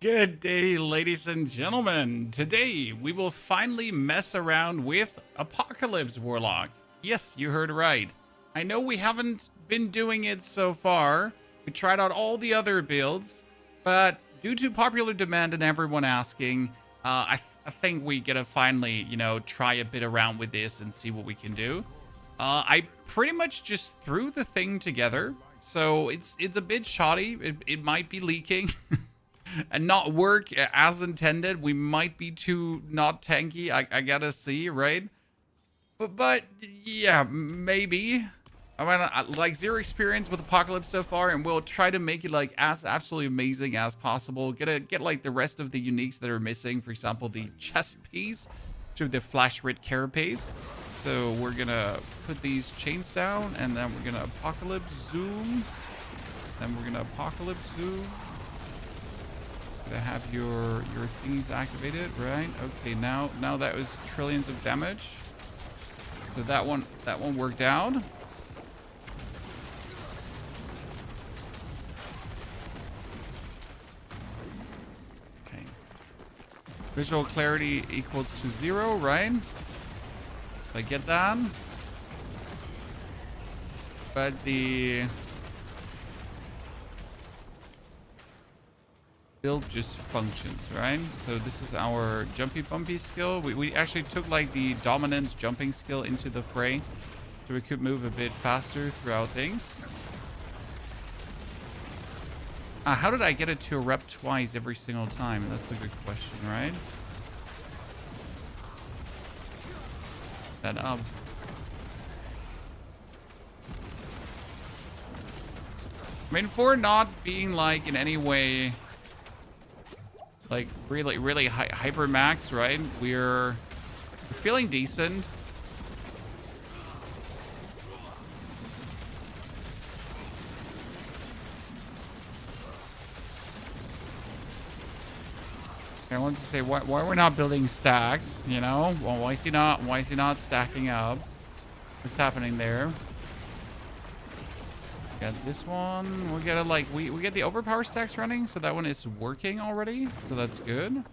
Good day, ladies and gentlemen. Today, we will finally mess around with Apocalypse Warlock. Yes, you heard right. I know we haven't been doing it so far. We tried out all the other builds, but due to popular demand and everyone asking, I think we gotta finally, try a bit around with this and see what we can do. I pretty much just threw the thing together, so it's a bit shoddy. It might be leaking. And not work as intended. We might be too not tanky. I gotta see, right? But yeah, maybe. I mean, like zero experience with Apocalypse so far, and we'll try to make it like as absolutely amazing as possible. Get like the rest of the uniques that are missing. For example, the chest piece to the flash red carapace. So we're gonna put these chains down, and then we're gonna Apocalypse zoom. Then we're gonna Apocalypse zoom. To have your thingies activated, right? Okay, now that was trillions of damage. So that one worked out. Okay. Visual clarity equals to 0, right? I get that. But the build just functions, right? So this is our jumpy bumpy skill. We actually took like the dominance jumping skill into the fray so we could move a bit faster throughout things. How did I get it to erupt twice every single time? That's a good question, right? That up. I mean, for not being like in any way like really hyper max, right? We're feeling decent. I want to say why we're not building stacks, you know? Well, why is he not stacking up? What's happening there? Got this one. We gotta like we get the overpower stacks running, so that one is working already. So that's good.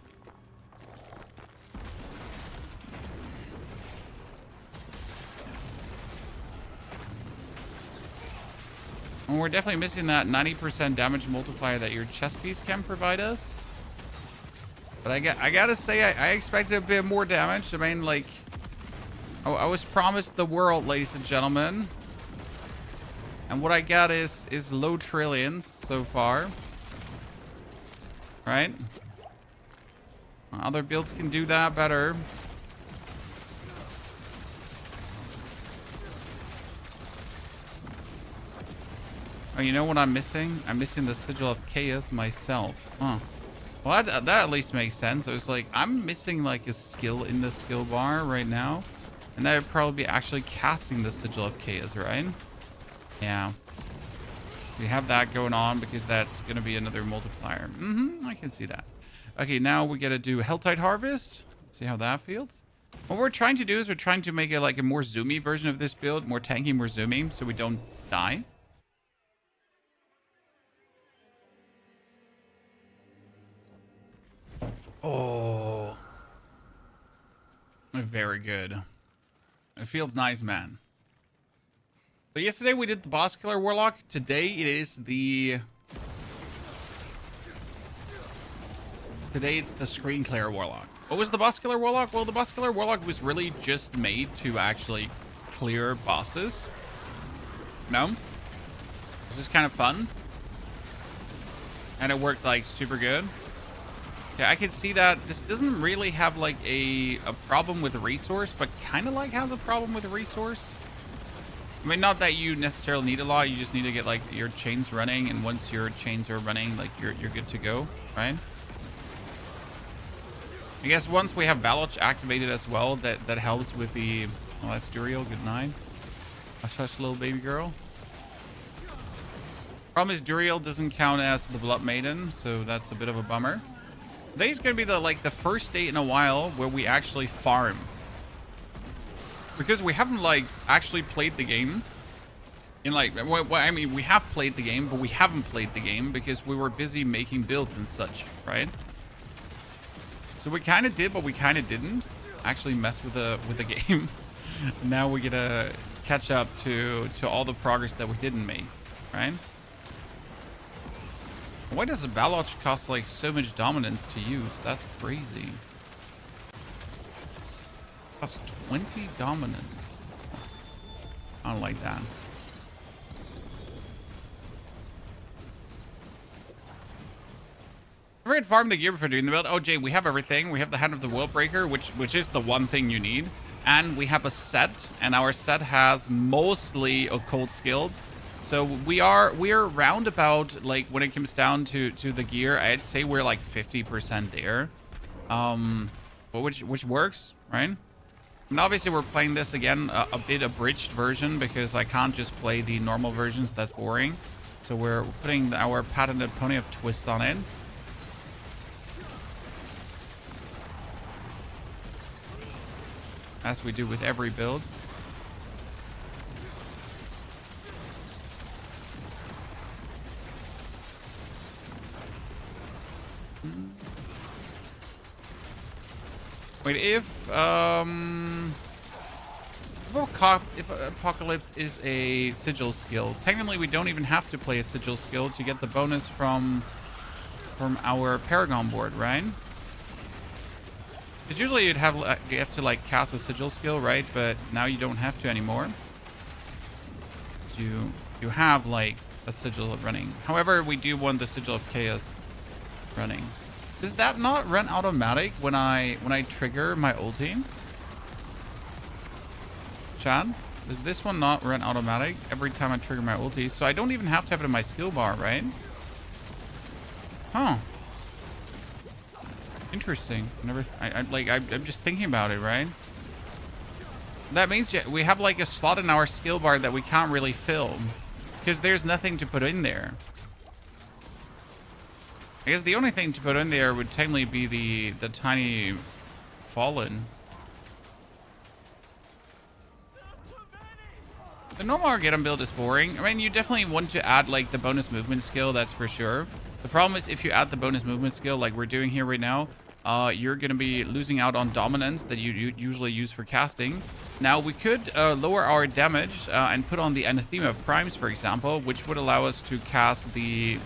And we're definitely missing that 90% damage multiplier that your chest piece can provide us. But I gotta say I expected a bit more damage. I mean, like I was promised the world, ladies and gentlemen. And what I got is low trillions so far. Right? Other builds can do that better. Oh, you know what I'm missing? I'm missing the Sigil of Chaos myself. Huh. Well, that at least makes sense. I was like, I'm missing like a skill in the skill bar right now. And that would probably be actually casting the Sigil of Chaos, right? Yeah, we have that going on because that's going to be another multiplier. I can see that. Okay, now we got to do Helltide Harvest. Let's see how that feels. What we're trying to do is we're trying to make it like a more zoomy version of this build, more tanky, more zoomy, so we don't die. Oh, very good. It feels nice, man. So yesterday we did the boss killer warlock. Today it's the screen clear warlock. What was the boss killer warlock? Well, the boss killer warlock was really just made to actually clear bosses. No, it's just kind of fun, and it worked like super good. Yeah, I can see that this doesn't really have like a problem with the resource, but kind of like has a problem with the resource. I mean, not that you necessarily need a lot. You just need to get like your chains running, and once your chains are running, like you're good to go, right? I guess once we have Valoch activated as well, that helps with the. Oh, that's Duriel. Good night. Hush, hush, little baby girl. Problem is Duriel doesn't count as the Blood Maiden, so that's a bit of a bummer. Today's gonna be the first day in a while where we actually farm. Because we haven't like actually played the game. In like, well, I mean, we have played the game, but we haven't played the game because we were busy making builds and such, right? So we kind of did, but we kind of didn't actually mess with the game. Now we gotta catch up to all the progress that we didn't make, right? Why does a Balotch cost like so much dominance to use? That's crazy. Costs 20 dominance. I don't like that. Never had farmed the gear before doing the build. Oh, Jay, we have everything. We have the Hand of the World Breaker, which is the one thing you need. And we have a set, and our set has mostly occult skills. So we are roundabout, like, when it comes down to the gear, I'd say we're like 50% there. But which works, right? And obviously we're playing this again a bit abridged version because I can't just play the normal versions. That's boring. So we're putting our patented Pony of Twist on it. As we do with every build. Wait, if Apocalypse is a sigil skill, technically we don't even have to play a sigil skill to get the bonus from our Paragon board, right? Because usually you have to like cast a sigil skill, right? But now you don't have to anymore. So you have like a sigil running. However, we do want the sigil of chaos running. Does that not run automatic when I trigger my ulti? Chad, does this one not run automatic every time I trigger my ulti? So I don't even have to have it in my skill bar, right? Huh. Interesting. I'm just thinking about it, right? That means we have like a slot in our skill bar that we can't really fill because there's nothing to put in there. I guess the only thing to put in there would technically be the tiny fallen. The normal Armageddon build is boring. I mean, you definitely want to add like the bonus movement skill, that's for sure. The problem is if you add the bonus movement skill like we're doing here right now, you're going to be losing out on dominance that you usually use for casting. Now, we could lower our damage and put on the Anathema of Primes, for example, which would allow us to cast the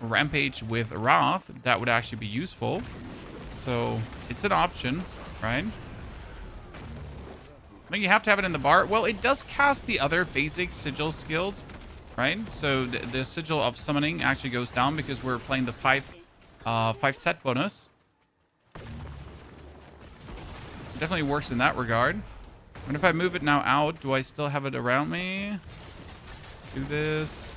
Rampage with Wrath. That would actually be useful. So, it's an option, right? I think you have to have it in the bar. Well, it does cast the other basic sigil skills, right? So the sigil of summoning actually goes down because we're playing the 5 set bonus. It definitely works in that regard. And if I move it now out, do I still have it around me? Do this.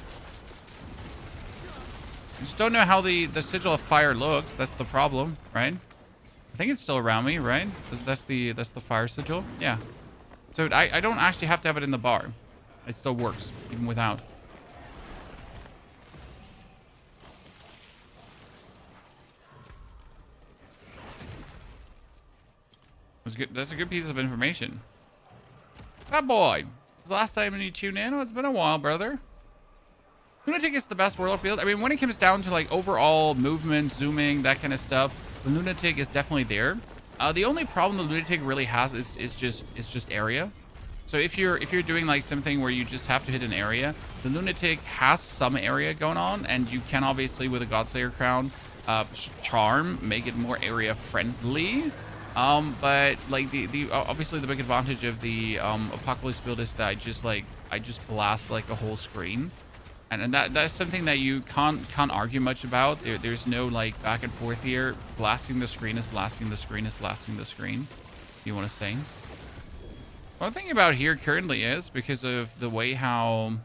I just don't know how the sigil of fire looks. That's the problem, right? I think it's still around me, right? That's the fire sigil. Yeah. So I don't actually have to have it in the bar. It still works even without. That's good. That's a good piece of information. That boy. It's the last time you tune in. Oh, it's been a while, brother. Lunatic is the best Warlock build. I mean, when it comes down to like overall movement, zooming, that kind of stuff, the Lunatic is definitely there. The only problem the Lunatic really has is just area. So if you're doing like something where you just have to hit an area, the Lunatic has some area going on, and you can obviously with a Godslayer crown, charm, make it more area friendly. But like the obviously the big advantage of the Apocalypse build is that I just blast like a whole screen. And that's something that you can't argue much about. There's no like back and forth here. Blasting the screen is blasting the screen is blasting the screen. You want to say? What I'm thinking about here currently is because of the way how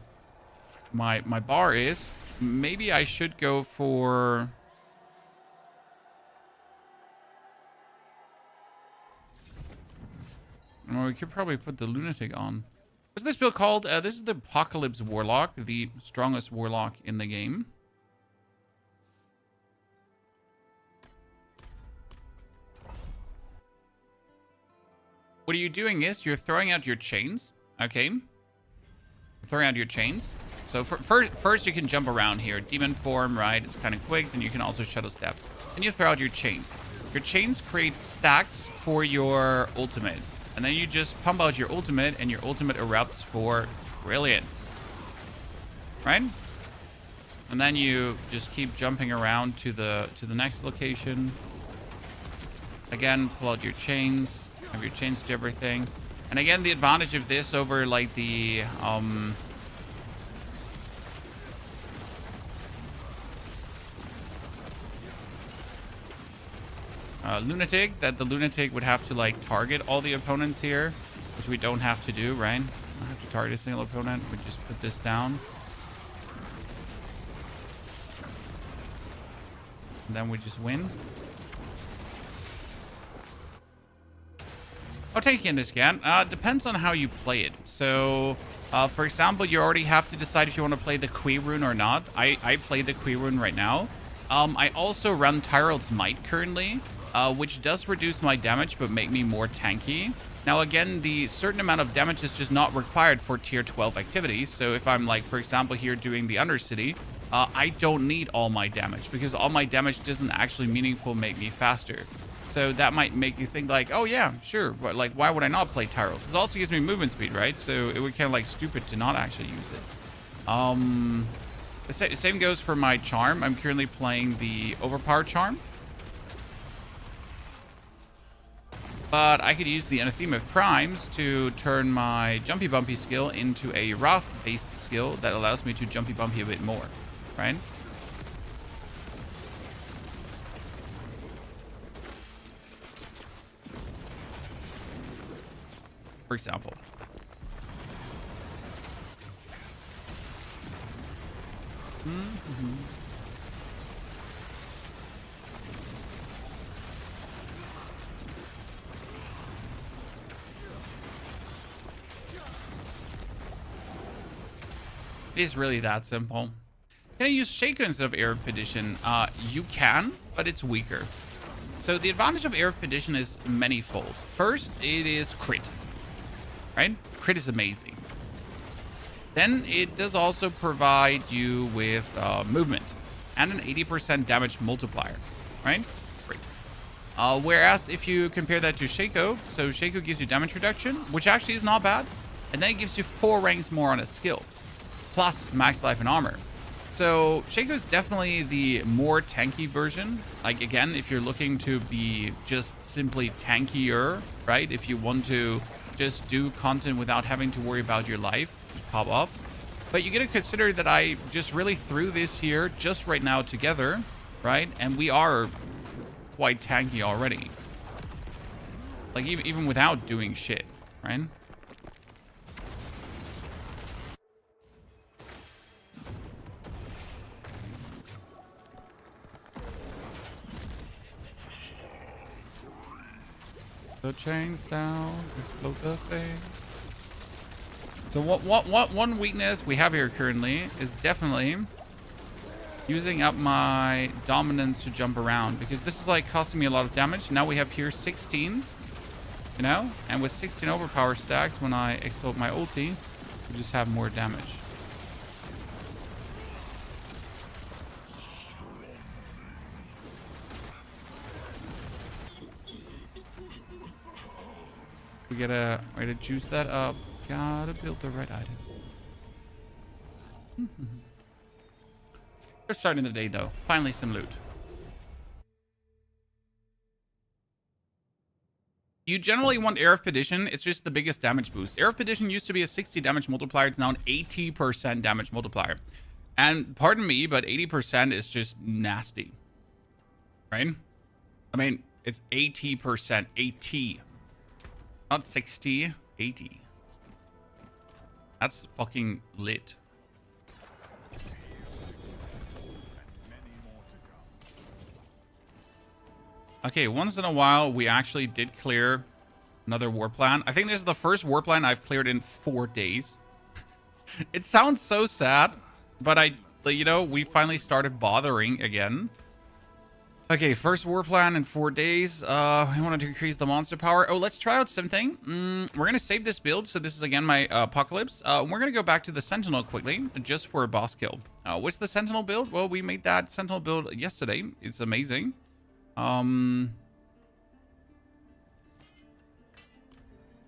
my bar is, maybe I should go for. Well, we could probably put the Lunatic on. What's this build called? This is the Apocalypse Warlock, the strongest Warlock in the game. What are you doing is you're throwing out your chains, okay? throwing out your chains. So first you can jump around here. Demon form, right? It's kind of quick. Then you can also shadow step. Then you throw out your chains. Your chains create stacks for your ultimate. And then you just pump out your ultimate, and your ultimate erupts for trillions. Right? And then you just keep jumping around to the next location. Again, pull out your chains. Have your chains do everything. And again, the advantage of this over like the lunatic, that the lunatic would have to like target all the opponents here, which we don't have to do, right? I don't have to target a single opponent. We just put this down. And then we just win. How tanky in this game? Depends on how you play it. So, for example, you already have to decide if you want to play the Kui rune or not. I play the Kui rune right now. I also run Tyrell's Might currently, which does reduce my damage but make me more tanky. Now, again, the certain amount of damage is just not required for tier 12 activities. So if I'm like, for example, here doing the Undercity, I don't need all my damage because all my damage doesn't actually meaningful make me faster. So that might make you think like, oh yeah, sure, but like, why would I not play Tyrell? This also gives me movement speed, right? So it would kind of like stupid to not actually use it. The same goes for my charm. I'm currently playing the Overpower charm. But I could use the Anathema of Crimes to turn my Jumpy Bumpy skill into a Wrath-based skill that allows me to Jumpy Bumpy a bit more, right? For example. It is really that simple. Can I use Shaco instead of Erudition? You can, but it's weaker. So the advantage of Erudition is many-fold. First, it is crit. Right? Crit is amazing. Then it does also provide you with movement and an 80% damage multiplier. Right? Great. Whereas if you compare that to Shaco, so Shaco gives you damage reduction, which actually is not bad. And then it gives you 4 ranks more on a skill, plus max life and armor. So Shaco is definitely the more tanky version. Like, again, if you're looking to be just simply tankier, right? If you want to just do content without having to worry about your life, pop off. But you got to consider that I just really threw this here just right now together, right? And we are quite tanky already. Like, even without doing shit, right? The chains down, explode the thing. So one weakness we have here currently is definitely using up my dominance to jump around, because this is like costing me a lot of damage. Now we have here 16, you know, and with 16 overpower stacks, when I explode my ulti, we just have more damage. We gotta way to juice that up. Gotta build the right item. We're starting the day though. Finally some loot. You generally want Air of Perdition. It's just the biggest damage boost. Air of Perdition used to be a 60 damage multiplier. It's now an 80% damage multiplier. And pardon me, but 80% is just nasty. Right? I mean, it's 80%. 80. Not 60, 80. That's fucking lit. Okay, once in a while, we actually did clear another war plan. I think this is the first war plan I've cleared in 4 days. It sounds so sad, but you know, we finally started bothering again. Okay, first war plan in 4 days. We want to increase the monster power. Oh, let's try out something. We're gonna save this build. So this is again my apocalypse. We're gonna go back to the sentinel quickly, just for a boss kill. What's the sentinel build? Well, we made that sentinel build yesterday. It's amazing.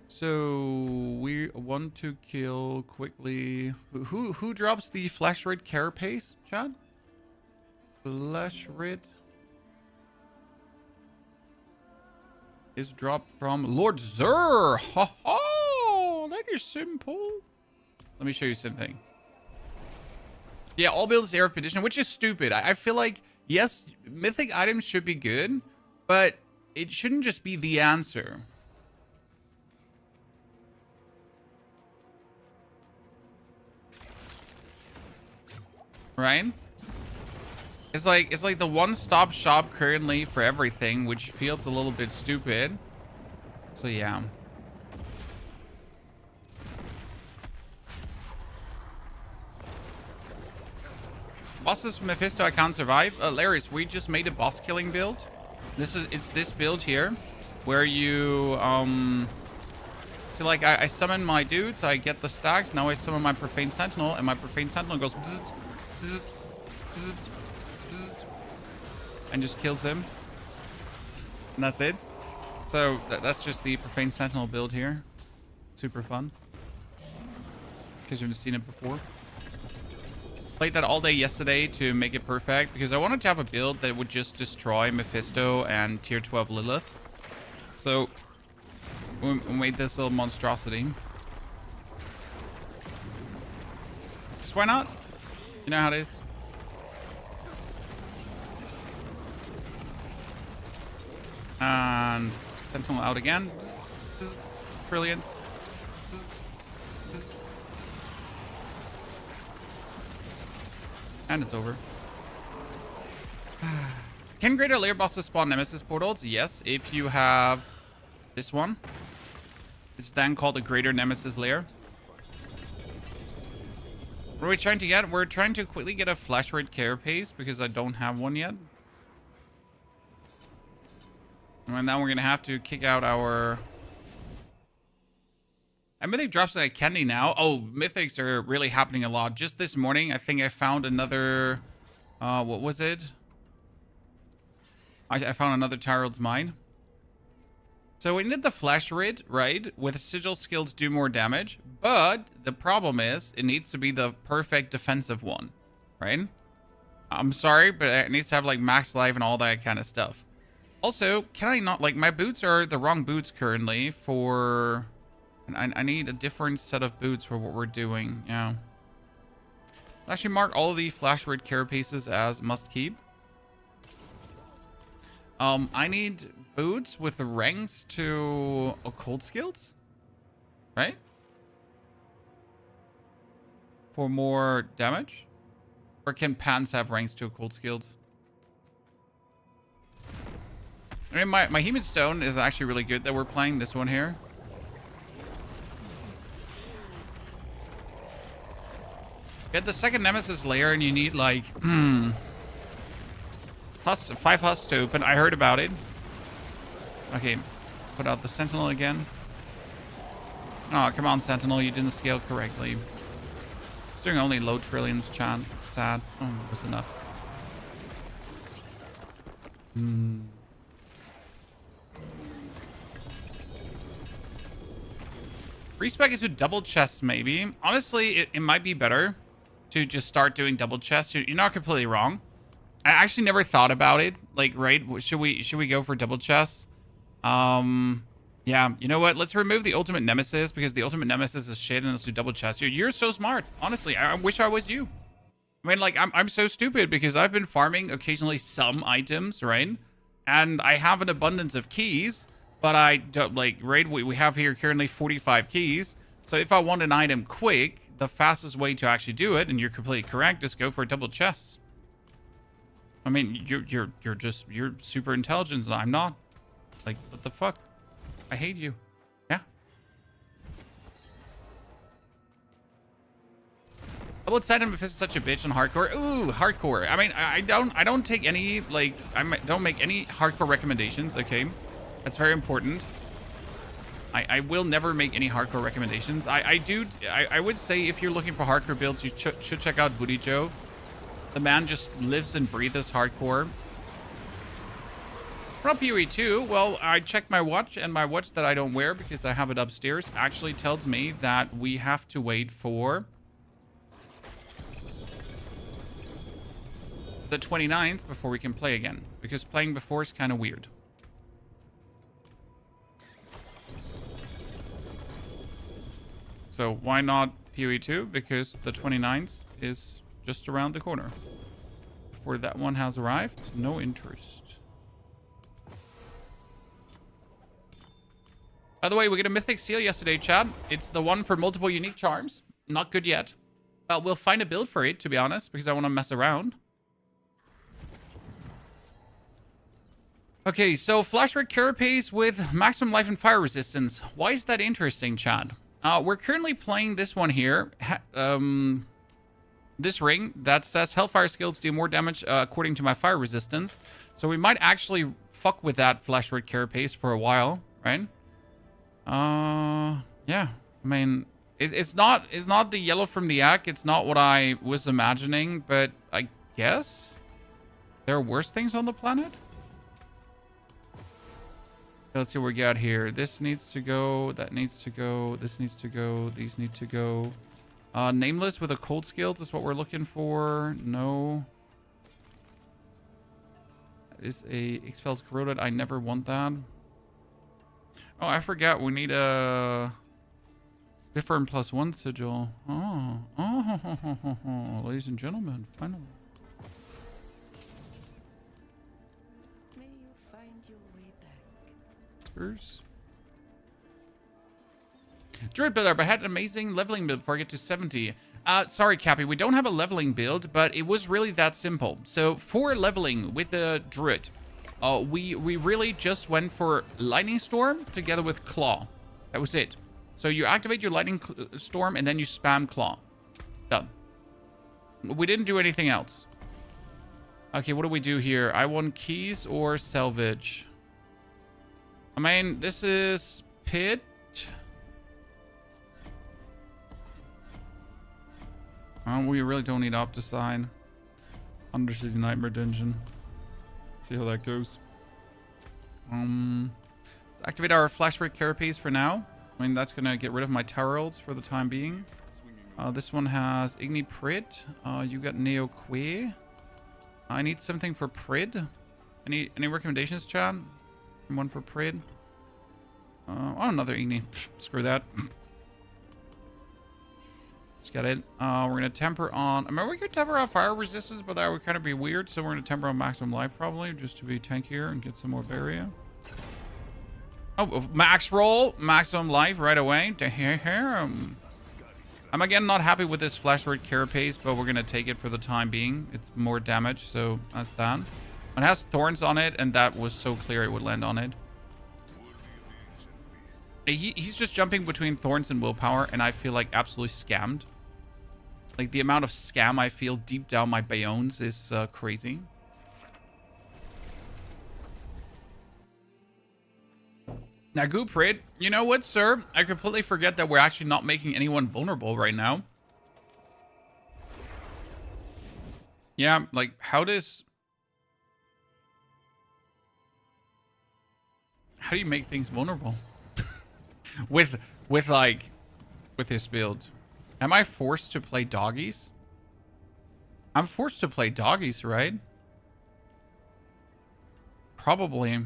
So we want to kill quickly. Who drops the flesh rid carapace, Chad? Flesh rid is dropped from Lord Zur. Ha ha! That is simple. Let me show you something. Yeah, all builds Air of Petition, which is stupid. I feel like, yes, mythic items should be good, but it shouldn't just be the answer. Right? It's like the one-stop shop currently for everything, which feels a little bit stupid. So yeah. Bosses Mephisto I can't survive. Larius, we just made a boss killing build. It's this build here where you so like I summon my dudes, I get the stacks, now I summon my Profane Sentinel, and my Profane Sentinel goes bzzzt, bzzzt, bzzzt, bzzzt, and just kills him. And that's it. So that's just the Profane Sentinel build here. Super fun. Because you've seen it before. Played that all day yesterday to make it perfect because I wanted to have a build that would just destroy Mephisto and tier 12 Lilith. So we made this little monstrosity. Just why not? You know how it is. And Sentinel out again. Trillions. And it's over. Can greater layer bosses spawn nemesis portals? Yes, if you have this one. It's then called a greater nemesis layer. What are we trying to get? We're trying to quickly get a flash rate carapace because I don't have one yet. And then we're gonna have to kick out our... And Mythic drops like candy now. Oh, Mythics are really happening a lot. Just this morning, I think I found another... what was it? I found another Tyrell's Mine. So we need the Flash Rid, right? With Sigil skills do more damage. But the problem is, it needs to be the perfect defensive one, right? I'm sorry, but it needs to have like max life and all that kind of stuff. Also, can I not... Like, my boots are the wrong boots currently for... And I need a different set of boots for what we're doing. Yeah. I'll actually mark all of the Flash Rid carapaces as must keep. I need boots with the ranks to occult skills, right? For more damage? Or can pants have ranks to occult skills? I mean, my Human Stone is actually really good that we're playing this one here. Get the second Nemesis layer and you need like 5 husks to open. I heard about it. Okay, put out the Sentinel again. Oh, come on, Sentinel. You didn't scale correctly. It's doing only low trillions, chat. Sad. Oh, it was enough. Respec it to double chests, maybe. Honestly, it might be better to just start doing double chests. You're not completely wrong. I actually never thought about it. Like, right? Should we go for double chests? Yeah. You know what? Let's remove the ultimate nemesis because the ultimate nemesis is shit, and let's do double chests. You're so smart. Honestly, I wish I was you. I mean, like, I'm so stupid because I've been farming occasionally some items, right? And I have an abundance of keys, but I don't like, right? We have here currently 45 keys. So if I want an item quick, the fastest way to actually do it, and you're completely correct, is go for a double chest. I mean, you're super intelligent, and I'm not. Like, what the fuck? I hate you. Yeah. How about Saturn if it's such a bitch on hardcore? Ooh, hardcore. I mean, I don't take any, like, don't make any hardcore recommendations, okay? That's very important. I will never make any hardcore recommendations. I would say if you're looking for hardcore builds, you should check out Booty Joe. The man just lives and breathes hardcore. From PoE 2, well, I checked my watch, and my watch that I don't wear because I have it upstairs actually tells me that we have to wait for the 29th before we can play again, because playing before is kind of weird. So why not PoE 2? Because the 29th is just around the corner. Before that one has arrived, no interest. By the way, we got a mythic seal yesterday, chat. It's the one for multiple unique charms. Not good yet. We'll find a build for it, to be honest, because I want to mess around. Okay, so flash red carapace with maximum life and fire resistance. Why is that interesting, chat? We're currently playing this one here. This ring that says Hellfire skills do more damage according to my fire resistance. So we might actually fuck with that flash red carapace for a while, right? Yeah. I mean, it's not the yellow from the Ack. It's not what I was imagining, but I guess there are worse things on the planet. Let's see what we got here. This needs to go. That needs to go. This needs to go. These need to go. Nameless with a cold skills is what we're looking for. No. That is a X-Fel's corroded. I never want that. Oh, I forgot. We need a different +1 sigil. Oh, ladies and gentlemen, finally. Druid builder, but I had an amazing leveling build before I get to 70. Sorry, Cappy, we don't have a leveling build, but it was really that simple. So for leveling with the Druid, we really just went for Lightning Storm together with Claw. That was it. So you activate your Lightning Storm and then you spam Claw. Done. We didn't do anything else. Okay, what do we do here? I want keys or salvage. I mean, this is pit. We really don't need Opticide. Undercity Nightmare Dungeon. See how that goes. Let's activate our Flash Red Carapace for now. I mean, that's gonna get rid of my Tarolds for the time being. This one has Igni Prit. You got Neo Que. I need something for Prid. Any recommendations, Chad? One for Prid. Oh, another Igni. Screw that. Just got it. We're gonna temper on. I mean, we could temper on fire resistance, but that would kind of be weird. So we're gonna temper on maximum life probably, just to be tankier and get some more barrier. Oh, max roll, maximum life right away. I'm again not happy with this flash red carapace, but we're gonna take it for the time being. It's more damage, so that's that. It has thorns on it, and that was so clear it would land on it. He's just jumping between thorns and willpower, and I feel like absolutely scammed. Like, the amount of scam I feel deep down my bayones is crazy. Now, Gooprid, you know what, sir? I completely forget that we're actually not making anyone vulnerable right now. Yeah, like, how do you make things vulnerable? with this build. Am I forced to play doggies? I'm forced to play doggies, right? Probably.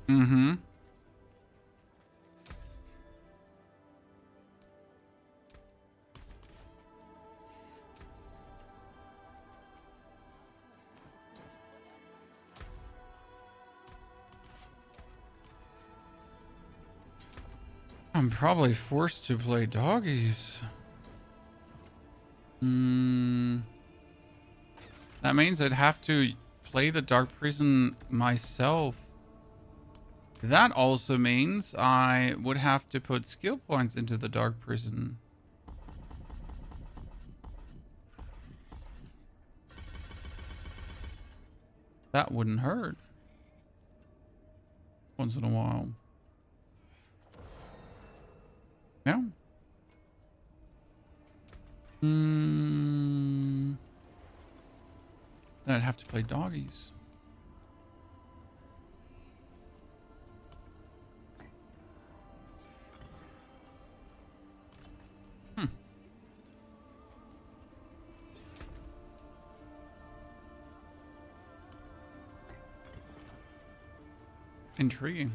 Mm-hmm. I'm probably forced to play doggies. That means I'd have to play the Dark Prison myself. That also means I would have to put skill points into the Dark Prison. That wouldn't hurt. Once in a while. Yeah. Then I'd have to play doggies. Intriguing.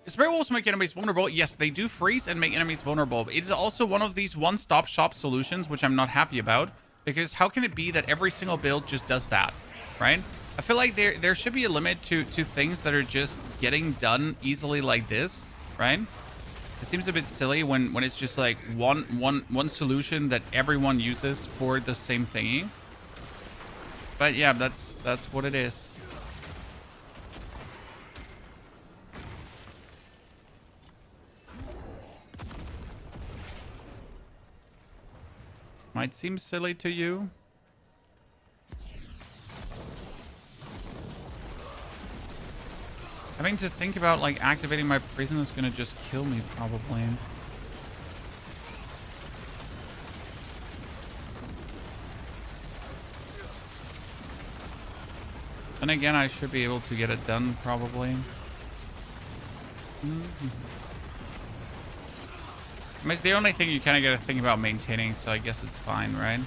Spirit wolves make enemies vulnerable. Yes, they do freeze and make enemies vulnerable. It is also one of these one-stop shop solutions, which I'm not happy about, because how can it be that every single build just does that, right? I feel like there should be a limit to things that are just getting done easily like this, right? It seems a bit silly when it's just like one solution that everyone uses for the same thingy. But yeah, that's what it is. Might seem silly to you. Having to think about like activating my prison is gonna just kill me probably. And again, I should be able to get it done probably. I mean, it's the only thing you kind of got to think about maintaining, so I guess it's fine, right?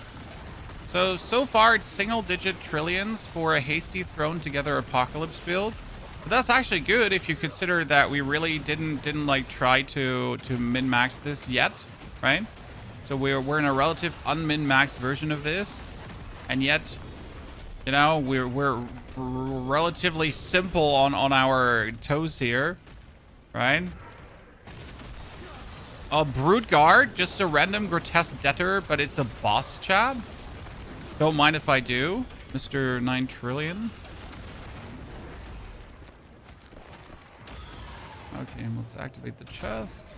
So far, it's single-digit trillions for a hasty thrown together apocalypse build. But that's actually good if you consider that we really didn't like try to min-max this yet, right? So we're in a relative unmin-max version of this, and yet, you know, we're relatively simple on our toes here, right? A Brood Guard, just a random grotesque debtor, but it's a boss, chat. Don't mind if I do, Mr. 9 Trillion. Okay, let's activate the chest.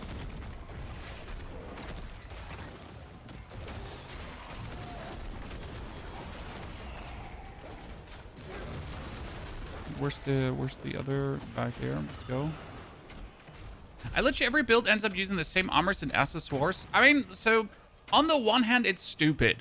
Where's the other back there? Let's go. I literally every build ends up using the same armors and accessories. I mean, so on the one hand, it's stupid.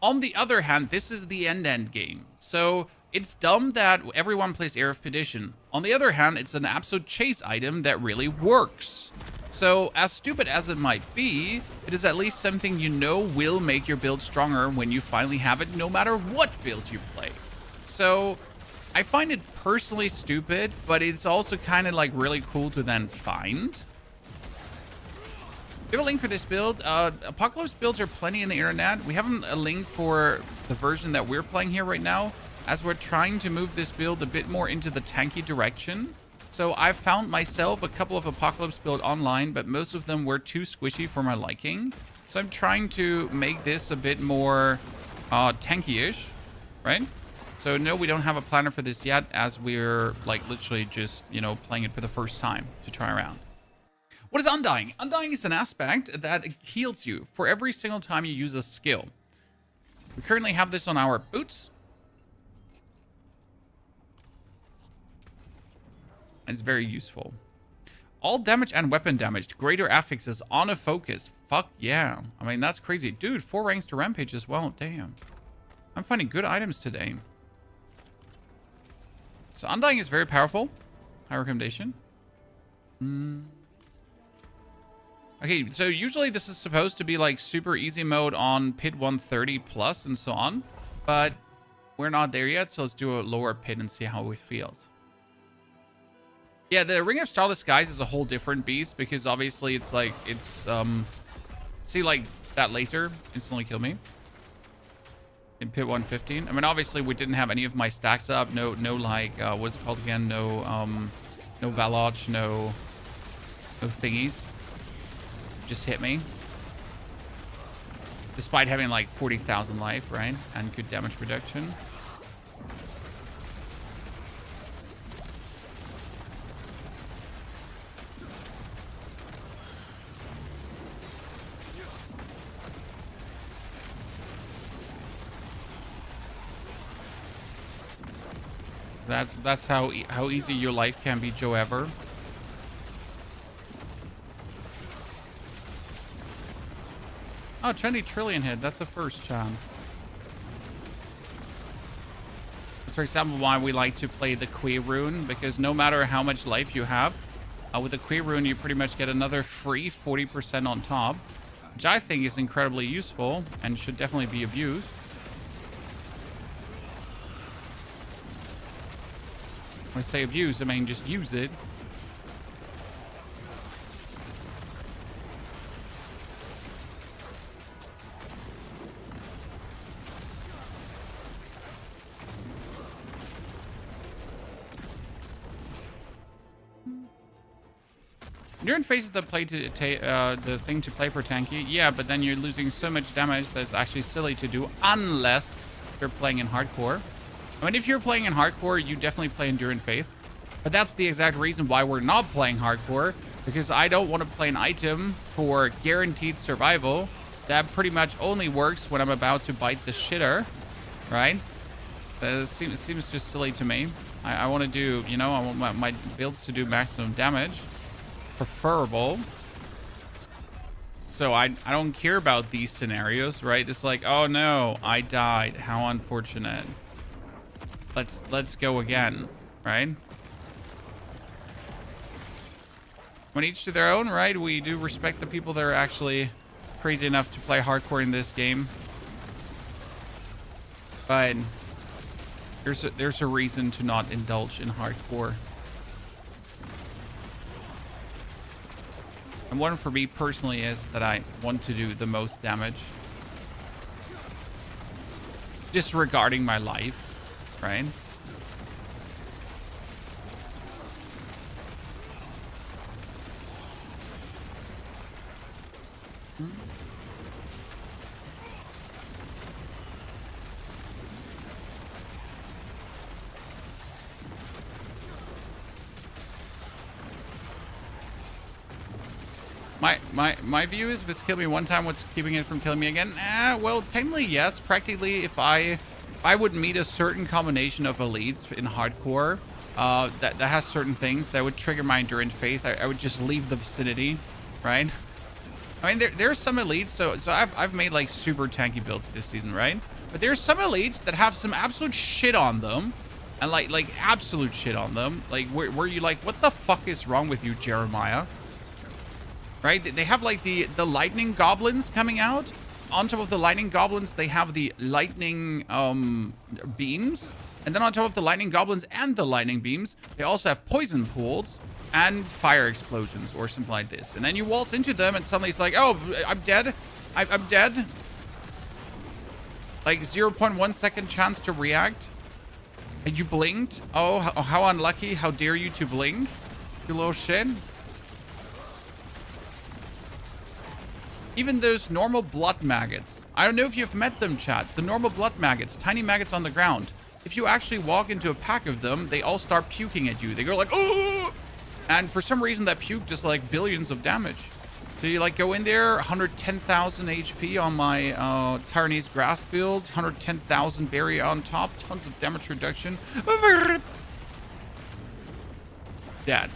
On the other hand, this is the end game. So it's dumb that everyone plays Air of Perdition. On the other hand, it's an absolute chase item that really works. So as stupid as it might be, it is at least something you know will make your build stronger when you finally have it, no matter what build you play. So I find it personally stupid, but it's also kind of like really cool to then find. We have a link for this build. Apocalypse builds are plenty in the internet. We haven't a link for the version that we're playing here right now, as we're trying to move this build a bit more into the tanky direction. So I've found myself a couple of Apocalypse build online, but most of them were too squishy for my liking. So I'm trying to make this a bit more tanky-ish, right? So no, we don't have a planner for this yet, as we're like literally just, you know, playing it for the first time to try around. What is Undying? Undying is an aspect that heals you for every single time you use a skill. We currently have this on our boots. It's very useful. All damage and weapon damage, greater affixes on a focus. Fuck yeah. I mean, that's crazy. Dude, 4 ranks to rampage as well. Damn. I'm finding good items today. So Undying is very powerful. High recommendation. Okay, so usually this is supposed to be like super easy mode on PID 130 plus and so on. But we're not there yet, so let's do a lower PID and see how it feels. Yeah, the Ring of Starless Skies is a whole different beast, because obviously it's like, see, like, that laser instantly killed me in PID 115. I mean, obviously we didn't have any of my stacks up. No, like, what is it called again? No Valach, no thingies. Just hit me. Despite having like 40,000 life, right? And good damage reduction. That's how easy your life can be, Joe Ever. Oh, 20 trillion hit. That's a first, Chan. That's for example why we like to play the Kui rune, because no matter how much life you have, with the Kui rune you pretty much get another free 40% on top, which I think is incredibly useful and should definitely be abused. When I say abuse, I mean just use it. Endurance phase is the play to the thing to play for tanky. Yeah, but then you're losing so much damage that's actually silly to do unless you're playing in hardcore. I mean, if you're playing in hardcore, you definitely play Endurance Faith. But that's the exact reason why we're not playing hardcore, because I don't want to play an item for guaranteed survival that pretty much only works when I'm about to bite the shitter, right? That seems just silly to me. I want to do, you know, I want my builds to do maximum damage. Preferable. So I don't care about these scenarios, right? It's like, oh no, I died. How unfortunate. Let's go again, right? When each to their own, right? We do respect the people that are actually crazy enough to play hardcore in this game. But there's a reason to not indulge in hardcore. And one for me personally is that I want to do the most damage. Disregarding my life, right? My view is if it's killed me one time, what's keeping it from killing me again? Well, technically yes. Practically, if I would meet a certain combination of elites in hardcore that has certain things that would trigger my Endurance Faith, I would just leave the vicinity, right? I mean, there's some elites, so I've made like super tanky builds this season, right? But there's some elites that have some absolute shit on them, and like absolute shit on them, like where you like, what the fuck is wrong with you, Jeremiah? Right? They have like the lightning goblins coming out. On top of the lightning goblins, they have the lightning beams. And then on top of the lightning goblins and the lightning beams, they also have poison pools and fire explosions or something like this. And then you waltz into them and suddenly it's like, oh, I'm dead. I'm dead. Like 0.1 second chance to react. And you blinked. Oh, how unlucky. How dare you to blink, you little shit. Even those normal blood maggots. I don't know if you've met them, chat. The normal blood maggots, tiny maggots on the ground. If you actually walk into a pack of them, they all start puking at you. They go like, oh! And for some reason, that puke does like billions of damage. So you like go in there, 110,000 HP on my Tyrannese Grass build, 110,000 berry on top, tons of damage reduction. Dead.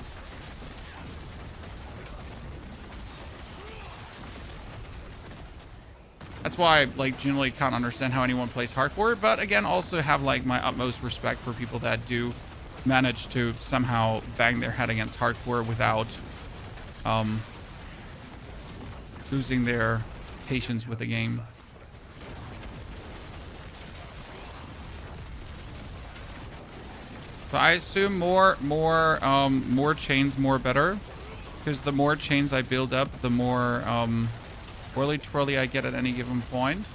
That's why I like generally can't understand how anyone plays hardcore, but again, also have like my utmost respect for people that do manage to somehow bang their head against hardcore without losing their patience with the game. So I assume more chains, more better, because the more chains I build up, the more whirly twirly I get at any given point.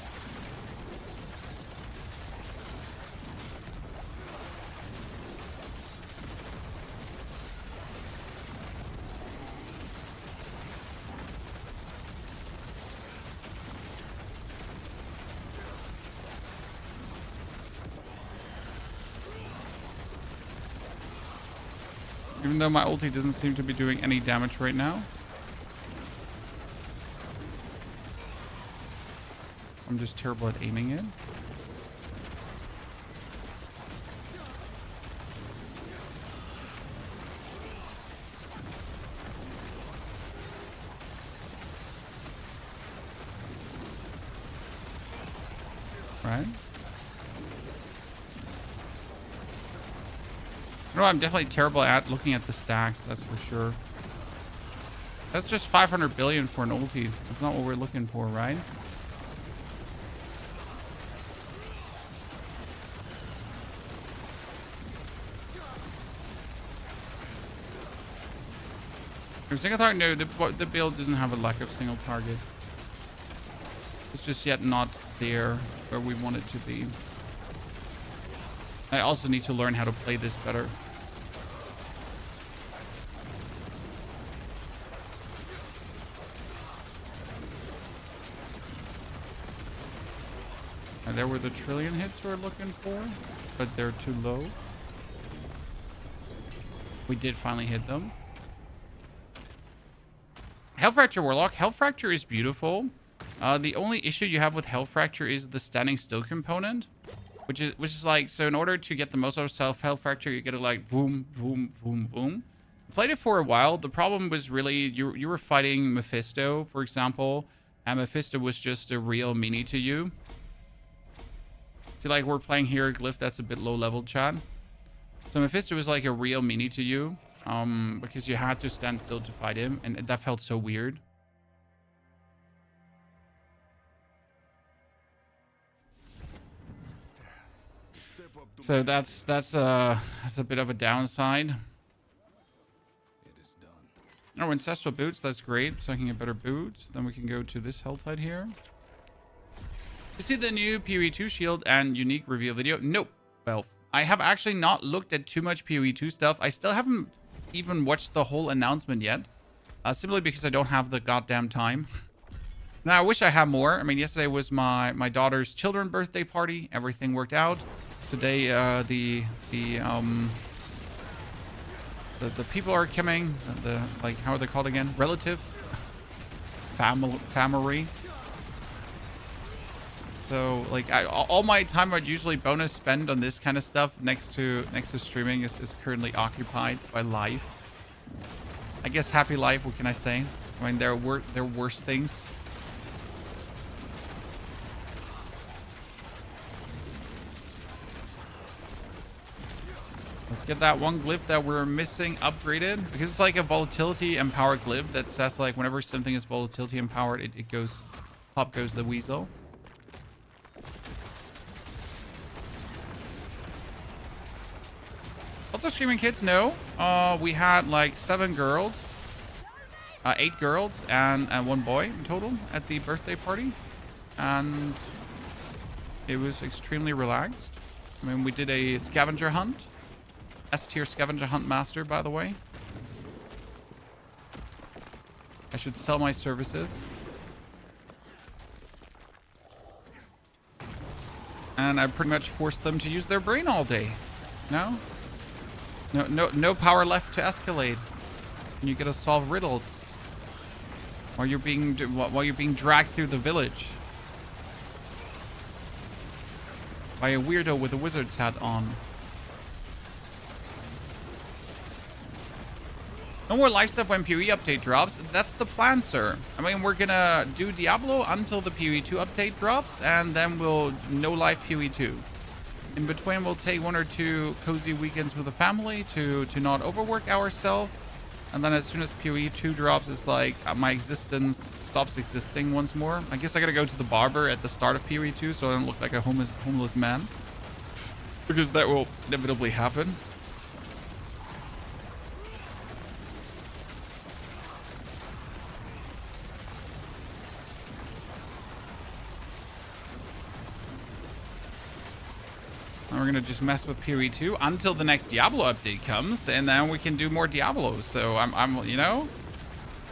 Even though my ulti doesn't seem to be doing any damage right now. I'm just terrible at aiming it. right? No, I'm definitely terrible at looking at the stacks, that's for sure. That's just 500 billion for an ulti. That's not what we're looking for, right? Single target? No, the build doesn't have a lack of single target. It's just yet not there where we want it to be. I also need to learn how to play this better. And there were the trillion hits we're looking for, but they're too low. We did finally hit them. Health Fracture Warlock. Health Fracture is beautiful. The only issue you have with Health Fracture is the standing still component, which is like, so in order to get the most out of Health Fracture, you gotta like boom, boom, boom, boom. Played it for a while. The problem was really you were fighting Mephisto, for example, and Mephisto was just a real meanie to you. See, like we're playing here a glyph that's a bit low level, chat. So Mephisto was like a real meanie to you, because you had to stand still to fight him, and that felt so weird. So that's a bit of a downside. Oh, ancestral boots, that's great. So I can get better boots. Then we can go to this Helltide here. You see the new PoE2 shield and unique reveal video? Nope. Well, I have actually not looked at too much PoE2 stuff. I still haven't even watched the whole announcement yet. Simply because I don't have the goddamn time. Now, I wish I had more. I mean, yesterday was my daughter's children's birthday party. Everything worked out. Today, the people are coming. Like, how are they called again? Relatives? Family. So, like, all my time I'd usually bonus spend on this kind of stuff next to streaming is currently occupied by life. I guess happy life. What can I say? I mean, there are worse things. Let's get that one glyph that we're missing upgraded, because it's like a volatility empowered glyph that says like whenever something is volatility empowered, it goes, pop goes the weasel. Also streaming kids, no. We had like 7 girls, 8 girls and 1 boy in total at the birthday party, and it was extremely relaxed. I mean, we did a scavenger hunt. S-tier scavenger hunt master, by the way. I should sell my services. And I pretty much forced them to use their brain all day. No power left to escalate. And you gotta solve riddles while you're being dragged through the village by a weirdo with a wizard's hat on. No more live stuff when PoE update drops. That's the plan, sir. I mean, we're gonna do Diablo until the PoE2 update drops, and then we'll no live PoE2. In between, we'll take 1 or 2 cozy weekends with the family to not overwork ourselves. And then as soon as PoE2 drops, it's like my existence stops existing once more. I guess I gotta go to the barber at the start of PoE2 so I don't look like a homeless man. Because that will inevitably happen. We're gonna just mess with PoE2 until the next Diablo update comes, and then we can do more Diablo. So I'm you know,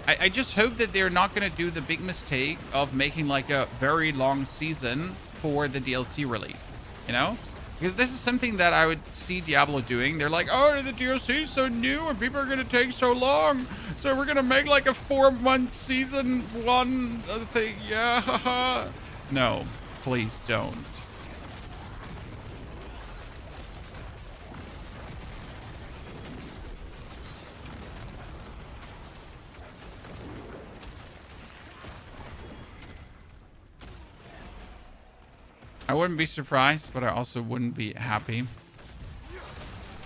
I just hope that they're not gonna do the big mistake of making like a very long season for the DLC release, you know, because this is something that I would see Diablo doing. They're like, oh, the DLC is so new and people are gonna take so long, so we're gonna make like a 4-month season 1 thing. Yeah, no, please don't. I wouldn't be surprised, but I also wouldn't be happy.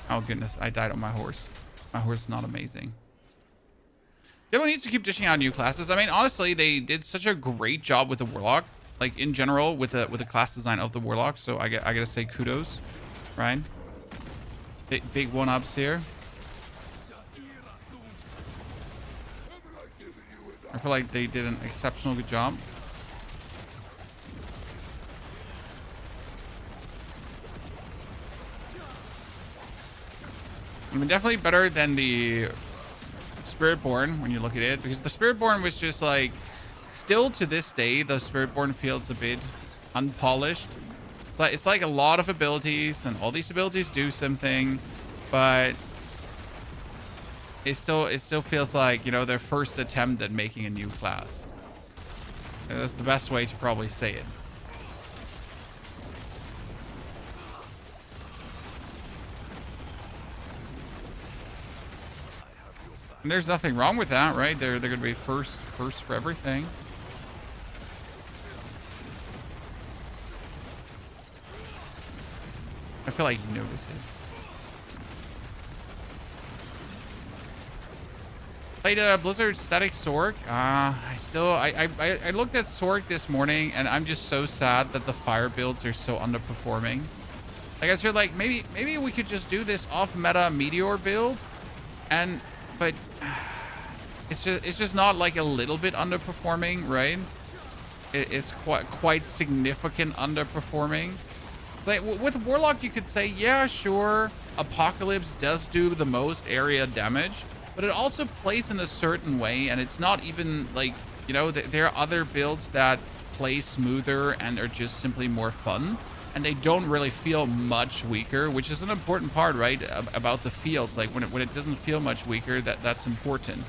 Oh goodness, I died on my horse. My horse is not amazing. Diablo needs to keep dishing out new classes. I mean, honestly, they did such a great job with the Warlock, like in general with the class design of the Warlock. So I gotta say kudos, right? Big one-ups here. I feel like they did an exceptional good job. I mean, definitely better than the Spiritborn when you look at it, because the Spiritborn was just like, still to this day, the Spiritborn feels a bit unpolished. It's like a lot of abilities, and all these abilities do something, but it still feels like, you know, their first attempt at making a new class. That's the best way to probably say it. And there's nothing wrong with that, right? They're gonna be first for everything. I feel like you notice it. Played Blizzard Static Sork. I looked at Sork this morning, and I'm just so sad that the fire builds are so underperforming. Like, I was like, maybe we could just do this off meta meteor build, but it's just not like a little bit underperforming, right? It's quite significant underperforming. Like with Warlock, you could say, yeah, sure, Apocalypse does do the most area damage, but it also plays in a certain way, and it's not even like, you know, there are other builds that play smoother and are just simply more fun, and they don't really feel much weaker, which is an important part, right, about the fields. Like when it doesn't feel much weaker, that's important.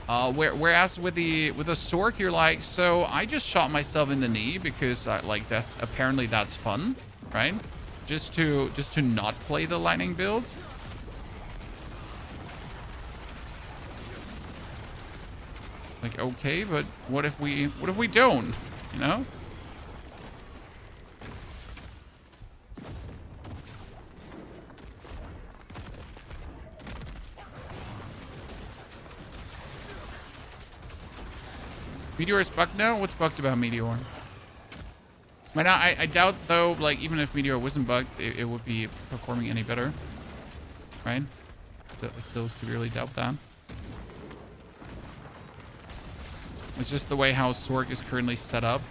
Whereas with the Sork, you're like, so I just shot myself in the knee because that's fun, right? Just to not play the lightning build. Like, okay, but what if we don't, you know? Meteor is bugged now? What's bugged about Meteor? I doubt, though, like, even if Meteor wasn't bugged, it would be performing any better. Right? I still severely doubt that. It's just the way how Sork is currently set up.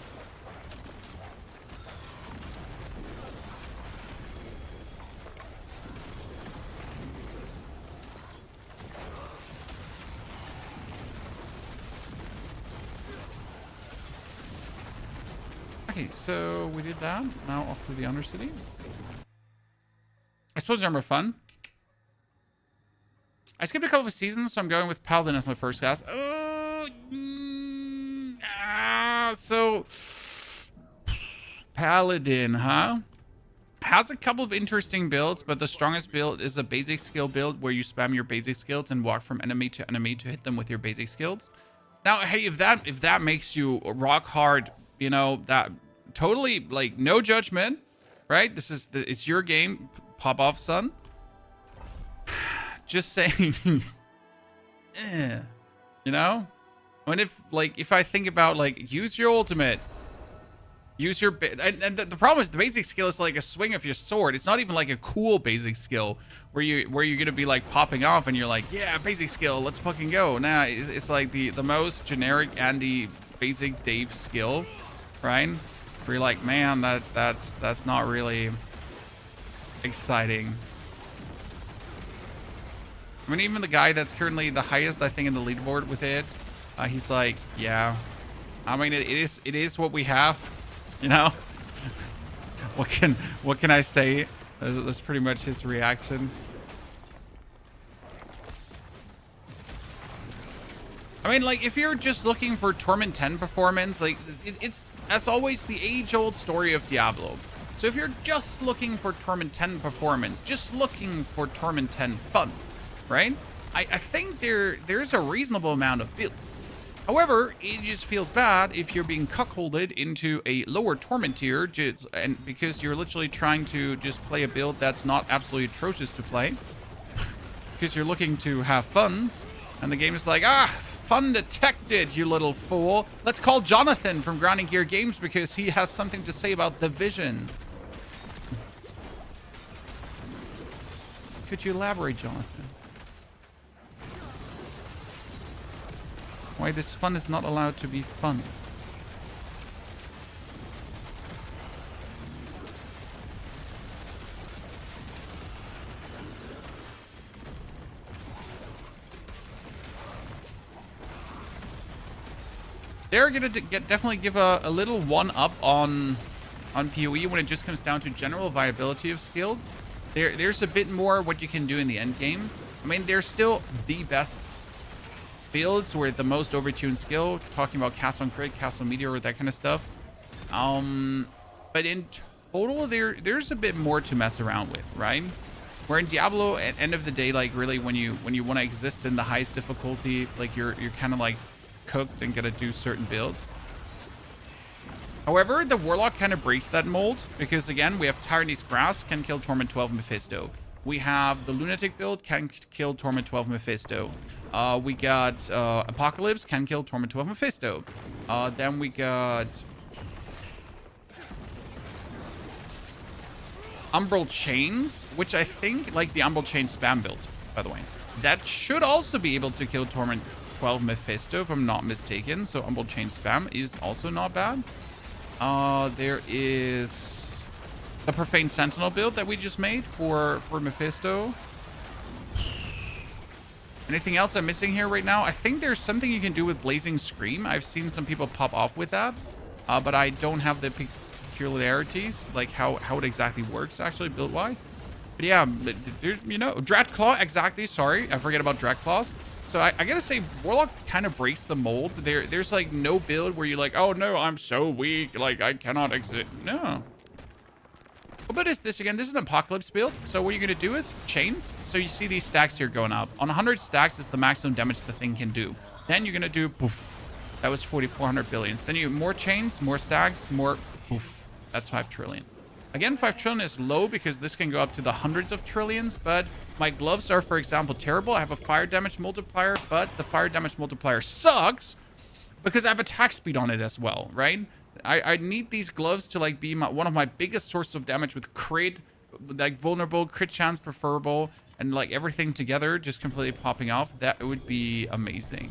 Okay, so we did that. Now off to the Undercity. I suppose they're more fun. I skipped a couple of seasons, so I'm going with Paladin as my first class. So Paladin, huh? Has a couple of interesting builds, but the strongest build is a basic skill build where you spam your basic skills and walk from enemy to enemy to hit them with your basic skills. Now, hey, if that makes you rock hard, you know, that totally, like, no judgment, right? It's your game. Pop off, son. Just saying. You know? When if I think about, like, use your ultimate, use your and the problem is the basic skill is like a swing of your sword. It's not even like a cool basic skill where you're gonna be like popping off and you're like, yeah, basic skill, let's fucking go. Nah, it's like the most generic Andy basic Dave skill, right? Where you're like, man, that's not really exciting. I mean, even the guy that's currently the highest, I think, in the leaderboard with it. He's like, yeah, I mean, it is what we have, you know. what can I say? That's pretty much his reaction. I mean, like, if you're just looking for Torment 10 performance, like, it's as always the age-old story of Diablo. So if you're just looking for Torment 10 performance, just looking for Torment 10 fun, right? I think there's a reasonable amount of builds. However, it just feels bad if you're being cuckolded into a lower torment tier, and because you're literally trying to just play a build that's not absolutely atrocious to play, because you're looking to have fun, and the game is like, fun detected, you little fool. Let's call Jonathan from Grinding Gear Games because he has something to say about the vision. Could you elaborate, Jonathan? Why this fun is not allowed to be fun? They're gonna definitely give a little one up on PoE when it just comes down to general viability of skills. There's a bit more what you can do in the end game. I mean, they're still the best builds with the most overtuned skill, talking about cast on crit, cast on meteor, that kind of stuff. But in total, there's a bit more to mess around with, right? Where in Diablo, at end of the day, like really when you want to exist in the highest difficulty, like you're kind of like cooked and gotta do certain builds. However, the Warlock kind of breaks that mold because again, we have Tyranny's Grasp, can kill Torment 12 Mephisto. We have the Lunatic build, can kill Torment 12 Mephisto. We got Apocalypse, can kill Torment 12 Mephisto. Then we got Umbral Chains, which I think, like the Umbral Chain spam build, by the way. That should also be able to kill Torment 12 Mephisto, if I'm not mistaken. So Umbral Chain spam is also not bad. There is the Profane Sentinel build that we just made for Mephisto. Anything else I'm missing here right now? I think there's something you can do with Blazing Scream. I've seen some people pop off with that, but I don't have the peculiarities, like how it exactly works actually build-wise. But yeah, there's, you know, Drat Claw, exactly. Sorry, I forget about Drat Claws. So I gotta say, Warlock kind of breaks the mold. There's like no build where you're like, oh no, I'm so weak, like I cannot exit. No. What is this again? This is an Apocalypse build. So what you're going to do is chains. So you see these stacks here going up. On 100 stacks is the maximum damage the thing can do. Then you're going to do poof. That was 4,400 billions. Then you have more chains, more stacks, more poof. That's 5 trillion. Again, 5 trillion is low because this can go up to the hundreds of trillions. But my gloves are, for example, terrible. I have a fire damage multiplier, but the fire damage multiplier sucks because I have attack speed on it as well, right? I need these gloves to like be one of my biggest sources of damage with crit, like vulnerable, crit chance preferable, and like everything together just completely popping off. That would be amazing.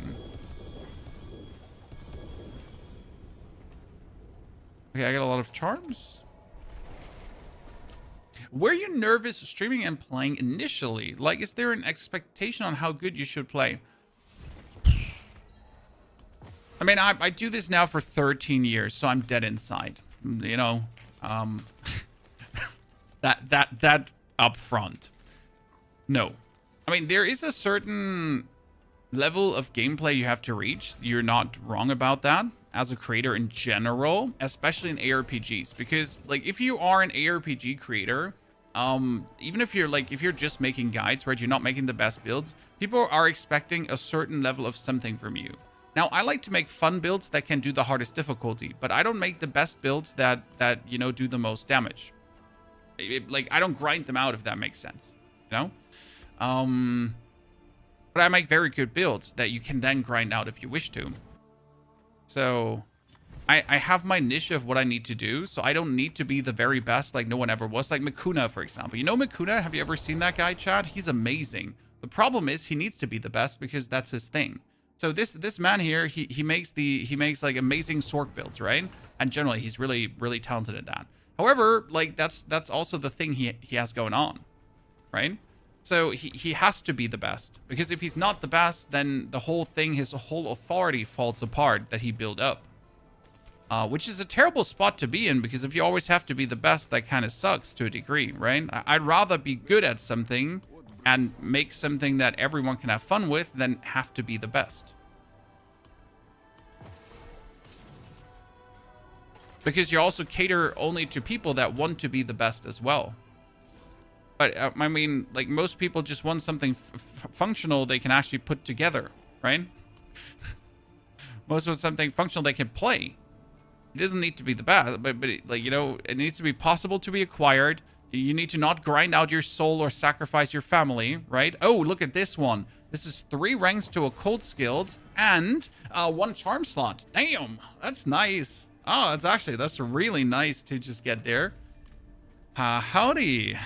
Okay, I got a lot of charms. Were you nervous streaming and playing initially? Like, is there an expectation on how good you should play? I mean, I do this now for 13 years, so I'm dead inside. You know, that up front. No. I mean, there is a certain level of gameplay you have to reach. You're not wrong about that as a creator in general, especially in ARPGs. Because, like, if you are an ARPG creator, even if you're just making guides, right, you're not making the best builds, people are expecting a certain level of something from you. Now, I like to make fun builds that can do the hardest difficulty, but I don't make the best builds that you know, do the most damage. Like, I don't grind them out, if that makes sense, you know? But I make very good builds that you can then grind out if you wish to. So, I have my niche of what I need to do, so I don't need to be the very best like no one ever was. Like Makuna, for example. You know Makuna? Have you ever seen that guy, Chad? He's amazing. The problem is he needs to be the best because that's his thing. So this man here, he makes like amazing Sork builds, right? And generally he's really talented at that. However, like that's also the thing he has going on, right? So he has to be the best, because if he's not the best, then the whole thing, his whole authority falls apart that he built up. Which is a terrible spot to be in, because if you always have to be the best, that kind of sucks to a degree, right? I'd rather be good at something and make something that everyone can have fun with than have to be the best. Because you also cater only to people that want to be the best as well. But I mean, like, most people just want something functional they can actually put together, right? most of something functional they can play. It doesn't need to be the best, but like, you know, it needs to be possible to be acquired. You need to not grind out your soul or sacrifice your family, right? Oh, look at this one. This is 3 ranks to occult skills and 1 charm slot. Damn, that's nice. Oh, that's really nice to just get there. Howdy.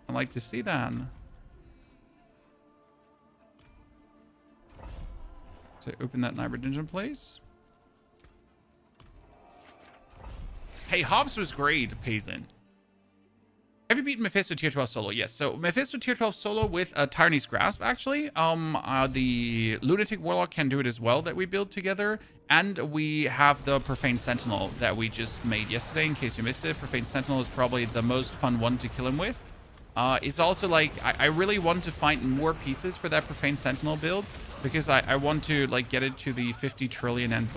I like to see that. So open that Nibra dungeon, please. Hey, Hobbs was great, Payson. Have you beaten Mephisto tier 12 solo? Yes. So Mephisto tier 12 solo with a Tyranny's Grasp, actually. The Lunatic Warlock can do it as well that we built together. And we have the Profane Sentinel that we just made yesterday, in case you missed it. Profane Sentinel is probably the most fun one to kill him with. It's also like, I really want to find more pieces for that Profane Sentinel build, because I want to like get it to the 50 trillion and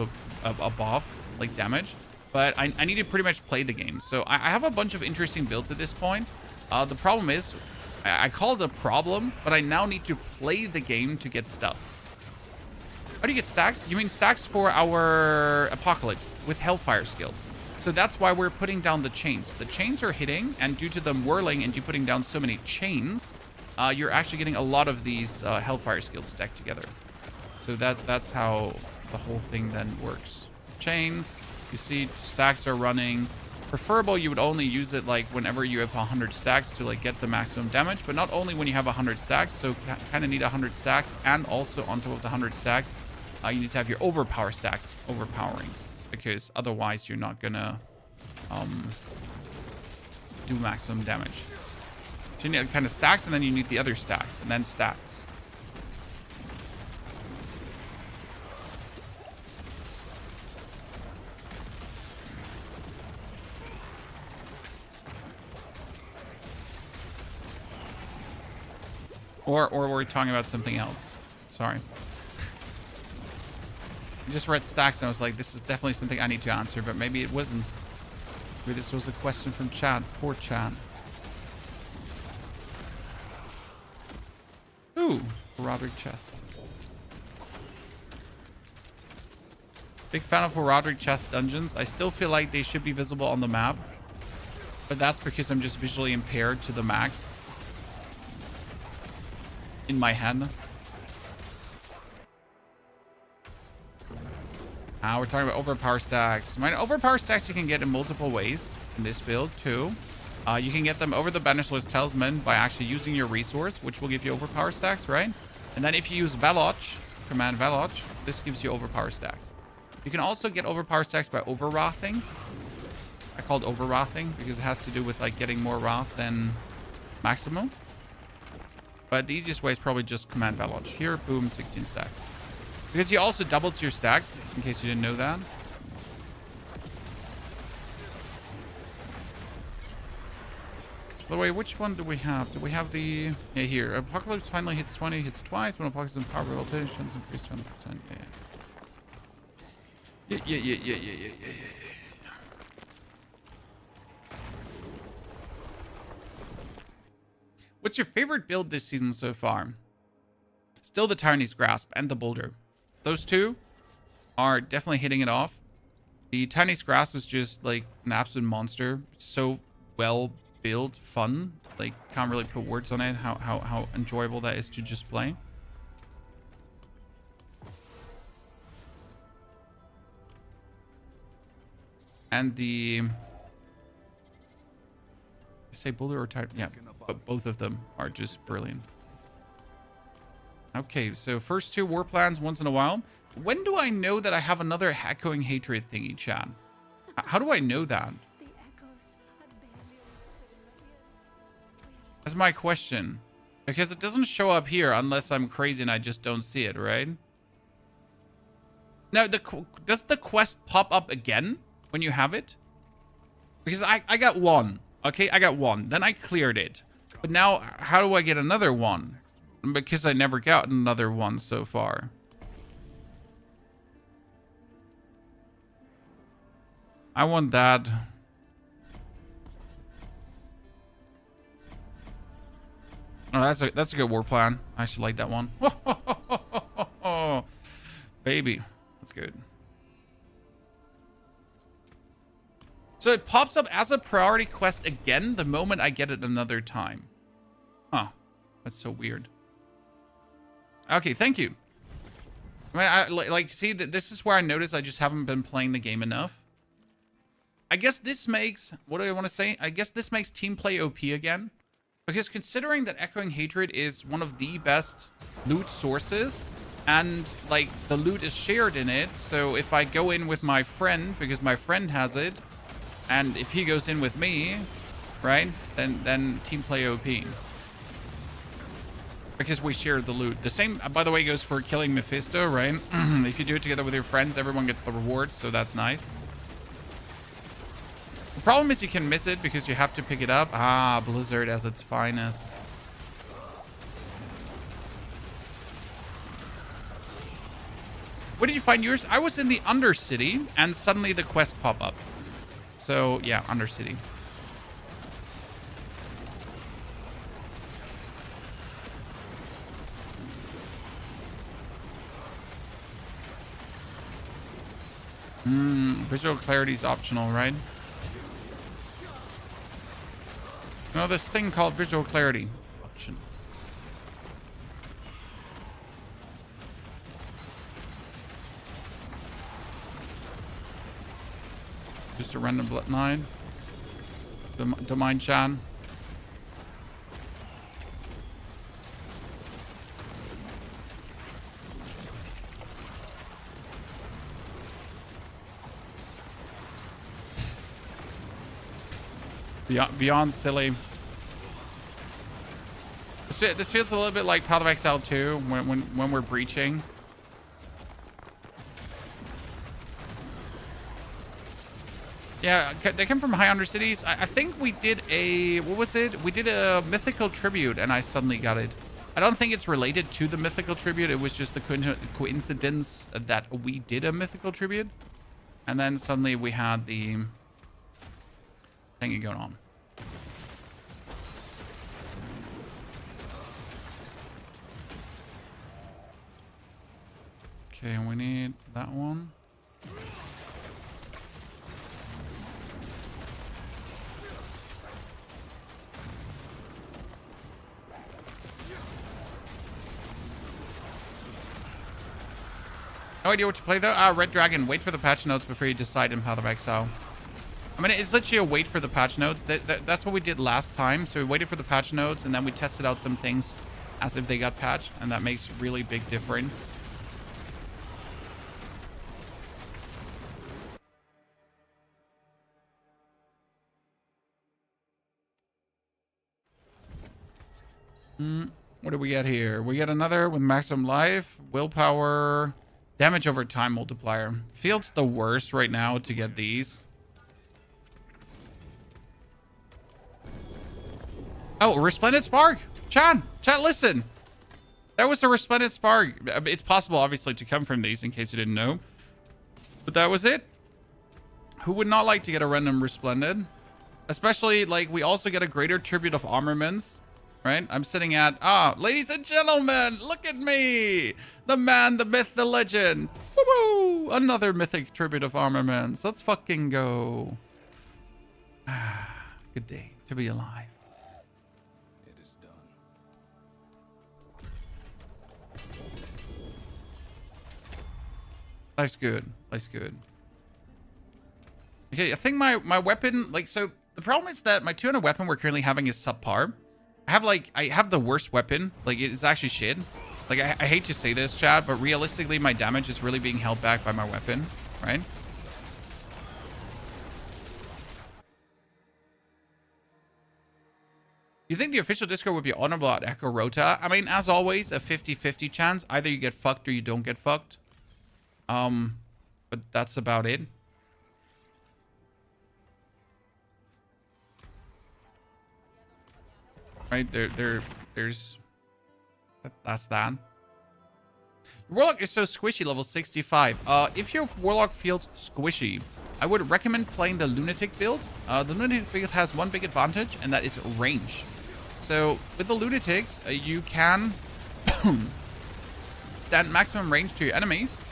above like damage. But I need to pretty much play the game. So I have a bunch of interesting builds at this point. The problem is, I call it a problem, but I now need to play the game to get stuff. How do you get stacks? You mean stacks for our Apocalypse with Hellfire skills. So that's why we're putting down the chains. The chains are hitting, and due to them whirling and you putting down so many chains, you're actually getting a lot of these Hellfire skills stacked together. So that's how the whole thing then works. Chains. You see stacks are running. Preferable, you would only use it like whenever you have 100 stacks to like get the maximum damage, but not only when you have 100 stacks. So kind of need 100 stacks, and also on top of the 100 stacks, you need to have your overpower stacks overpowering, because otherwise you're not gonna do maximum damage. So you need kind of stacks, and then you need the other stacks, and then stacks. Or we're talking about something else. Sorry. I just read stacks and I was like, this is definitely something I need to answer, but maybe it wasn't. Maybe this was a question from chat. Poor chat. Ooh, Roderick chest. Big fan of Roderick chest dungeons. I still feel like they should be visible on the map, but that's because I'm just visually impaired to the max. In my head. We're talking about overpower stacks. Overpower stacks you can get in multiple ways in this build too. You can get them over the Banisher's Talisman by actually using your resource, which will give you overpower stacks, right? And then if you use Veloch, command Veloch, this gives you overpower stacks. You can also get overpower stacks by overwrathing. I call it overwrathing because it has to do with like getting more wrath than maximum. But the easiest way is probably just command Veloch. Here, boom, 16 stacks. Because he also doubles your stacks, in case you didn't know that. By the way, which one do we have? Do we have the... Yeah, here. Apocalypse finally hits 20, hits twice. When Apocalypse in power rotations increase 20%. Yeah. What's your favorite build this season so far? Still the Tyranny's Grasp and the Boulder. Those two are definitely hitting it off. The Tyranny's Grasp was just like an absolute monster. So well built, fun. Like, can't really put words on it, how enjoyable that is to just play. And the... Say Boulder or Titan? Yeah, but both of them are just brilliant. Okay, so first 2 war plans once in a while. When do I know that I have another echoing hatred thingy, chat? How do I know that? That's my question. Because it doesn't show up here unless I'm crazy and I just don't see it, right? Now, does the quest pop up again when you have it? Because I got 1. Okay, I got 1. Then I cleared it. But now, how do I get another 1? Because I never got another 1 so far. I want that. Oh, that's a good war plan. I actually like that one. Baby, that's good. So it pops up as a priority quest again the moment I get it another time. Huh. That's so weird. Okay, thank you. I mean, like, see, this is where I notice I just haven't been playing the game enough. I guess this makes, what do I want to say? I guess this makes team play OP again. Because considering that Echoing Hatred is one of the best loot sources, and, like, the loot is shared in it, so if I go in with my friend, because my friend has it, and if he goes in with me, right, then team play OP. Because we share the loot. The same, by the way, goes for killing Mephisto, right? If you do it together with your friends, everyone gets the rewards, so that's nice. The problem is you can miss it because you have to pick it up. Ah, Blizzard as its finest. Where did you find yours? I was in the Undercity, and suddenly the quest pop up. So, yeah, Undercity. Visual clarity is optional, right? You know, this thing called visual clarity. Option. Just a random blood 9. Don't mind Chan. Beyond silly. This feels a little bit like Path of Exile 2 when we're breaching. Yeah, they come from high Undercities. I think we did a, what was it? We did a mythical tribute and I suddenly got it. I don't think it's related to the mythical tribute. It was just the coincidence that we did a mythical tribute. And then suddenly we had the thing going on. Okay, we need that one. No idea what to play though. Red Dragon, wait for the patch notes before you decide in Path of Exile. I mean, it's literally a wait for the patch notes. That's what we did last time. So we waited for the patch notes and then we tested out some things as if they got patched. And that makes really big difference. What do we get here? We get another with maximum life, willpower, damage over time multiplier. Feels the worst right now to get these. Oh, Resplendent Spark. Chat, listen. That was a Resplendent Spark. It's possible, obviously, to come from these in case you didn't know. But that was it. Who would not like to get a random Resplendent? Especially, like, we also get a greater tribute of armaments. Right? I'm sitting at, ladies and gentlemen, look at me. The man, the myth, the legend. Woo-woo! Another mythic tribute of armaments. Let's fucking go. Good day to be alive. It is done. Life's good. Life's good. Okay, I think my weapon, like, so the problem is that my 200 weapon we're currently having is subpar. I have the worst weapon. Like, it's actually shit. Like, I hate to say this, Chad, but realistically, my damage is really being held back by my weapon, right? You think the official Discord would be honorable at Echo Rota? I mean, as always, a 50-50 chance. Either you get fucked or you don't get fucked. But that's about it. Right, there's that's that. Warlock is so squishy, level 65. If your Warlock feels squishy, I would recommend playing the Lunatic build. The Lunatic build has one big advantage, and that is range. So with the lunatics, you can stand maximum range to your enemies.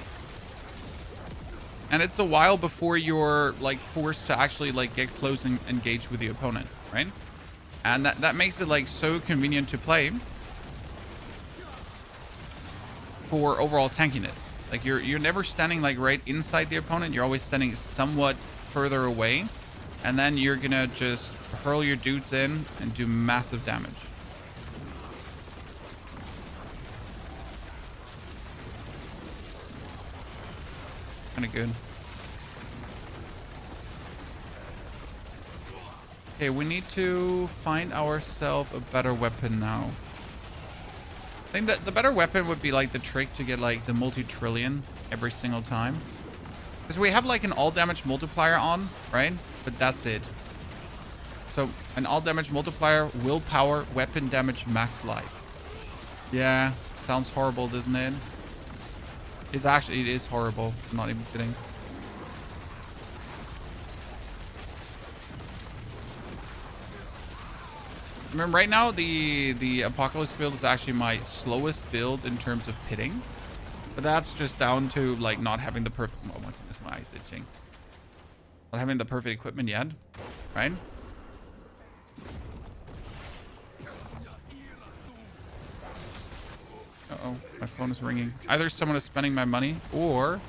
And it's a while before you're like forced to actually like get close and engage with the opponent, right? And that makes it like so convenient to play for overall tankiness. Like you're never standing like right inside the opponent. You're always standing somewhat further away. And then you're gonna just hurl your dudes in and do massive damage. Kind of good. Okay, we need to find ourselves a better weapon now. I think that the better weapon would be like the trick to get like the multi-trillion every single time. Because we have like an all damage multiplier on, right? But that's it. So an all damage multiplier, willpower, weapon damage, max life. Yeah, sounds horrible, doesn't it? It is horrible. I'm not even kidding. Remember, right now the Apocalypse build is actually my slowest build in terms of pitting, but that's just down to like not having the perfect. Oh my goodness, my eyes itching. Not having the perfect equipment yet, right? Uh-oh, my phone is ringing. Either someone is spending my money or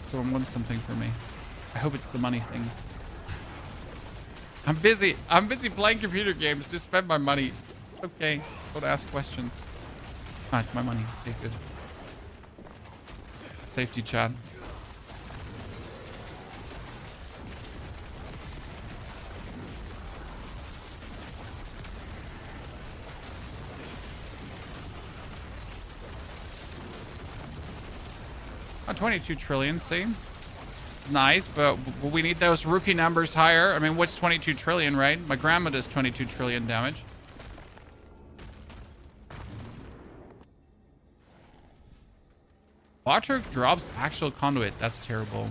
someone wants something for me. I hope it's the money thing. I'm busy playing computer games to spend my money. Okay, don't ask questions. Ah, it's my money. Okay, good. Safety chat. Oh, 22 trillion, see? It's nice, but we need those rookie numbers higher. I mean, what's 22 trillion, right? My grandma does 22 trillion damage. Bartok drops actual conduit. That's terrible.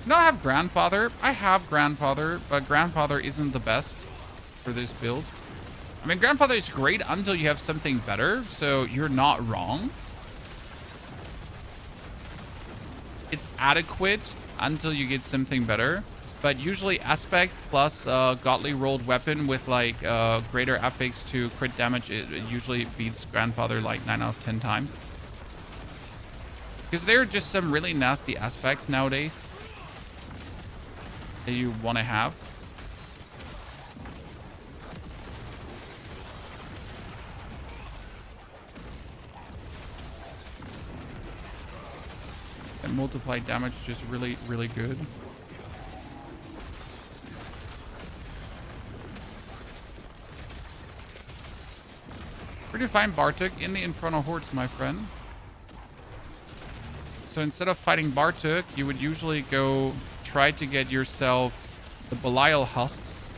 You don't have grandfather. I have grandfather, but grandfather isn't the best for this build. I mean, grandfather is great until you have something better, so you're not wrong. It's adequate until you get something better, but usually aspect plus godly rolled weapon with like greater affix to crit damage, it usually beats grandfather like 9 out of 10 times. Because there are just some really nasty aspects nowadays that you want to have. And multiply damage is just really, really good. Where do you find Bartok? In the Infernal Hordes, my friend. So instead of fighting Bartok, you would usually go try to get yourself the Belial husks.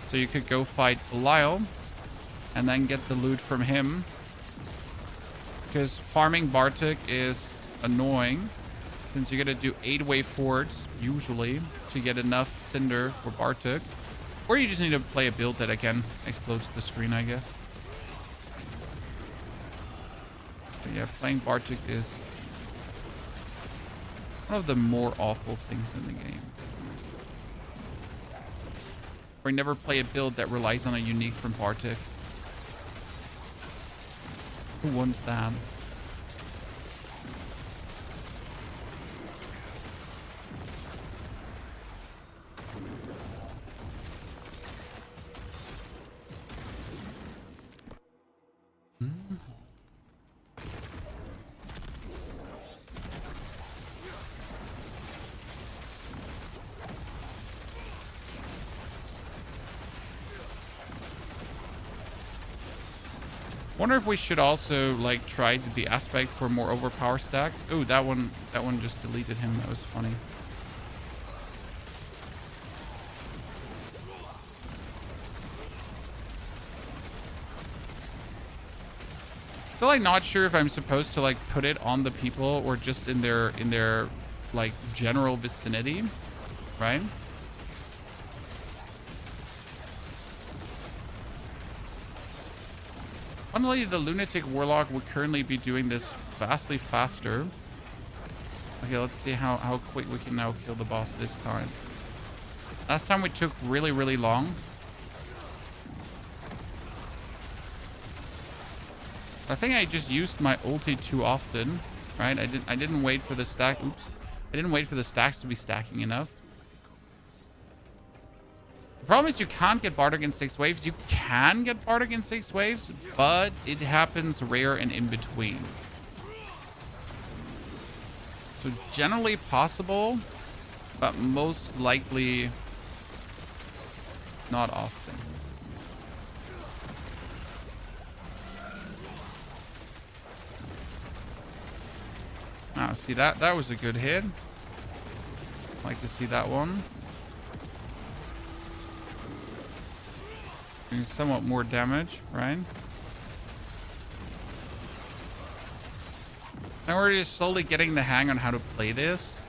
So you could go fight Belial and then get the loot from him. Because farming Bartok is annoying, since you gotta do 8-way forts usually to get enough cinder for Bartok. Or you just need to play a build that again explodes the screen, I guess. But yeah, playing Bartok is one of the more awful things in the game. Or never play a build that relies on a unique from Bartok. Who wants that? Wonder if we should also like try the aspect for more overpower stacks. Oh, that one just deleted him. That was funny. Still like not sure if I'm supposed to like put it on the people or just in their like general vicinity, right? Funnily, the Lunatic Warlock would currently be doing this vastly faster. Okay, let's see how quick we can now kill the boss this time. Last time we took really, really long. I think I just used my ulti too often, right? I didn't wait for the stack. Oops. I didn't wait for the stacks to be stacking enough. The problem is you can't get Bardic in 6 waves. You can get Bardic in 6 waves, but it happens rare and in between. So generally possible, but most likely not often. Ah, see that was a good hit. Like to see that one. Doing somewhat more damage, right? Now we're just slowly getting the hang on how to play this.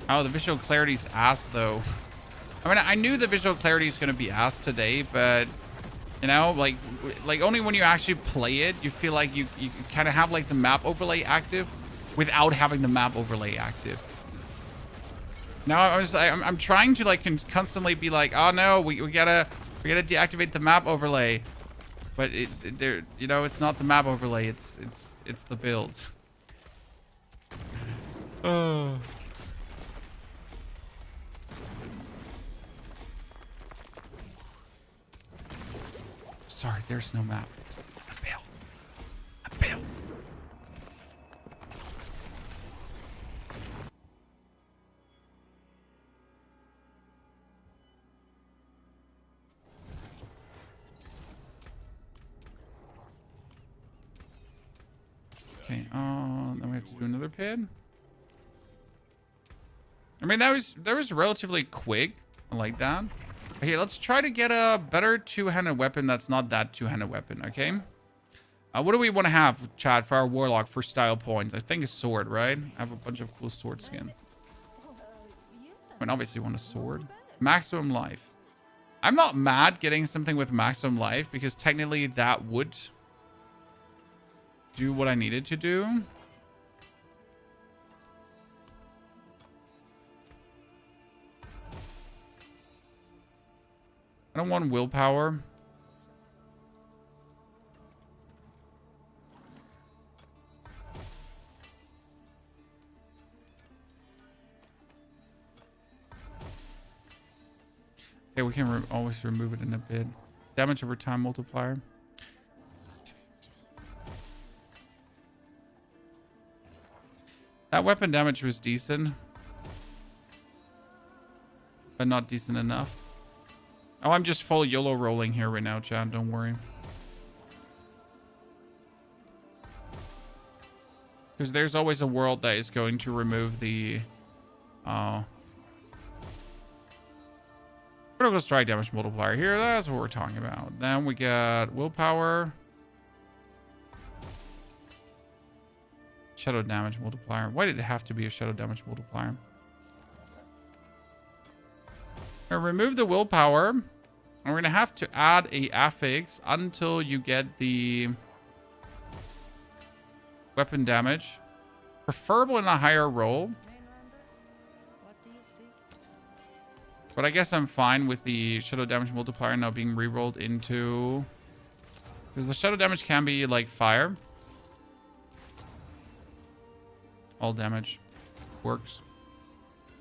Oh, the visual clarity's ass though. I mean, I knew the visual clarity is going to be ass today, but you know, like only when you actually play it, you feel like you kind of have like the map overlay active without having the map overlay active. Now I'm trying to like constantly be like, oh no, we gotta deactivate the map overlay, but there, you know, it's not the map overlay, it's the build. Oh. Sorry, there's no map. It's the build. The build. Okay, then we have to do another pit. I mean, that was relatively quick. I like that. Okay, let's try to get a better two-handed weapon that's not that two-handed weapon, okay? What do we want to have, chat, for our Warlock for style points? I think a sword, right? I have a bunch of cool sword skin. I mean, obviously want a sword. Maximum life. I'm not mad getting something with maximum life because technically that would do what I needed to do. I don't want willpower. Okay, we can always remove it in a bit. Damage over time multiplier. That weapon damage was decent, but not decent enough. Oh, I'm just full YOLO rolling here right now, Chad. Don't worry. Because there's always a world that is going to remove the... critical strike damage multiplier here. That's what we're talking about. Then we got willpower. Shadow damage multiplier. Why did it have to be a shadow damage multiplier? Now remove the willpower. And we're going to have to add a affix until you get the weapon damage. Preferable in a higher roll. But I guess I'm fine with the shadow damage multiplier now being rerolled into... Because the shadow damage can be like fire. All damage works.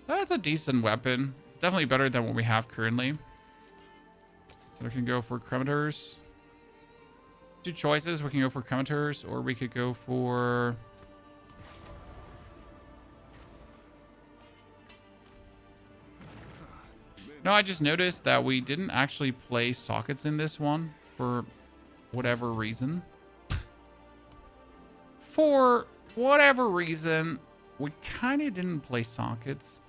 That's a decent weapon. It's definitely better than what we have currently. So we can go for Cremators. Two choices. We can go for Cremators, or we could go for... No, I just noticed that we didn't actually play sockets in this one for whatever reason. For whatever reason, we kind of didn't play sockets.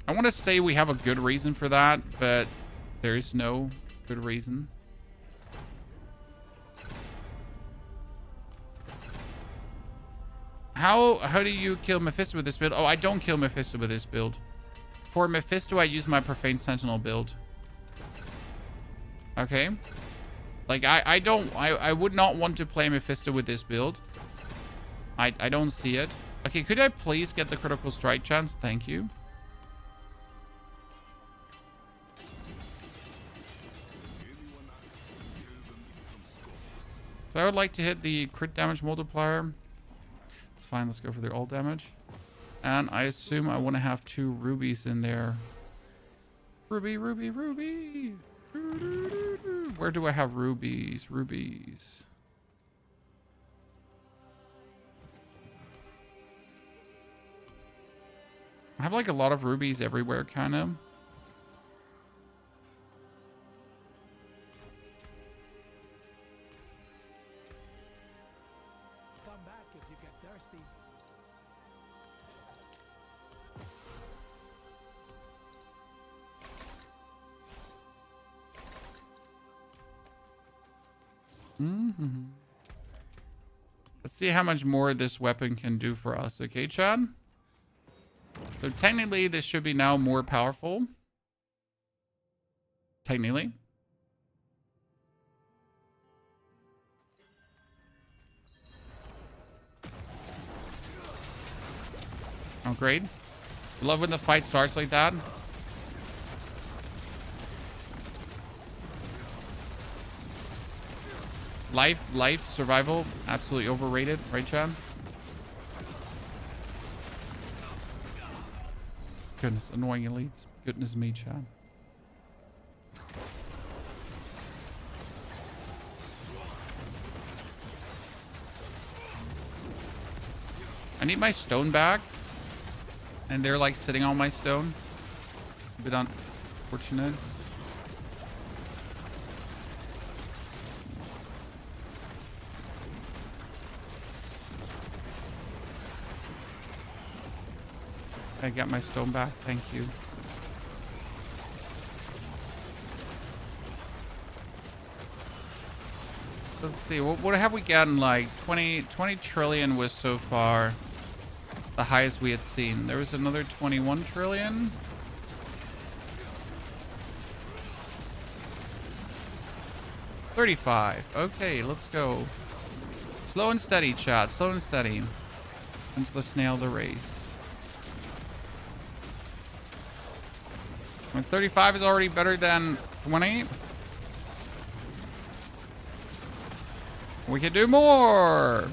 I want to say we have a good reason for that, but there is no good reason. How do you kill Mephisto with this build? Oh, I don't kill Mephisto with this build. For Mephisto, I use my Profane Sentinel build. Okay. Like, I would not want to play Mephisto with this build. I don't see it. Okay, could I please get the critical strike chance? Thank you. So I would like to hit the crit damage multiplier. It's fine, let's go for the all damage. And I assume I want to have 2 rubies in there. Ruby, ruby, ruby. Where do I have rubies? Rubies. I have like a lot of rubies everywhere, kind of. Come back if you get thirsty. Let's see how much more this weapon can do for us. Okay, Chad? So technically, this should be now more powerful. Technically. Oh, great. Love when the fight starts like that. Life, survival, absolutely overrated, right, Chad? Goodness, annoying elites. Goodness me, Chad. I need my stone back. And they're like sitting on my stone. A bit unfortunate. I got my stone back. Thank you. Let's see. What have we gotten? Like 20 trillion was so far the highest we had seen. There was another 21 trillion. $35. Okay, let's go. Slow and steady, chat. Slow and steady. Let's the snail the race. 35 is already better than 20. We can do more.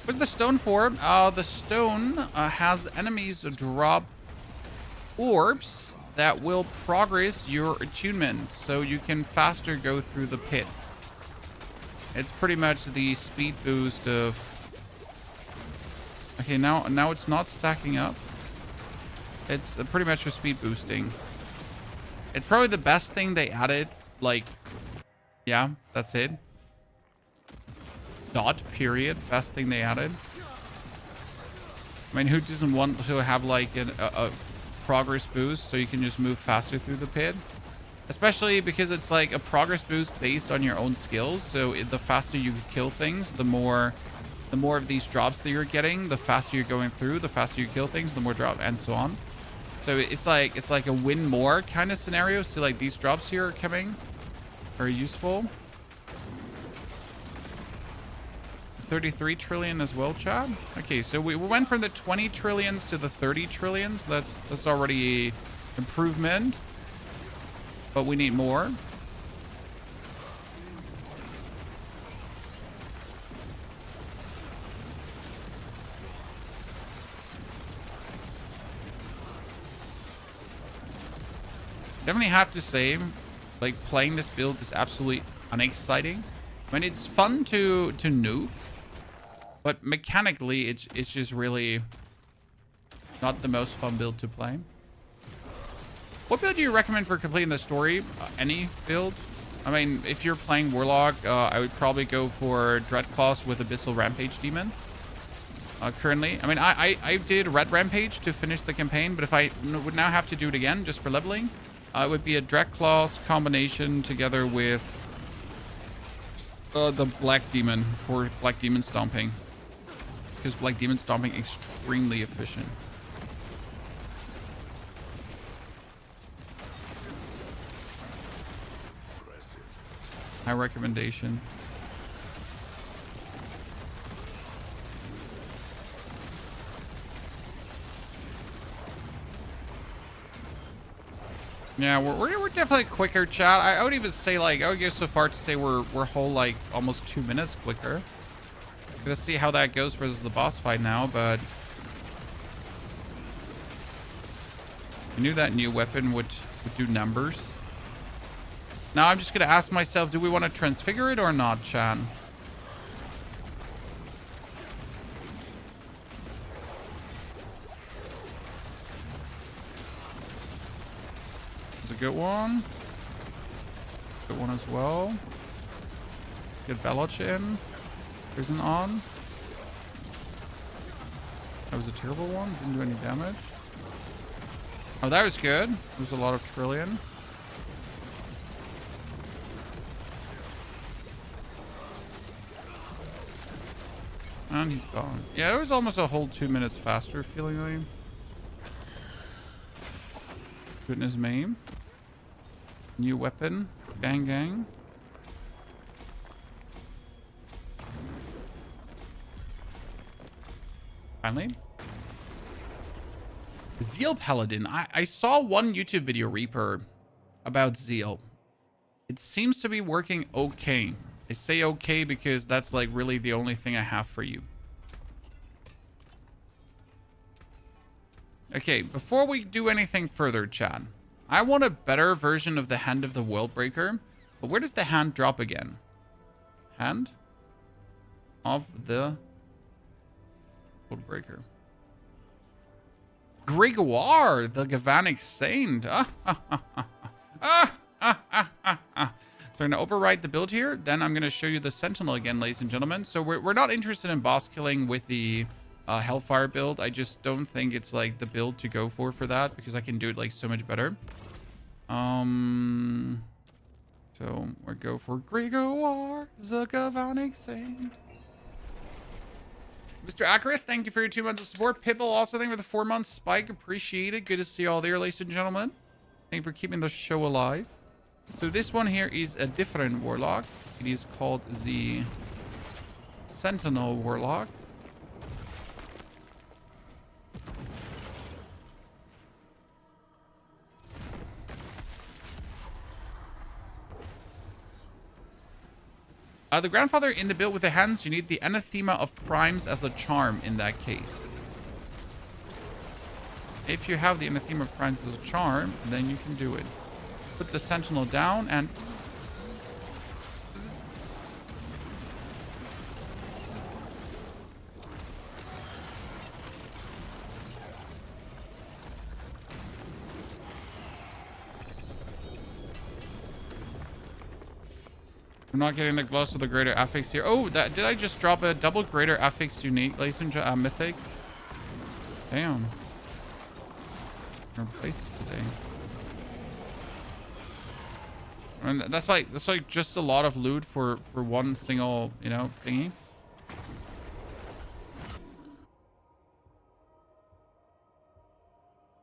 What's the stone for? The stone has enemies drop orbs that will progress your attunement, so you can faster go through the pit. It's pretty much the speed boost of... Okay, now it's not stacking up. It's pretty much for speed boosting. It's probably the best thing they added. Like, yeah, that's it. Dot, period. Best thing they added. I mean, who doesn't want to have like a progress boost so you can just move faster through the pit? Especially because it's like a progress boost based on your own skills. So the faster you kill things, the more of these drops that you're getting, the faster you're going through, the faster you kill things, the more drop, and so on. So it's like a win more kind of scenario. So like these drops here are coming, very useful. 33 trillion as well, Chad. Okay, so we went from the 20 trillions to the 30 trillions. That's already improvement. But we need more. Definitely have to say, like, playing this build is absolutely unexciting. I mean, it's fun to nuke, but mechanically, it's just really not the most fun build to play. What build do you recommend for completing the story? Any build? I mean, if you're playing Warlock, I would probably go for Dreadclaws with Abyssal Rampage Demon. currently. I mean, I did Red Rampage to finish the campaign, but if I would now have to do it again just for leveling, it would be a Dreadclaws combination together with the Black Demon for Black Demon Stomping. Because Black Demon Stomping extremely efficient. High recommendation. Yeah, we're definitely quicker, chat. I would even say, like, I would go so far to say we're whole, like, almost 2 minutes quicker. Gonna see how that goes versus the boss fight now, but I knew that new weapon would do numbers. Now I'm just gonna ask myself, do we want to transfigure it or not, chat? It's a good one. Good one as well. Get Veloch in. Prison on. That was a terrible one. Didn't do any damage. Oh, that was good. There's a lot of Trillion. And he's gone. Yeah, it was almost a whole 2 minutes faster, feelingly. Goodness maim. New weapon. Gang gang. Finally. Zeal Paladin. I saw one YouTube video, Reaper, about Zeal. It seems to be working okay. I say okay because that's like really the only thing I have for you. Okay, before we do anything further, chat, I want a better version of the Hand of the Worldbreaker. But where does the hand drop again? Hand of the Worldbreaker. Gregoire, the Gavanic Saint. So we're going to override the build here. Then I'm going to show you the Sentinel again, ladies and gentlemen. So we're not interested in boss killing with the Hellfire build. I just don't think it's like the build to go for that because I can do it like so much better. So we'll go for Gregoire, the Gavanic Saint. Mr. Akrith, thank you for your 2 months of support. Pipple, also thank you for the 4 months. Spike, appreciate it. Good to see you all there, ladies and gentlemen. Thank you for keeping the show alive. So this one here is a different Warlock. It is called the Sentinel Warlock. The grandfather in the build with the hands, you need the Anathema of Primes as a charm in that case. If you have the Anathema of Primes as a charm, then you can do it. Put the Sentinel down and... I'm not getting the gloss of the greater affix here. Oh, did I just drop a double greater affix unique, ladies and mythic? Damn. Our places today. And that's like just a lot of loot for one single, you know, thingy.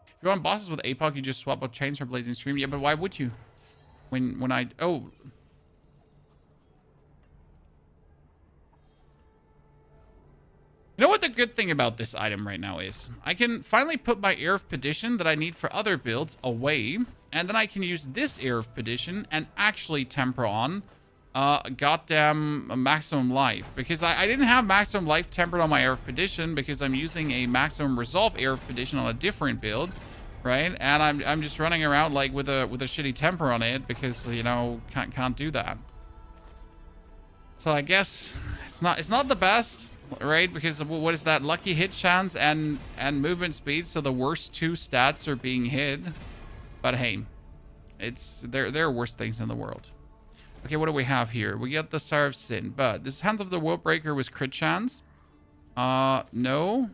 If you want bosses with APOC, you just swap out chains for Blazing Stream. Yeah, but why would you? When I You know what the good thing about this item right now is? I can finally put my Air of Petition that I need for other builds away, and then I can use this Air of Petition and actually temper on goddamn maximum life. Because I didn't have maximum life tempered on my Air of Petition because I'm using a maximum resolve Air of Petition on a different build, right? And I'm just running around like with a shitty temper on it because, you know, can't do that. So I guess it's not the best. Right, because what is that? Lucky hit chance and movement speed, so the worst 2 stats are being hit. But hey, there are worse things in the world. Okay, what do we have here? We got the Star of Sin, but this Hand of the Worldbreaker was crit chance. No.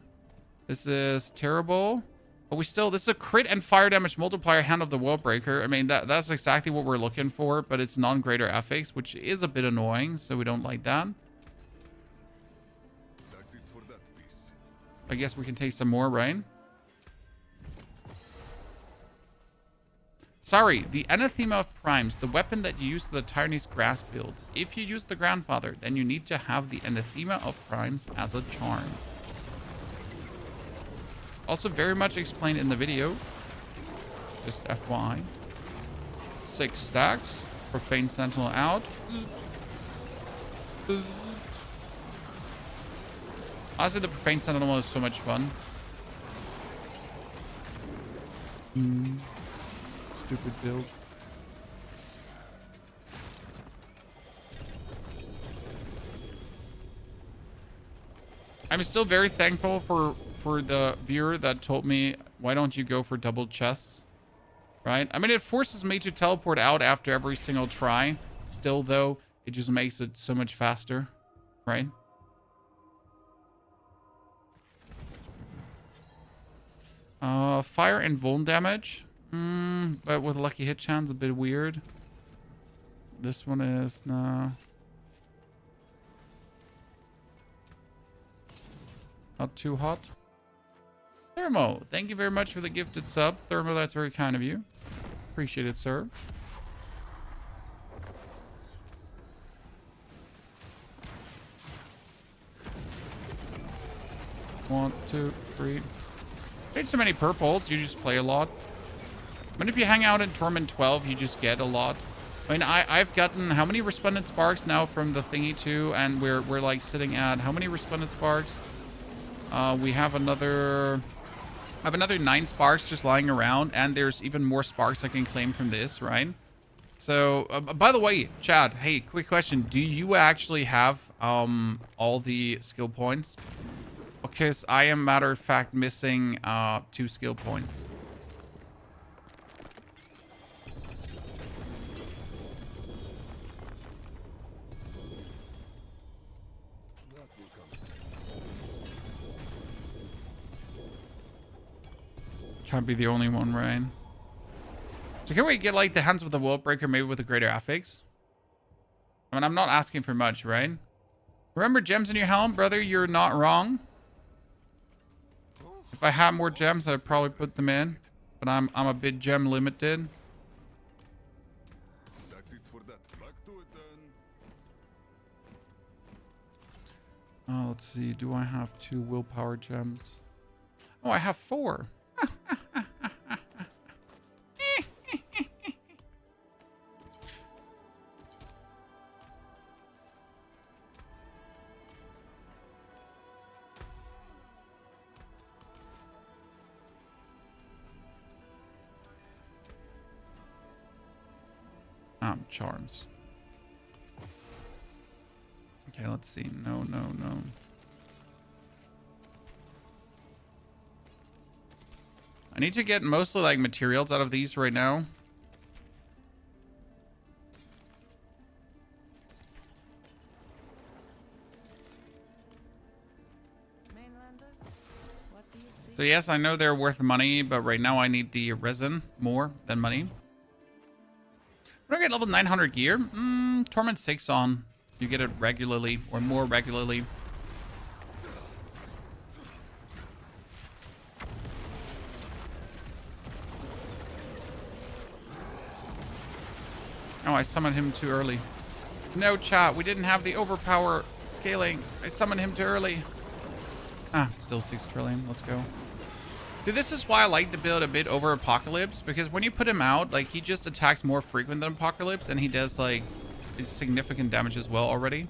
This is terrible. But this is a crit and fire damage multiplier, Hand of the Worldbreaker. I mean, that's exactly what we're looking for, but it's non-greater affix, which is a bit annoying, so we don't like that. That's it for that piece. I guess we can take some more, right? Sorry, the Anathema of Primes, the weapon that you use for the Tyranny's Grasp build. If you use the Grandfather, then you need to have the Anathema of Primes as a charm. Also very much explained in the video. Just FYI. 6 stacks. Profane Sentinel out. Honestly, the Profane Sentinel is so much fun. Stupid build. I'm still very thankful for the viewer that told me, why don't you go for double chests? Right? I mean, it forces me to teleport out after every single try. Still, though, it just makes it so much faster. Right? Fire and vuln damage. But with lucky hit chance, a bit weird. This one is no. Not too hot. Thermo, thank you very much for the gifted sub. Thermo, that's very kind of you. Appreciate it, sir. One, two, three. Paid so many purples, you just play a lot. But if you hang out in Torment 12, you just get a lot. I mean, I've gotten how many Resplendent Sparks now from the thingy too, and we're like sitting at how many Resplendent Sparks? We have another... I have another 9 sparks just lying around, and there's even more sparks I can claim from this, right? So, by the way, Chad, hey, quick question. Do you actually have all the skill points? Because I am, matter of fact, missing 2 skill points. Can't be the only one, right? So can we get like the Hands of the Worldbreaker maybe with a greater affix? I mean, I'm not asking for much, right? Remember gems in your helm, brother? You're not wrong. If I had more gems, I'd probably put them in. But I'm a bit gem limited. That's it for that. Back to it then. Oh, let's see. Do I have 2 willpower gems? Oh, I have 4. Charms. Okay, let's see. No. I need to get mostly like materials out of these right now. So yes, I know they're worth money, but right now I need the resin more than money. When I get level 900 gear, Torment 6 on. You get it regularly or more regularly. Oh, I summoned him too early. No, chat, we didn't have the overpower scaling. I summoned him too early. Ah, still 6 trillion. Let's go. Dude, this is why I like the build a bit over Apocalypse, because when you put him out, like, he just attacks more frequent than Apocalypse, and he does, like, significant damage as well already.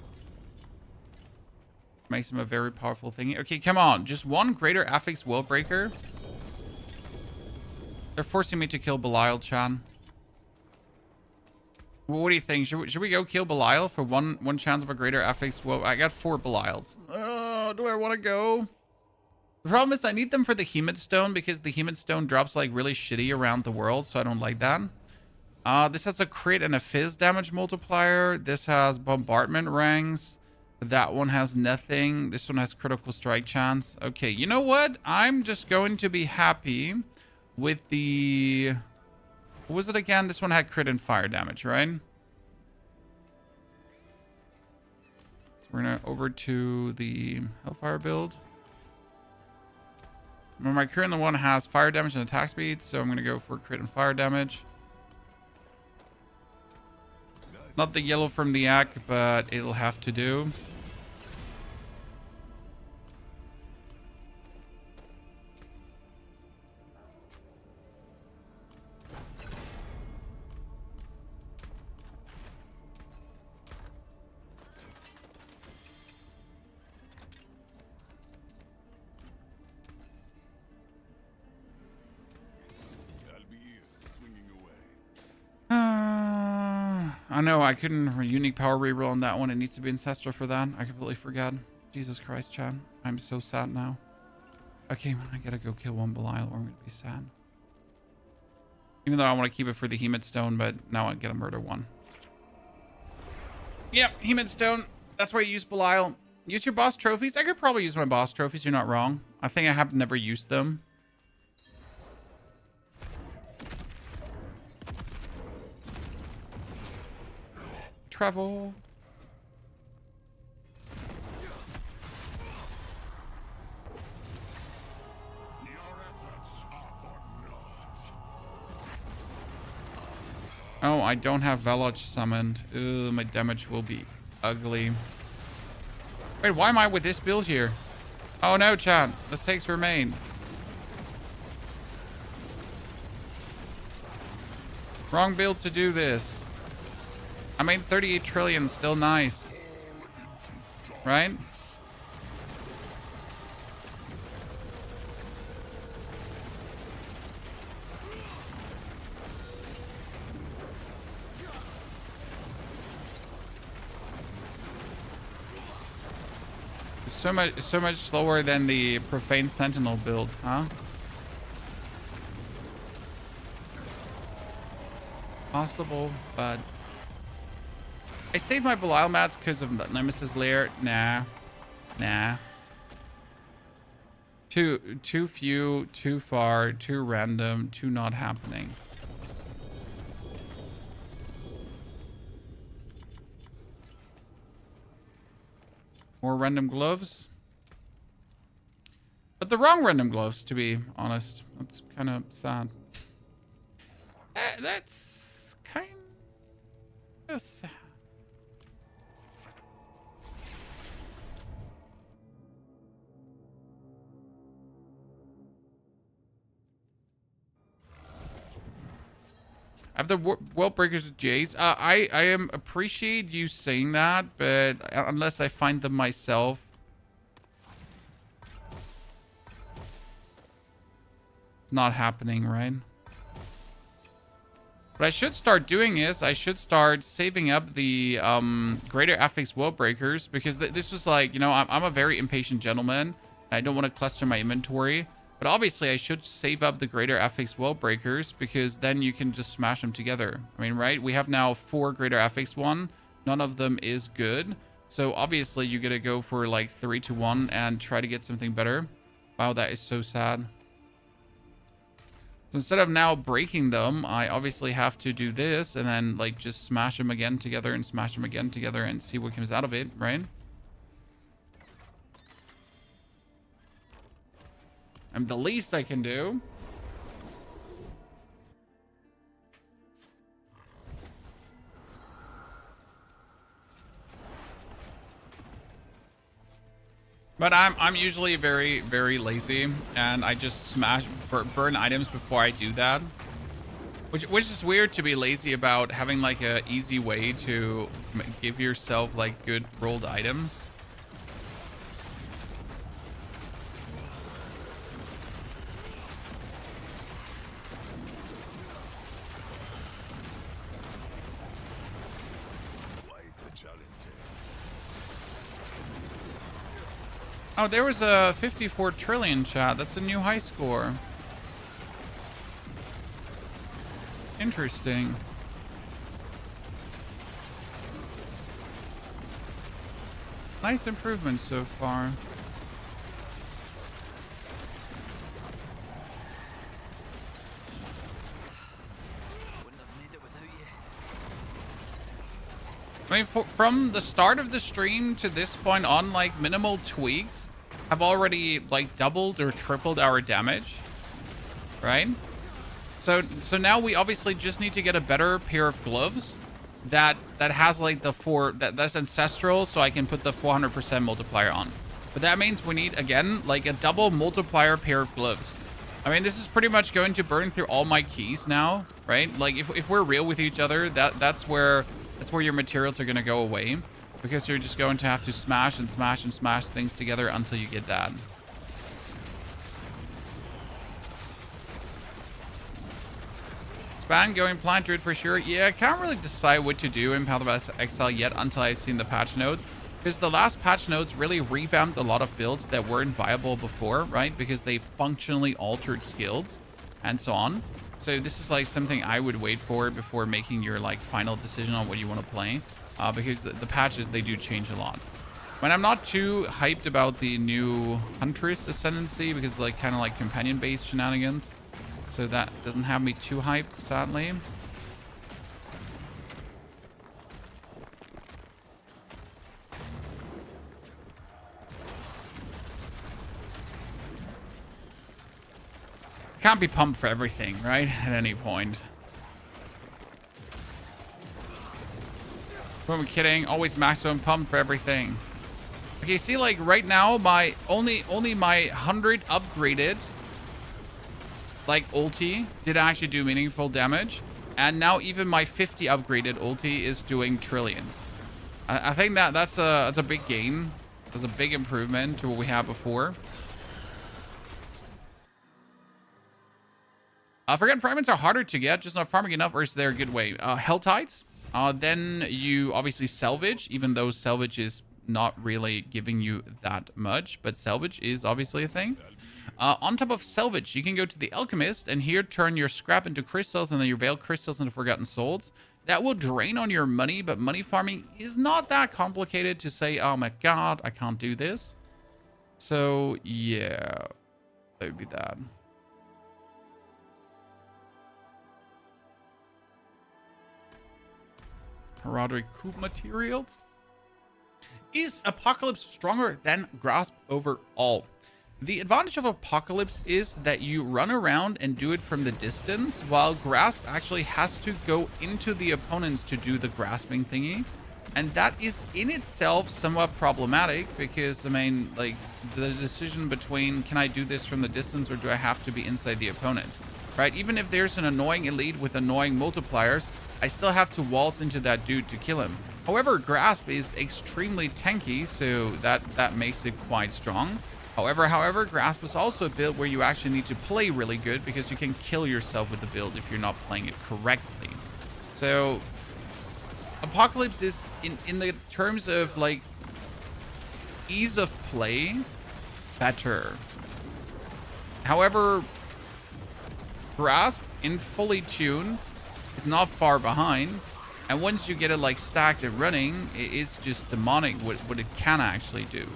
Makes him a very powerful thing. Okay, come on. Just 1 greater affix Worldbreaker. They're forcing me to kill Belial-chan. Well, what do you think? Should we go kill Belial for one chance of a greater affix? Well, I got 4 Belials. Do I want to go? The problem is I need them for the Hemid Stone, because the Hemid Stone drops like really shitty around the world, so I don't like that. This has a crit and a fizz damage multiplier. This has bombardment ranks. That one has nothing. This one has critical strike chance. Okay, you know what? I'm just going to be happy with the... What was it again? This one had crit and fire damage, right? So we're going to over to the Hellfire build. Remember, my current one has fire damage and attack speed, so I'm going to go for crit and fire damage. Not the yellow from the Ack, but it'll have to do. I'll be here, swinging away. I know I couldn't unique power reroll on that one. It needs to be ancestral for that. I completely forgot. Jesus Christ, Chad. I'm so sad now. Okay, I gotta go kill one Belial or I'm gonna be sad. Even though I want to keep it for the Hemid Stone, but now I get a murder one. Yep, Hemid Stone. That's why you use Belial. Use your boss trophies. I could probably use my boss trophies. You're not wrong. I think I have never used them. Travel. Oh, I don't have Veloch summoned. Ugh, my damage will be ugly. Wait, why am I with this build here? Oh no, chat. This takes remain. Wrong build to do this. I mean, 38 trillion, still nice. Right? So much slower than the Profane Sentinel build, huh? Possible, but... I saved my Belial mats because of Nemesis Lair. Nah. Nah. Too few, too far, too random, too not happening. More random gloves. But the wrong random gloves, to be honest. That's kind of sad. That's kind of sad. I have the World Breakers with Jays. I appreciate you saying that, but unless I find them myself, it's not happening, right? What I should start doing is I should start saving up the Greater Affix World Breakers, because this was like, you know, I'm a very impatient gentleman. I don't want to cluster my inventory. But obviously, I should save up the Greater Affix World Breakers, because then you can just smash them together. I mean, right? We have now 4 Greater Affix 1. None of them is good. So obviously, you got to go for like 3 to 1 and try to get something better. Wow, that is so sad. So instead of now breaking them, I obviously have to do this and then like just smash them again together and smash them again together and see what comes out of it, right? And the least I can do. But I'm usually very, very lazy, and I just burn items before I do that. Which is weird to be lazy about having like a easy way to give yourself like good rolled items. Oh, there was a 54 trillion, chat. That's a new high score. Interesting. Nice improvement so far. I mean, from the start of the stream to this point on, like, minimal tweaks have already, like, doubled or tripled our damage, right? So now we obviously just need to get a better pair of gloves that has, like, that's ancestral, so I can put the 400% multiplier on. But that means we need, again, like, a double multiplier pair of gloves. I mean, this is pretty much going to burn through all my keys now, right? Like, if we're real with each other, that's where your materials are going to go away, because you're just going to have to smash and smash and smash things together until you get that. Span going plant druid for sure. Yeah, I can't really decide what to do in Path of Exile yet until I've seen the patch notes, because the last patch notes really revamped a lot of builds that weren't viable before, right? Because they functionally altered skills and so on. So this is like something I would wait for before making your like final decision on what you want to play, because the patches, they do change a lot. But I'm not too hyped about the new Huntress Ascendancy, because it's like kind of like companion based shenanigans. So that doesn't have me too hyped, sadly. Can't be pumped for everything, right? At any point. Who am I kidding? Always maximum pumped for everything. Okay, see, like right now, my only my 100 upgraded like ulti did actually do meaningful damage, and now even my 50 upgraded ulti is doing trillions. I think that's a big gain. That's a big improvement to what we had before. Forgotten fragments are harder to get, just not farming enough, or is there a good way? Hell tides. Then you obviously salvage, even though salvage is not really giving you that much, but salvage is obviously a thing. On top of salvage, you can go to the alchemist and here turn your scrap into crystals and then your veiled crystals into forgotten souls. That will drain on your money, but money farming is not that complicated to say, oh my god, I can't do this. So yeah, that would be that. Heraldry coup materials. Is Apocalypse stronger than Grasp overall? The advantage of Apocalypse is that you run around and do it from the distance, while Grasp actually has to go into the opponents to do the grasping thingy. And that is in itself somewhat problematic, because, I mean, like, the decision between can I do this from the distance or do I have to be inside the opponent, right? Even if there's an annoying elite with annoying multipliers, I still have to waltz into that dude to kill him. However, Grasp is extremely tanky, so that makes it quite strong. However, Grasp is also a build where you actually need to play really good, because you can kill yourself with the build if you're not playing it correctly. So Apocalypse is, in the terms of like ease of play, better. However, Grasp in fully tuned is not far behind, and once you get it like stacked and running, it's just demonic what it can actually do.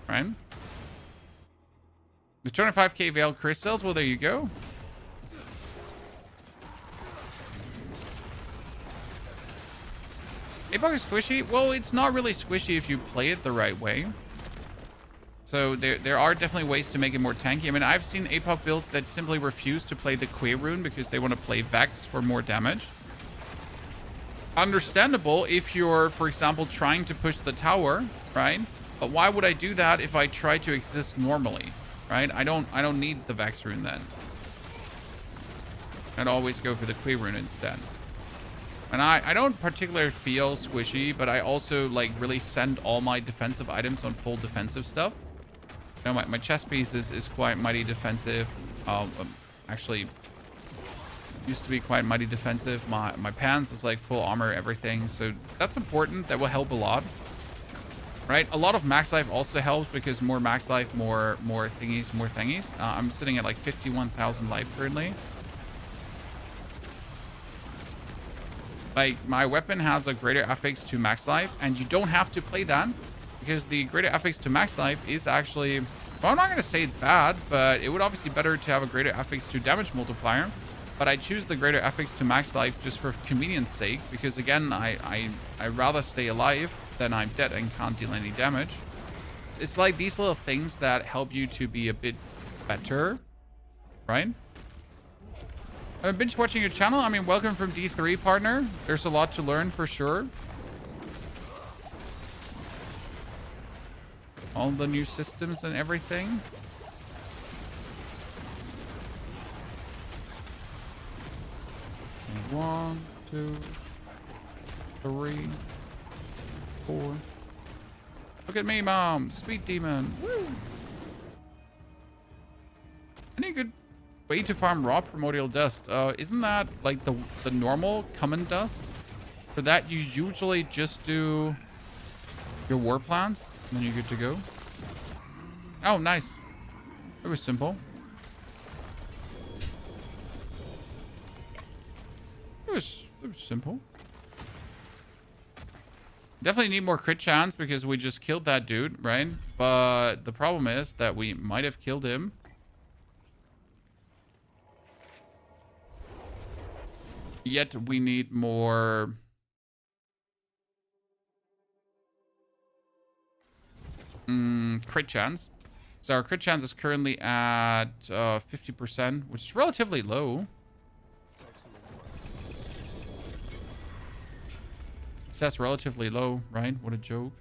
Right? The 25k veiled crystals, well, there you go. Epoch is squishy. Well, it's not really squishy if you play it the right way. So there are definitely ways to make it more tanky. I mean, I've seen Epoch builds that simply refuse to play the Quay rune because they want to play Vex for more damage. Understandable if you're, for example, trying to push the tower, right? But why would I do that if I try to exist normally, right? I don't need the Vex rune then. I'd always go for the Quay rune instead. And I don't particularly feel squishy, but I also like really send all my defensive items on full defensive stuff. You know, my chest piece is quite mighty defensive. Actually, used to be quite mighty defensive. My pants is like full armor, everything. So that's important. That will help a lot. Right? A lot of max life also helps, because more max life, more thingies. I'm sitting at like 51,000 life currently. Like, my weapon has a greater FX to max life, and you don't have to play that because the greater FX to max life is actually, well, I'm not going to say it's bad, but it would obviously better to have a greater FX to damage multiplier. But I choose the greater FX to max life just for convenience sake, because again, I rather stay alive than I'm dead and can't deal any damage. It's like these little things that help you to be a bit better, right? I've been binge watching your channel. I mean, welcome from D3, partner. There's a lot to learn for sure. All the new systems and everything. Okay, 1, 2, 3, 4. Look at me, mom. Sweet demon. Woo. Any good way to farm raw primordial dust? Isn't that like the normal common dust? For that, you usually just do your war plans, and then you're good to go. Oh, nice. It was simple. It was simple. Definitely need more crit chance because we just killed that dude, right? But the problem is that we might have killed him. Yet we need more crit chance. So our crit chance is currently at 50%, which is relatively low. It says relatively low, right? What a joke.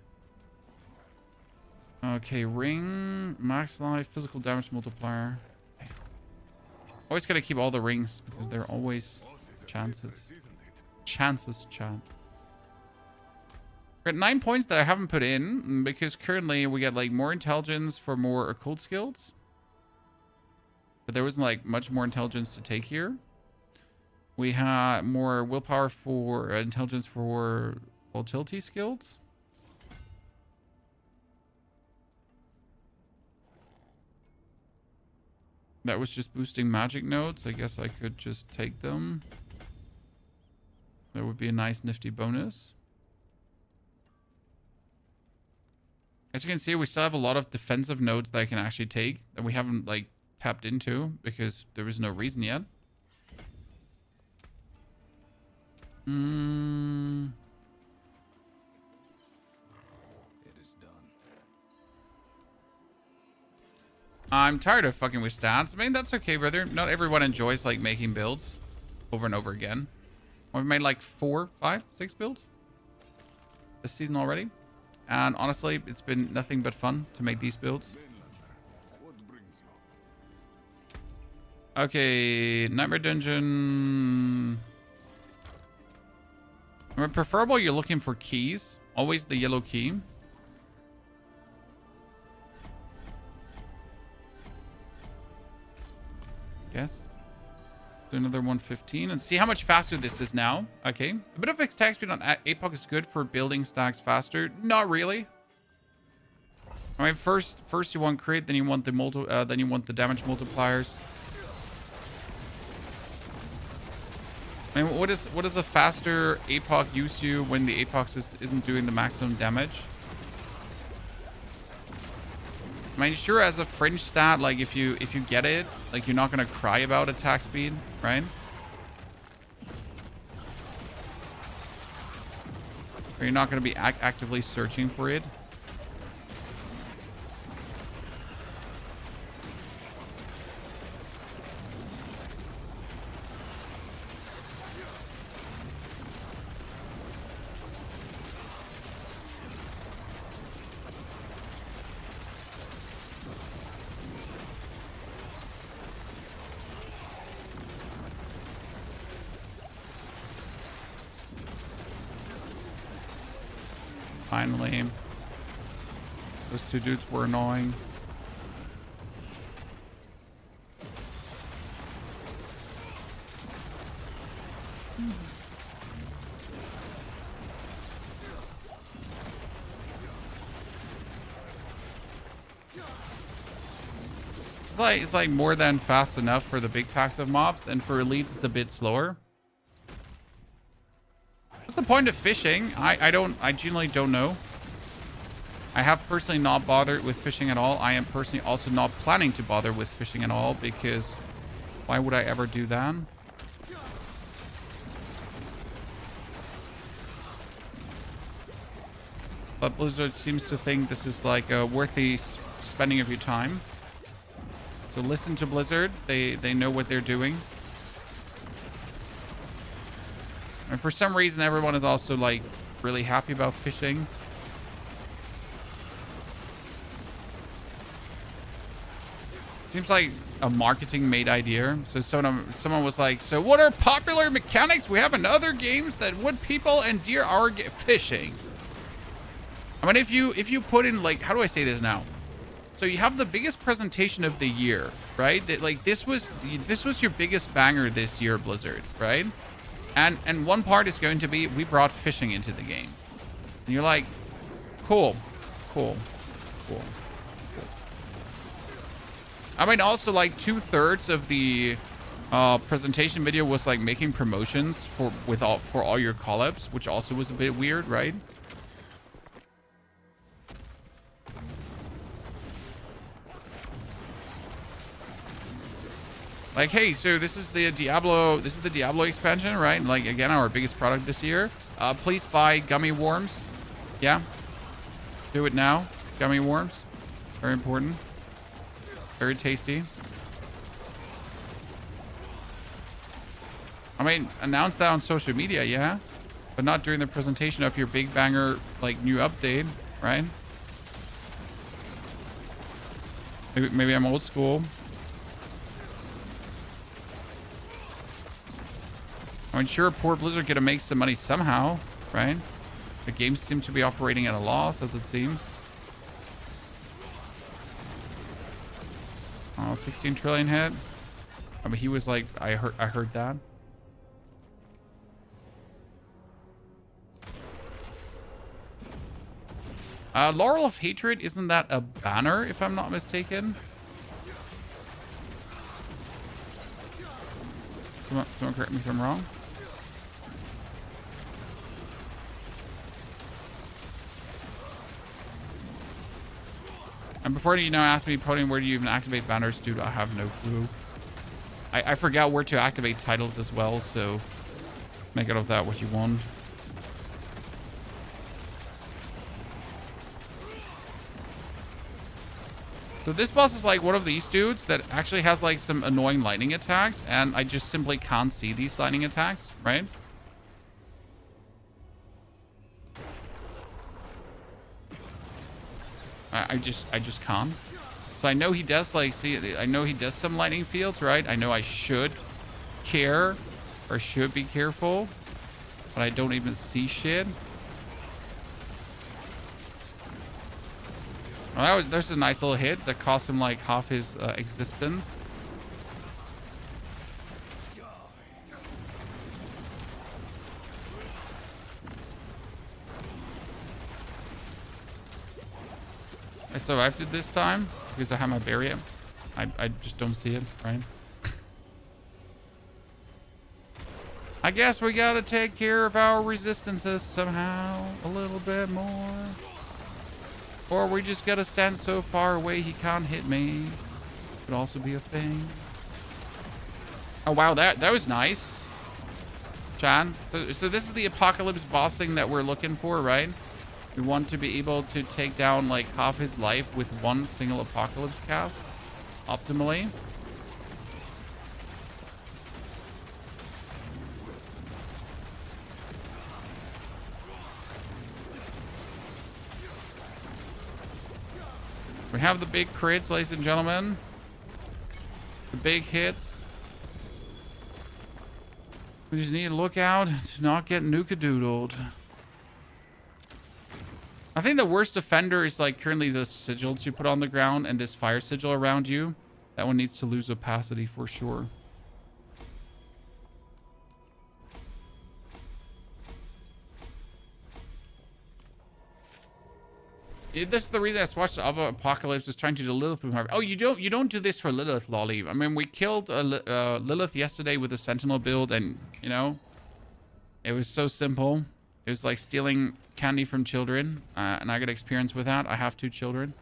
Okay, ring, max life, physical damage multiplier. Always gotta keep all the rings because they're always chances. Chances, chat. We're at 9 points that I haven't put in because currently we get like more intelligence for more occult skills. But there wasn't like much more intelligence to take here. We had more willpower for intelligence for volatility skills. That was just boosting magic nodes. I guess I could just take them. That would be a nice nifty bonus. As you can see, we still have a lot of defensive nodes that I can actually take that we haven't like tapped into because there was no reason yet. It is done. I'm tired of fucking with stats. I mean, that's okay, brother. Not everyone enjoys like making builds over and over again. We've made like 4, 5, 6 builds this season already. And honestly, it's been nothing but fun to make these builds. What brings you? Okay, Nightmare Dungeon. I mean, preferable you're looking for keys. Always the yellow key. Yes. Do another 115 and see how much faster this is now. Okay. A bit of attack speed on APOC is good for building stacks faster. Not really. I mean, first you want crit, then you want the damage multipliers. I mean, what is a faster APOC use you when the APOC isn't doing the maximum damage? I mean, sure, as a fringe stat, like if you get it, like you're not gonna cry about attack speed, right? Or you're not gonna be actively searching for it. Finally. Those two dudes were annoying. It's like more than fast enough for the big packs of mobs, and for elites it's a bit slower. the point of fishing? I genuinely don't know. I have personally not bothered with fishing at all. I am personally also not planning to bother with fishing at all, because why would I ever do that? But Blizzard seems to think this is like a worthy spending of your time. So listen to Blizzard. They know what they're doing. And for some reason, everyone is also like really happy about fishing. Seems like a marketing made idea. So someone was like, so what are popular mechanics we have in other games that would people endear our fishing? I mean, if you put in, like, how do I say this now? So you have the biggest presentation of the year, right? That, like, this was your biggest banger this year, Blizzard, right? And one part is going to be, we brought fishing into the game. And you're like, cool. I mean, also, like, 2/3 of the presentation video was like making promotions for all your collabs, which also was a bit weird, right? Like, hey, so this is the Diablo expansion, right? Like, again, our biggest product this year. Please buy gummy worms. Yeah. Do it now. Gummy worms. Very important. Very tasty. I mean, announce that on social media, yeah? But not during the presentation of your big banger, like, new update, right? Maybe I'm old school. I mean, sure, poor Blizzard gonna make some money somehow, right? The games seem to be operating at a loss, as it seems. Oh, 16 trillion hit. I mean, he was like, I heard that. Laurel of Hatred, isn't that a banner, if I'm not mistaken? Someone correct me if I'm wrong. And before you know, ask me, Podium, where do you even activate banners? Dude, I have no clue. I forgot where to activate titles as well, so make it of that what you want. So this boss is like one of these dudes that actually has like some annoying lightning attacks, and I just simply can't see these lightning attacks, right? I just can't. So I know he does like, see, I know he does some lightning fields, right? I know I should care or should be careful, but I don't even see shit. Well, there's a nice little hit that cost him like half his existence. I survived it this time because I have my barrier. I just don't see it, right? I guess we gotta take care of our resistances somehow a little bit more. Or we just gotta stand so far away he can't hit me. Could also be a thing. Oh wow, that was nice. Chan. So this is the apocalypse bossing that we're looking for, right? We want to be able to take down like half his life with one single apocalypse cast optimally. We have the big crits, ladies and gentlemen. The big hits. We just need to look out to not get nuke-a-doodled. I think the worst offender is like currently the sigils you put on the ground and this fire sigil around you. That one needs to lose opacity for sure. This is the reason I swatched the other apocalypse is trying to do Lilith with my... Oh, you don't do this for Lilith, Lolly. I mean, we killed Lilith yesterday with a Sentinel build, and you know, it was so simple. It was like stealing candy from children, and I got experience with that. I have 2 children.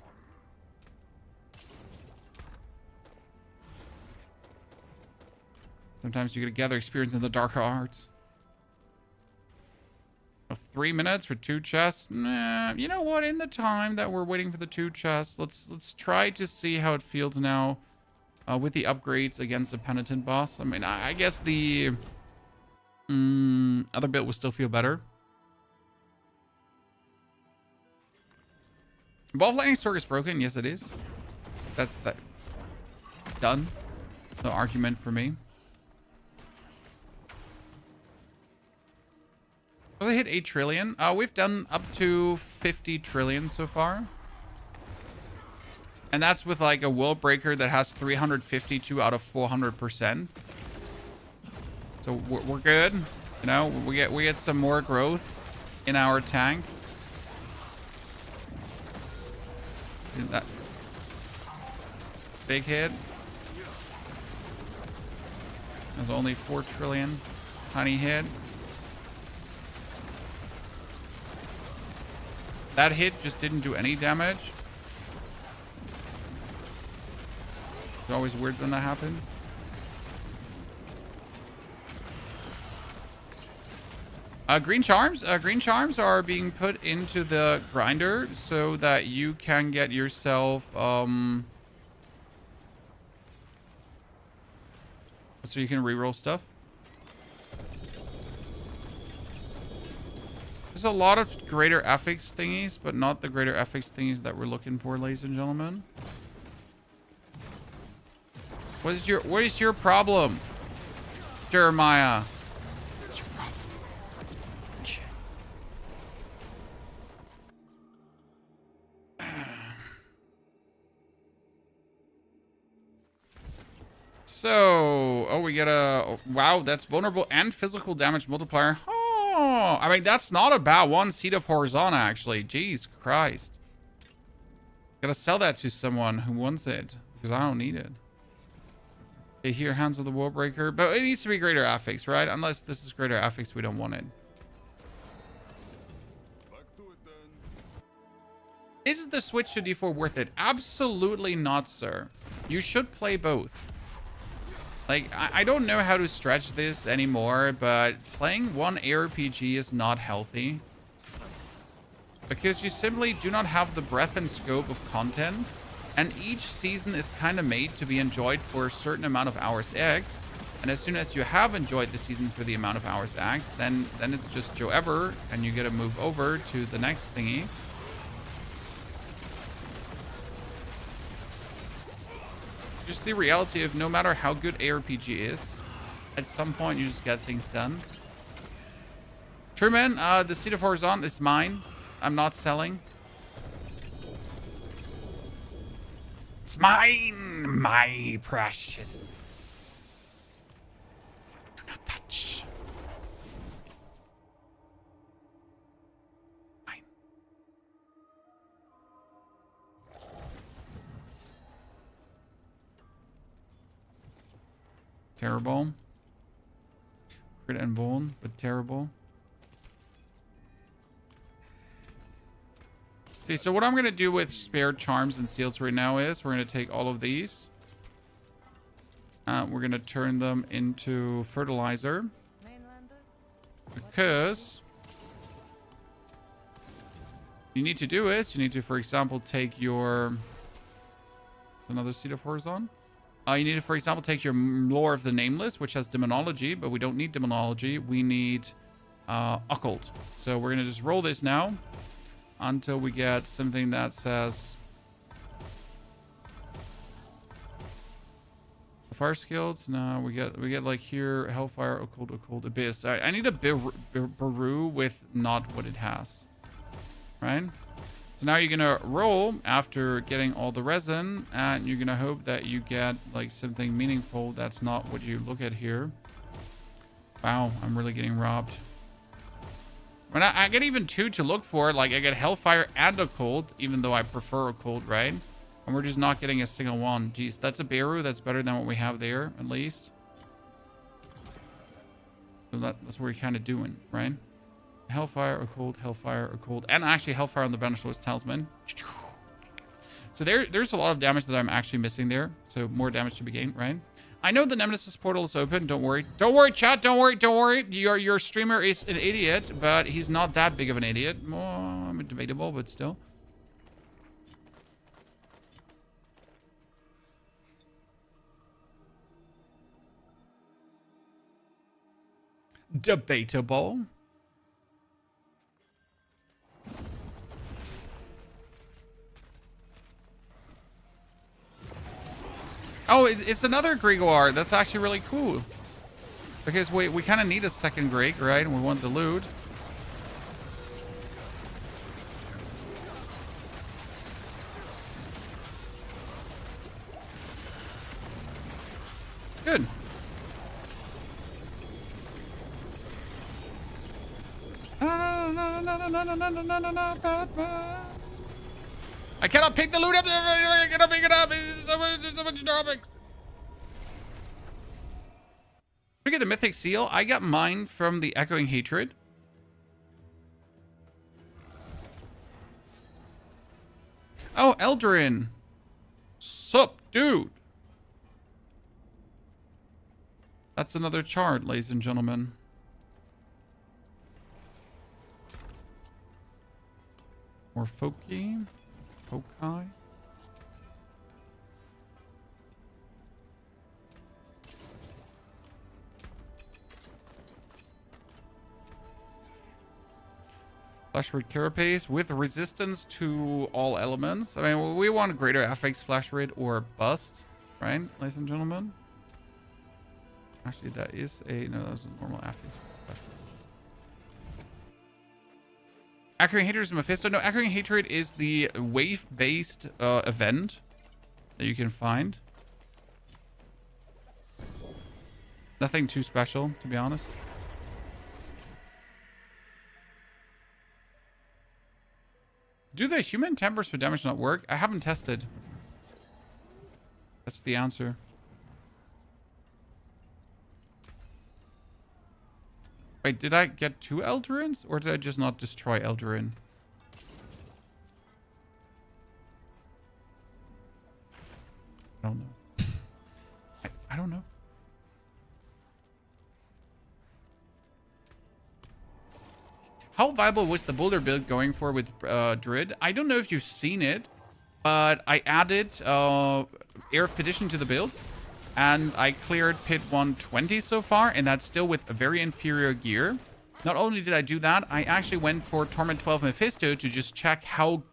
Sometimes you get to gather experience in the darker arts. 3 minutes for 2 chests? Nah, you know what? In the time that we're waiting for the 2 chests, let's try to see how it feels now with the upgrades against the penitent boss. I mean, I guess the other build will still feel better. Ball of Lightning Sword is broken. Yes, it is. That's that. Done. No argument for me. Was I hit 8 trillion? We've done up to 50 trillion so far. And that's with like a world breaker that has 352 out of 400%. So we're good. You know, we get some more growth in our tank. That big hit. There's only 4 trillion. Tiny hit. That hit just didn't do any damage. It's always weird when that happens. Green charms. Green charms are being put into the grinder so that you can get yourself so you can reroll stuff. There's a lot of greater ethics thingies, but not the greater ethics thingies that we're looking for, ladies and gentlemen. What is your problem, Jeremiah? What's your problem? Shit. So, oh, we get a wow. That's vulnerable and physical damage multiplier. Oh, I mean, that's not a bad one. Seed of Horizon, actually. Jeez Christ. Gotta sell that to someone who wants it, because I don't need it. Okay, here, Hands of the World Breaker. But it needs to be greater affix, right? Unless this is greater affix, we don't want it. Back to it then. Is the switch to D4 worth it? Absolutely not, sir. You should play both. Like, I don't know how to stretch this anymore, but playing one ARPG is not healthy. Because you simply do not have the breadth and scope of content. And each season is kind of made to be enjoyed for a certain amount of hours X. And as soon as you have enjoyed the season for the amount of hours X, then it's just Joe Ever, and you get to move over to the next thingy. Just the reality of no matter how good ARPG is, at some point you just get things done. Truman, the Seed of Horizon is mine. I'm not selling. It's mine, my precious. Do not touch. Mine. Terrible. Crit and vuln, but terrible. See, so what I'm going to do with spare charms and seals right now is we're going to take all of these. We're going to turn them into fertilizer. Because you need to do is, you need to, for example, take your... It's another Seed of Horizon. You need to, for example, take your Lore of the Nameless, which has Demonology, but we don't need Demonology. We need Occult. So we're going to just roll this now until we get something that says fire skills. No, we get like here Hellfire, Occult, Abyss. I need a Baru with not what it has, right? So now you're gonna roll after getting all the resin, and you're gonna hope that you get like something meaningful. That's not what you look at here. Wow, I'm really getting robbed. When I get even 2 to look for, like I get Hellfire and Occult, even though I prefer Occult, right? And we're just not getting a single one. Jeez, that's a Beru. That's better than what we have there, at least. So that's what we're kind of doing, right? Hellfire or cold, Hellfire or cold. And actually Hellfire on the Banished Lord's Talisman. So there's a lot of damage that I'm actually missing there. So more damage to be gained, right? I know the Nemesis portal is open. Don't worry. Don't worry, chat. Don't worry. Don't worry. Your streamer is an idiot, but he's not that big of an idiot. Oh, debatable, but still. Debatable. Oh, it's another Grigor. That's actually really cool. Because we kind of need a second Grig, right? And we want the loot. Good. I cannot pick the loot up. I cannot pick it up. There's so much topics. Look at the Mythic Seal. I got mine from the Echoing Hatred. Oh, Eldarin. Sup, dude. That's another chart, ladies and gentlemen. More Foki. Fokai. Flash Rid Carapace with resistance to all elements. I mean, we want greater FX Flash Rid or bust, right, ladies and gentlemen? Actually, that is a... No, that's a normal FX Flash Rid. Echoing Hatred is Mephisto. No, Echoing Hatred is the wave-based event that you can find. Nothing too special, to be honest. Do the human tempers for damage not work? I haven't tested. That's the answer. Wait, did I get 2 Eldarins? Or did I just not destroy Eldarin? I don't know. I don't know. How viable was the boulder build going for with Druid? I don't know if you've seen it, but I added Air of Petition to the build. And I cleared pit 120 so far, and that's still with a very inferior gear. Not only did I do that, I actually went for Torment 12 Mephisto to just check how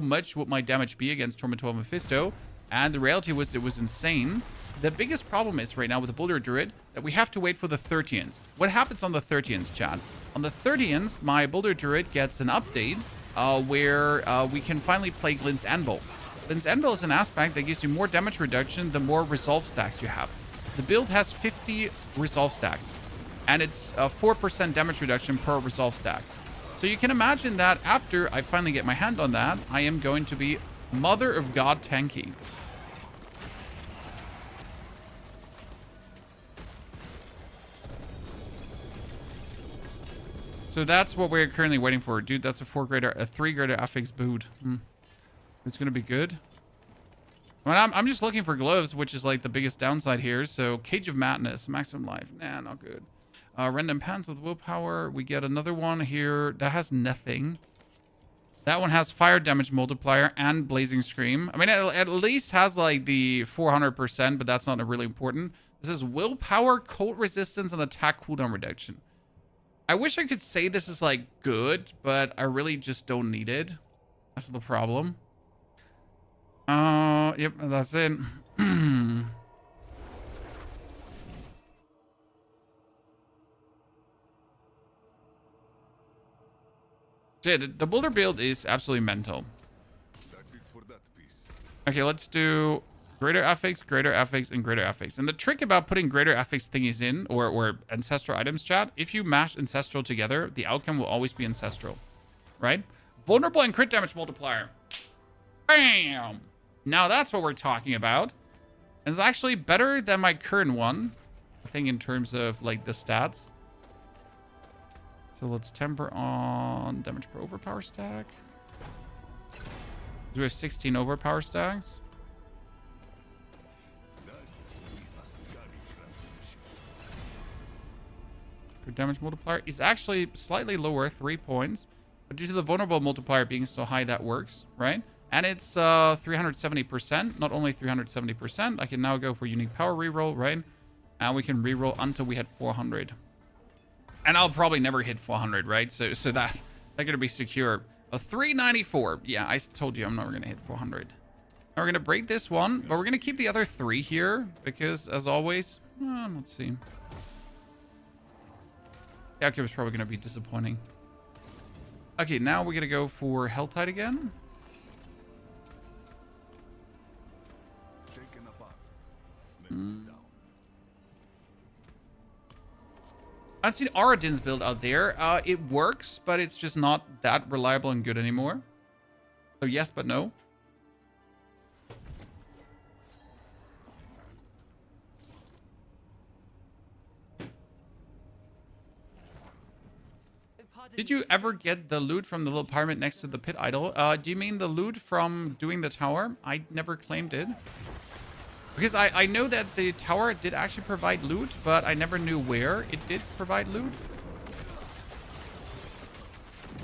much would my damage be against Torment 12 Mephisto. And the reality was it was insane. The biggest problem is right now with the Boulder Druid that we have to wait for the 30th. What happens on the 30th, chat? On the 30th, my Boulder Druid gets an update where we can finally play Glint's Anvil. Glint's Anvil is an aspect that gives you more damage reduction the more resolve stacks you have. The build has 50 resolve stacks, and it's 4% damage reduction per resolve stack. So you can imagine that after I finally get my hand on that, I am going to be Mother of God tanky. So that's what we're currently waiting for. Dude, that's a 3 greater affix boot. It's going to be good. Well, I'm just looking for gloves, which is like the biggest downside here. So Cage of Madness, maximum life. Nah, not good. Random pants with willpower. We get another one here that has nothing. That one has fire damage multiplier and blazing scream. I mean, it at least has like the 400%, but that's not really important. This is willpower, cold resistance, and attack cooldown reduction. I wish I could say this is like good, but I really just don't need it. That's the problem. Yep, that's it. So yeah, the boulder build is absolutely mental. That's it for that piece. Okay, let's do greater affix, and greater affix. And the trick about putting greater affix thingies in, or ancestral items, chat, if you mash ancestral together, the outcome will always be ancestral, right? Vulnerable and crit damage multiplier. Bam! Now that's what we're talking about. And it's actually better than my current one, I think, in terms of like the stats. So let's temper on damage per overpower stack. We have 16 overpower stacks. For damage multiplier is actually slightly lower, 3 points. But due to the vulnerable multiplier being so high, that works, right? And it's 370%. Not only 370%, I can now go for unique power reroll, right? And we can reroll until we hit 400. And I'll probably never hit 400, right? So they're gonna be secure. A 394. Yeah, I told you I'm never gonna hit 400. Now we're gonna break this one, but we're gonna keep the other 3 here because, as always, let's see. The outcome is probably gonna be disappointing. Okay, now we're gonna go for Helltide again. Taken apart. Then down. I've seen Aradin's build out there. It works, but it's just not that reliable and good anymore. So yes, but no. Did you ever get the loot from the little pyramid next to the pit idol? Do you mean the loot from doing the tower? I never claimed it. Because I know that the tower did actually provide loot, but I never knew where it did provide loot.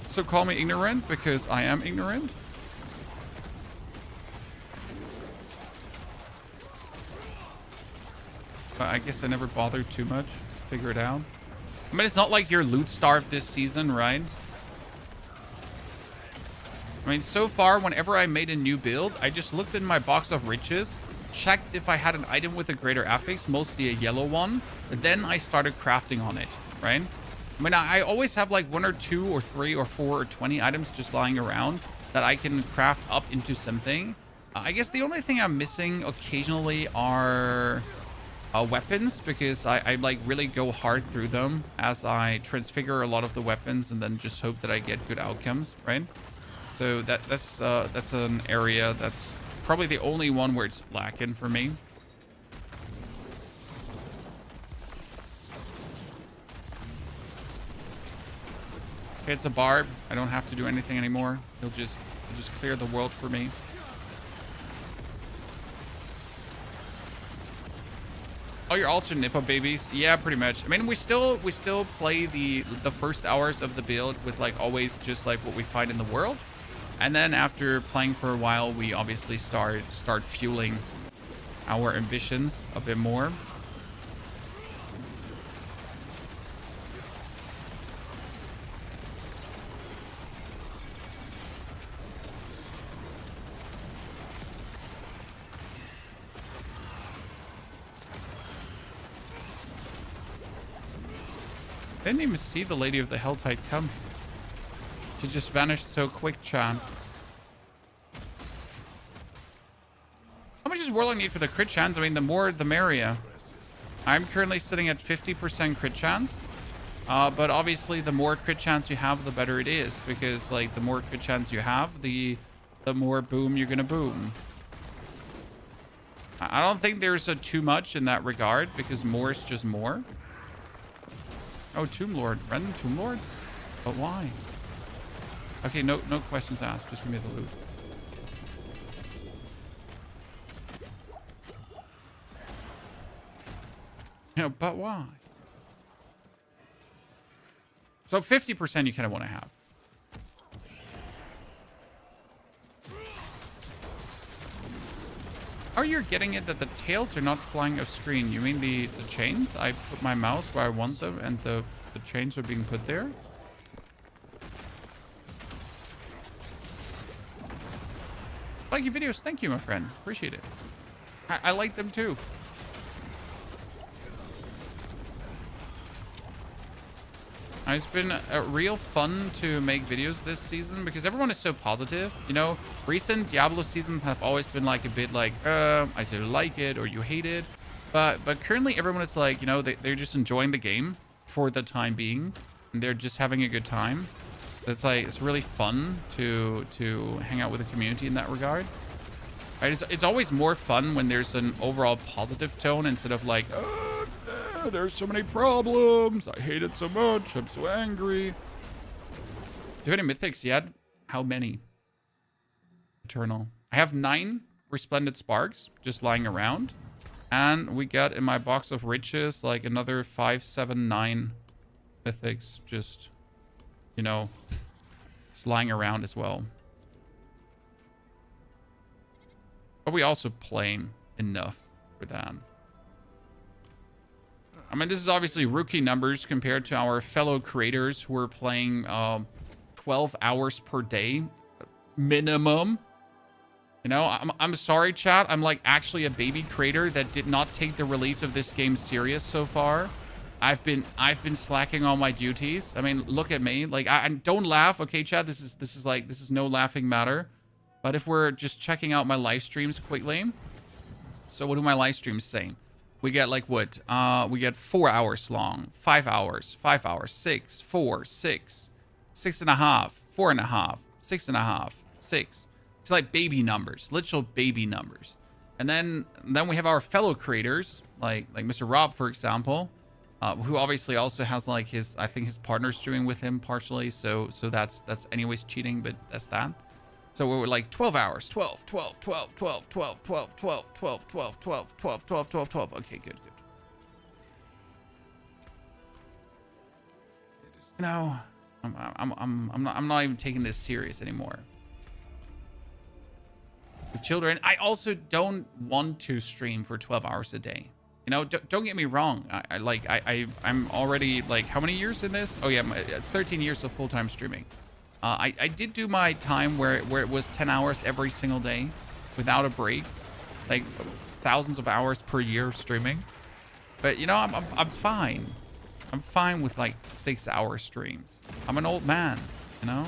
So call me ignorant, because I am ignorant. But I guess I never bothered too much to figure it out. I mean, it's not like you're loot starved this season, right? I mean, so far, whenever I made a new build, I just looked in my box of riches, checked if I had an item with a greater affix, mostly a yellow one. Then I started crafting on it, right? I mean, I always have like 1 or 2 or 3 or 4 or 20 items just lying around that I can craft up into something. I guess the only thing I'm missing occasionally are weapons, because I like really go hard through them as I transfigure a lot of the weapons and then just hope that I get good outcomes, right? So that's an area that's probably the only one where it's lacking for me. Okay, it's a barb. I don't have to do anything anymore. He'll just clear the world for me. Oh, you're also Nippo babies? Yeah, pretty much. I mean, we still play the first hours of the build with like always just like what we find in the world. And then after playing for a while, we obviously start fueling our ambitions a bit more. Didn't even see the Lady of the Helltide come. She just vanished so quick, Chan. How much does Warlock need for the crit chance? I mean, the more, the merrier. I'm currently sitting at 50% crit chance. But obviously, the more crit chance you have, the better it is. Because, like, the more crit chance you have, the more boom you're gonna boom. I don't think there's a too much in that regard, because more is just more. Oh, Tomb Lord. Random Tomb Lord? But why? Okay, no questions asked. Just give me the loot. Yeah, but why? So 50% you kind of want to have. Are you getting it that the tails are not flying off screen? You mean the chains? I put my mouse where I want them and the chains are being put there? Like your videos. Thank you, my friend. Appreciate it. I like them too. It's been real fun to make videos this season because everyone is so positive. You know, recent Diablo seasons have always been like a bit like, I either like it or you hate it. But currently everyone is like, you know, they're just enjoying the game for the time being. And they're just having a good time. It's like, it's really fun to hang out with the community in that regard. Right? It's always more fun when there's an overall positive tone instead of like, there's so many problems. I hate it so much. I'm so angry. Do you have any mythics yet? How many? Eternal. I have 9 resplendent sparks just lying around. And we got in my box of riches like another 5, 7, 9 mythics just, you know, just lying around as well. But we also playing enough for that. I mean, this is obviously rookie numbers compared to our fellow creators who are playing 12 hours per day minimum. You know, I'm sorry, chat. I'm like actually a baby creator that did not take the release of this game serious so far. I've been slacking on my duties. I mean, look at me. Like, I don't laugh, okay, chat. This is no laughing matter. But if we're just checking out my live streams quickly, so what do my live streams say? We get like what? We get 4 hours long, 5 hours, 5 hours, 6, 4, 6, 6.5, 4.5, 6.5, 6. It's like baby numbers, literal baby numbers. And then we have our fellow creators, like Mr. Rob, for example, who obviously also has like I think his partner streaming with him partially. So that's anyways cheating, but that's that. So we're like 12 hours, 12, 12, 12, 12, 12, 12, 12, 12, 12, 12, 12, 12, 12, 12. Okay, good. You know, I'm not even taking this serious anymore. With children, I also don't want to stream for 12 hours a day. You know, don't get me wrong. I'm already like how many years in this? Oh yeah, 13 years of full-time streaming. I did do my time where it was 10 hours every single day without a break, like thousands of hours per year streaming. But you know, I'm fine. I'm fine with like 6-hour streams. I'm an old man, you know.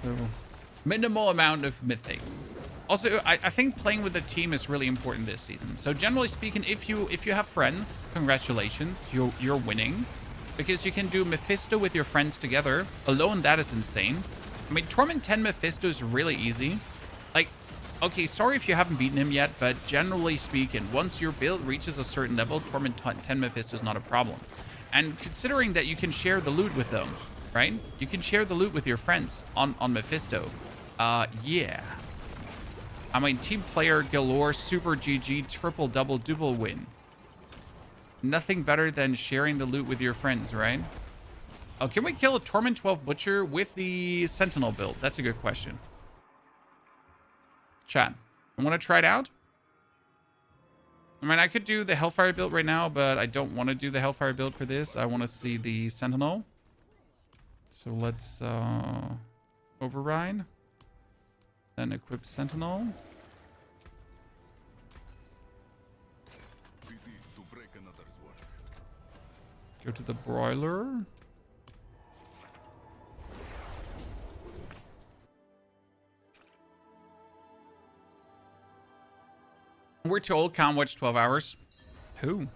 So, minimal amount of mythics. Also, I think playing with a team is really important this season. So generally speaking, if you have friends, congratulations, you're winning, because you can do Mephisto with your friends together. Alone, that is insane. I mean, Torment 10 Mephisto is really easy. Like, okay, sorry if you haven't beaten him yet, but generally speaking, once your build reaches a certain level, Torment 10 Mephisto is not a problem. And considering that you can share the loot with them, right? You can share the loot with your friends on Mephisto. Yeah. I mean, team player galore, super GG, triple double win. Nothing better than sharing the loot with your friends, right? Oh, can we kill a Torment 12 Butcher with the Sentinel build? That's a good question. Chat, I want to try it out. I mean, I could do the Hellfire build right now, but I don't want to do the Hellfire build for this. I want to see the Sentinel. So let's override. Then equip Sentinel. Go to the broiler. We're too old, can't watch 12 hours. Who?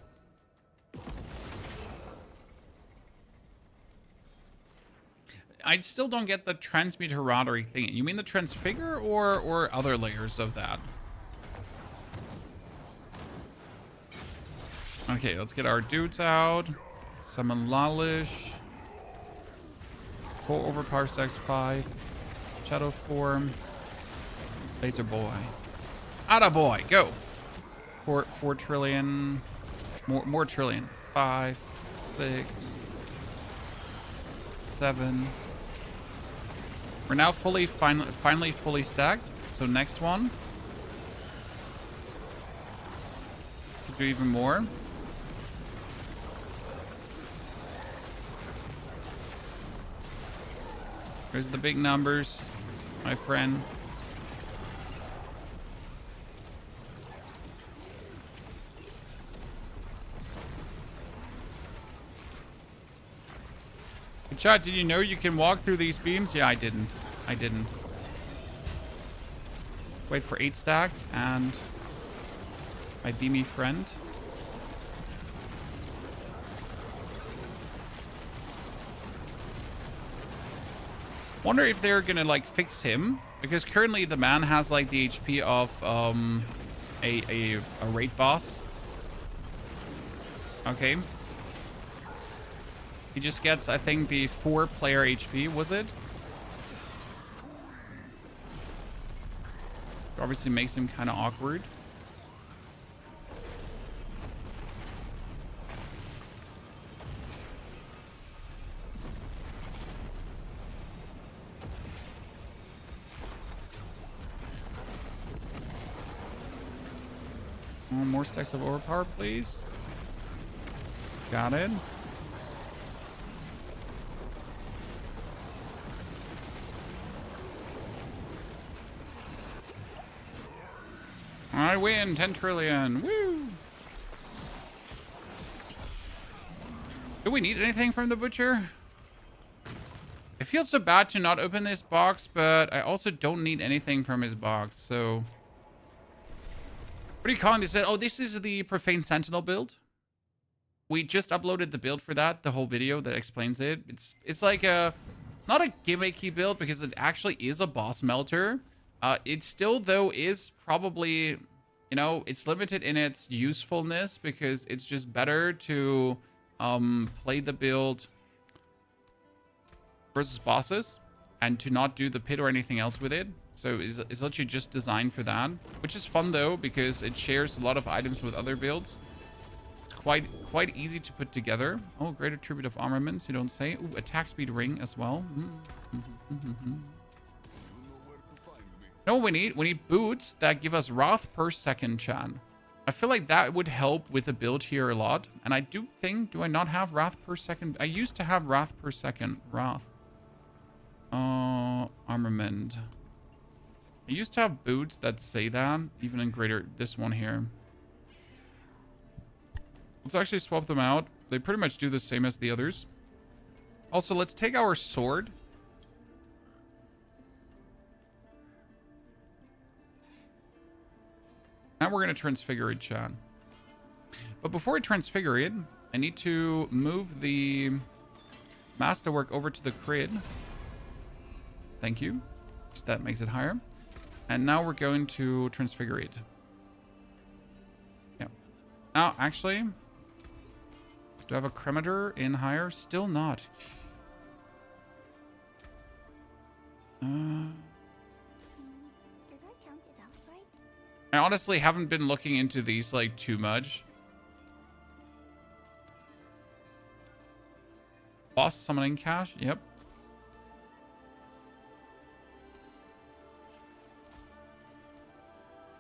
I still don't get the transmute heraldry thing. You mean the transfigure or other layers of that? Okay, let's get our dudes out. Summon Lalish. Full overpower stacks 5. Shadow form. Laser boy. Attaboy, go. 4 trillion. More trillion. 5, 6, 7. We're now finally fully stacked. So next one. Could do even more. Here's the big numbers, my friend. Chat, did you know you can walk through these beams? Yeah, I didn't. Wait for 8 stacks and my beamy friend. Wonder if they're gonna like fix him, because currently the man has like the HP of a raid boss. Okay. He just gets, I think, the 4-player HP, was it? Obviously makes him kind of awkward. More stacks of overpower, please. Got it. I win 10 trillion. Woo! Do we need anything from the butcher? It feels so bad to not open this box, but I also don't need anything from his box, so... What are you calling this? Oh, this is the Profane Sentinel build. We just uploaded the build for that, the whole video that explains it. It's like a... It's not a gimmicky build because it actually is a boss melter. It still, though, is probably, you know, it's limited in its usefulness because it's just better to play the build versus bosses and to not do the pit or anything else with it. So it's literally just designed for that, which is fun, though, because it shares a lot of items with other builds. It's quite easy to put together. Oh, greater tribute of armaments, you don't say. Ooh, attack speed ring as well. No, we need boots that give us wrath per second, Chan. I feel like that would help with the build here a lot. And I do think, do I not have wrath per second? I used to have wrath per second. Wrath. Armament. I used to have boots that say that, even in greater, this one here. Let's actually swap them out. They pretty much do the same as the others. Also, let's take our sword. Now we're going to transfigure it, Chan. But before I transfigure it, I need to move the masterwork over to the grid. Thank you. Because that makes it higher. And now we're going to transfigure it. Yeah. Now, actually, do I have a cremator in higher? Still not. Did I count it out right? I honestly haven't been looking into these like too much. Boss summoning cache. Yep.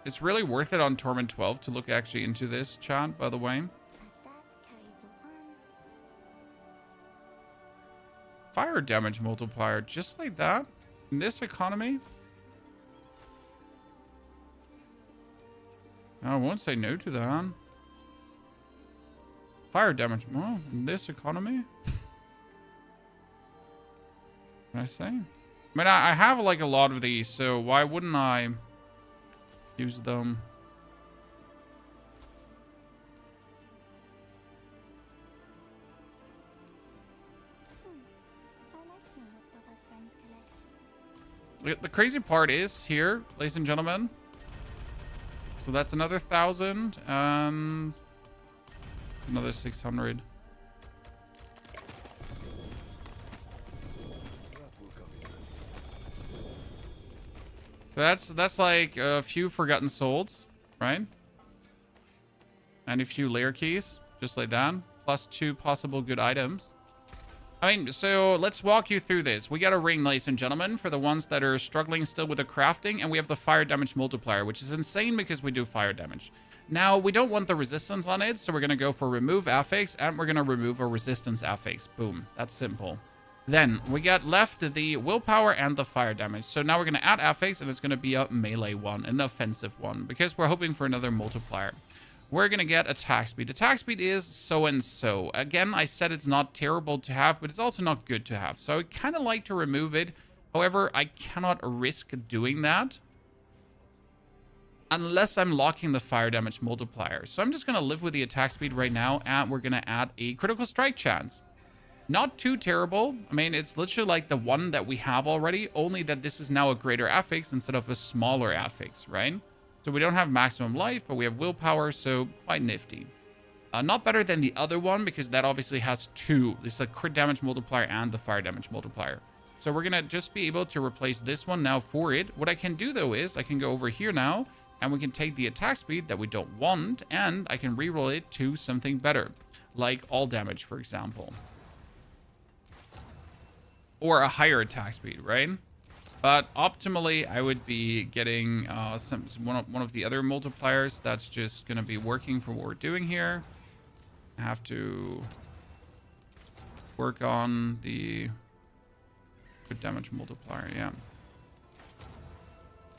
It's really worth it on Torment 12 to look actually into this, chat, by the way. Fire damage multiplier, just like that. In this economy. I won't say no to that. Fire damage, well, in this economy. Can I say? I mean, I have like a lot of these, so why wouldn't I use them? The crazy part is here, ladies and gentlemen. So that's another 1,000 and another 600. So that's like a few forgotten souls, right? And a few layer keys, just like that. Plus 2 possible good items. I mean, so let's walk you through this. We got a ring, ladies and gentlemen, for the ones that are struggling still with the crafting. And we have the fire damage multiplier, which is insane because we do fire damage. Now, we don't want the resistance on it, so we're going to go for remove affix, and we're going to remove a resistance affix. Boom. That's simple. Then, we got left the willpower and the fire damage. So now we're going to add affix, and it's going to be a melee one, an offensive one, because we're hoping for another multiplier. We're going to get attack speed. Attack speed is so-and-so. Again, I said it's not terrible to have, but it's also not good to have. So I kind of like to remove it. However, I cannot risk doing that unless I'm locking the fire damage multiplier. So I'm just going to live with the attack speed right now, and we're going to add a critical strike chance. Not too terrible. I mean, it's literally like the one that we have already, only that this is now a greater affix instead of a smaller affix, right? So we don't have maximum life, but we have willpower, so quite nifty. Not better than the other one, because that obviously has two. This is a crit damage multiplier and the fire damage multiplier. So we're going to just be able to replace this one now for it. What I can do, though, is I can go over here now, and we can take the attack speed that we don't want, and I can reroll it to something better, like all damage, for example. Or a higher attack speed, right? But optimally, I would be getting one of the other multipliers that's just going to be working for what we're doing here. I have to work on the good damage multiplier, yeah.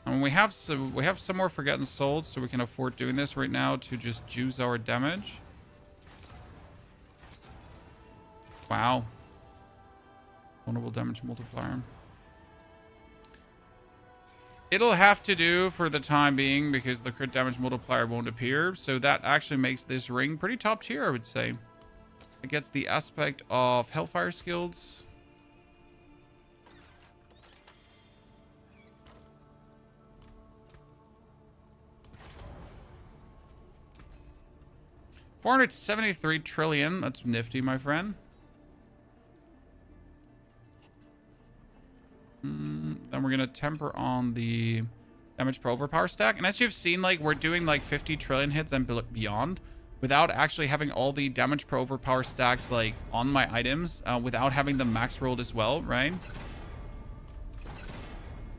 And we have some more Forgotten Souls, so we can afford doing this right now to just juice our damage. Wow. Vulnerable damage multiplier. It'll have to do for the time being because the crit damage multiplier won't appear. So that actually makes this ring pretty top tier, I would say. It gets the aspect of Hellfire skills. $473 trillion. That's nifty, my friend. Then we're gonna temper on the damage per overpower stack, and as you've seen, like, we're doing like 50 trillion hits and beyond without actually having all the damage per overpower stacks like on my items, without having them max rolled as well, right?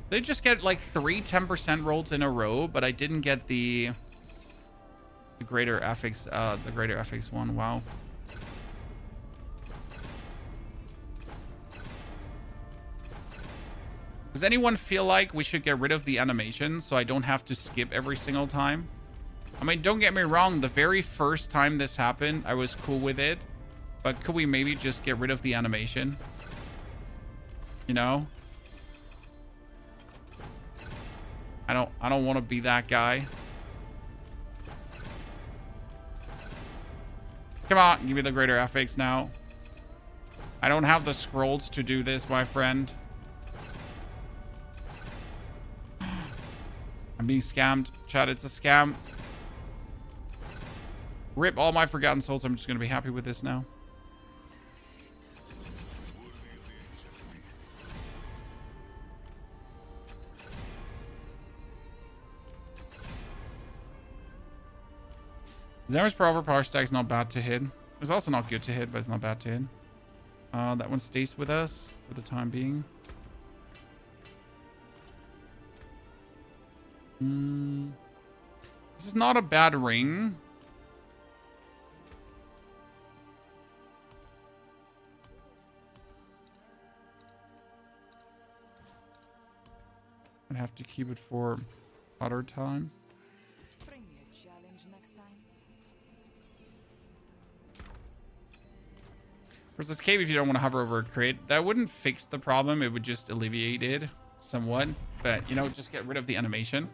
They just get like 3 10% rolls in a row, but I didn't get the greater affix one. Wow. Does anyone feel like we should get rid of the animation so I don't have to skip every single time? I mean, don't get me wrong. The very first time this happened, I was cool with it. But could we maybe just get rid of the animation? You know? I don't want to be that guy. Come on, give me the greater affix now. I don't have the scrolls to do this, my friend. I'm being scammed. Chat, it's a scam. Rip all my Forgotten Souls. I'm just going to be happy with this now. Damage per overpower stack is not bad to hit. It's also not good to hit, but it's not bad to hit. That one stays with us for the time being. This is not a bad ring. I'd have to keep it for other time. Bring me a challenge next time. Versus cave, if you don't want to hover over a crit, that wouldn't fix the problem. It would just alleviate it somewhat. But, you know, just get rid of the animation.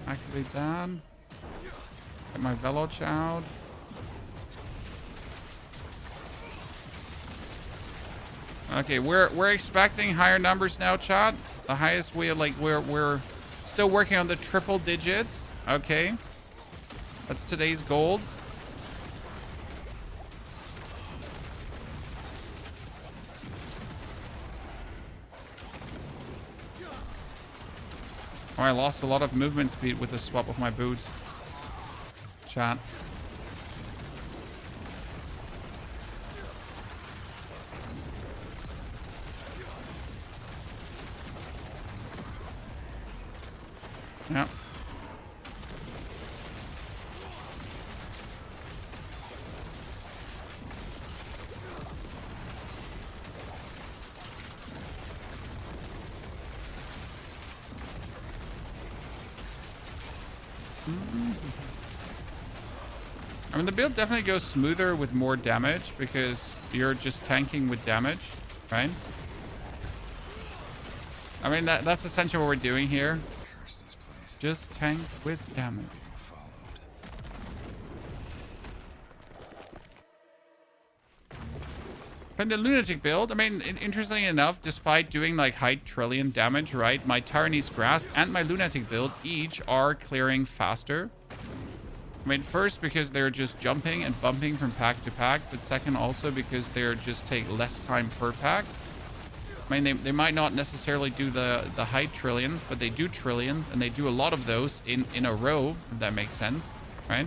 Activate that. Get my Veloch out. Okay, we're expecting higher numbers now, chat. The highest we're still working on the triple digits. Okay. That's today's goals. Oh, I lost a lot of movement speed with the swap of my boots. Chat. Yeah. I mean, the build definitely goes smoother with more damage because you're just tanking with damage, right? I mean, that's essentially what we're doing here. Curse this place. Just tank with damage. And the lunatic build, I mean, interestingly enough, despite doing like high trillion damage, right, my Tyranny's Grasp and my lunatic build each are clearing faster. I mean, first because they're just jumping and bumping from pack to pack, but second also because they're just take less time per pack. I mean, they might not necessarily do the high trillions, but they do trillions, and they do a lot of those in a row, if that makes sense, right?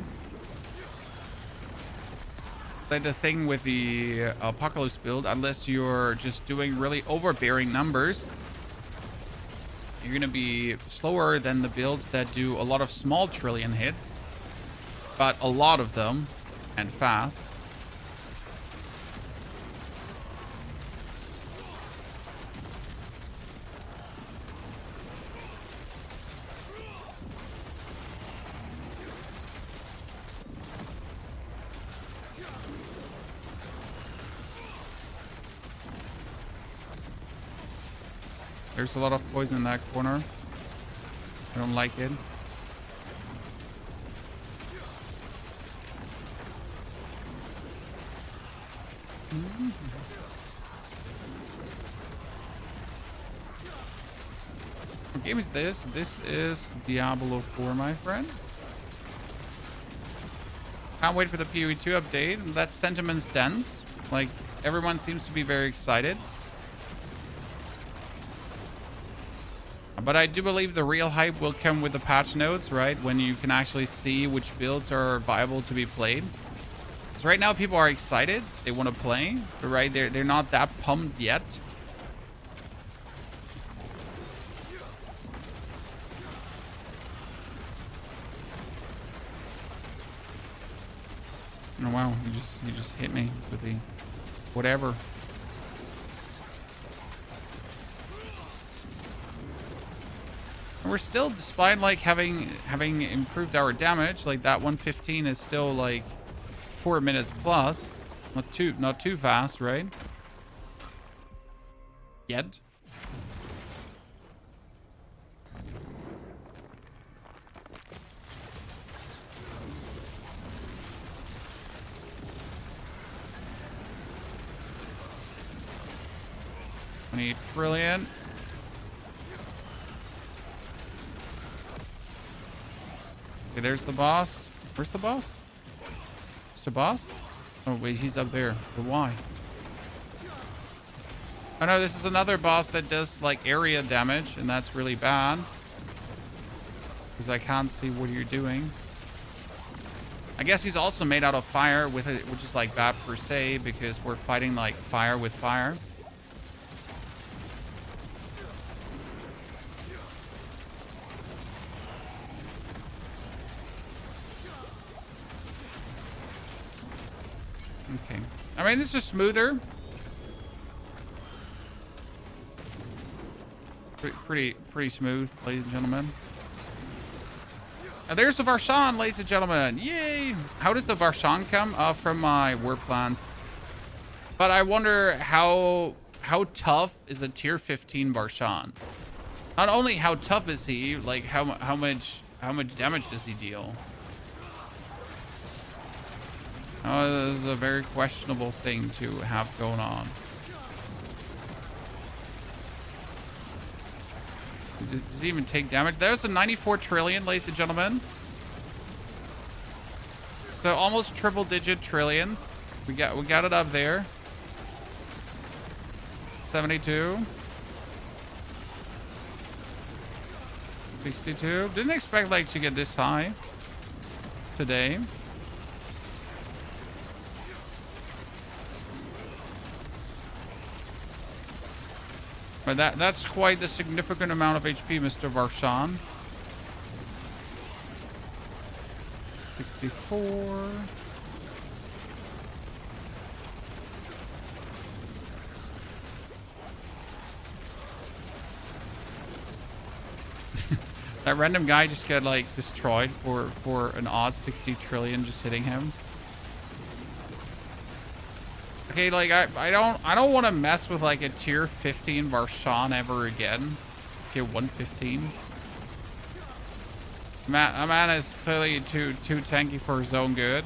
Like the thing with the Apocalypse build, unless you're just doing really overbearing numbers, you're going to be slower than the builds that do a lot of small trillion hits, but a lot of them, and fast. There's a lot of poison in that corner. I don't like it. What game is this? This is Diablo 4, my friend. Can't wait for the PoE 2 update. That sentiment's dense. Like, everyone seems to be very excited. But I do believe the real hype will come with the patch notes, right? When you can actually see which builds are viable to be played. So right now people are excited. They want to play. But right, they're not that pumped yet. Oh wow, you just hit me with the whatever. And we're still, despite like having improved our damage, like that 115 is still like 4 minutes plus. Not too fast, right? Yet. $28 trillion. Okay, there's the boss. Where's the boss? Is the boss? Oh wait, he's up there. But why? Oh no, this is another boss that does like area damage, and that's really bad. Because I can't see what you're doing. I guess he's also made out of fire, with it, which is like bad per se, because we're fighting like fire with fire. Okay. I mean, this is smoother. Pretty smooth, ladies and gentlemen. And there's the Varshan, ladies and gentlemen. Yay! How does the Varshan come? From my war plans. But I wonder how tough is a tier 15 Varshan? Not only how tough is he, like how much damage does he deal? Oh, this is a very questionable thing to have going on. Does he even take damage? There's a 94 trillion, ladies and gentlemen. So almost triple digit trillions. We got it up there. 72. 62. Didn't expect like to get this high today. But that's quite the significant amount of HP, Mr. Varshan. 64. That random guy just got like destroyed for an odd 60 trillion just hitting him. Okay, like I don't want to mess with like a tier 15 Varshan ever again. Tier 115. Man is clearly too tanky for his own good.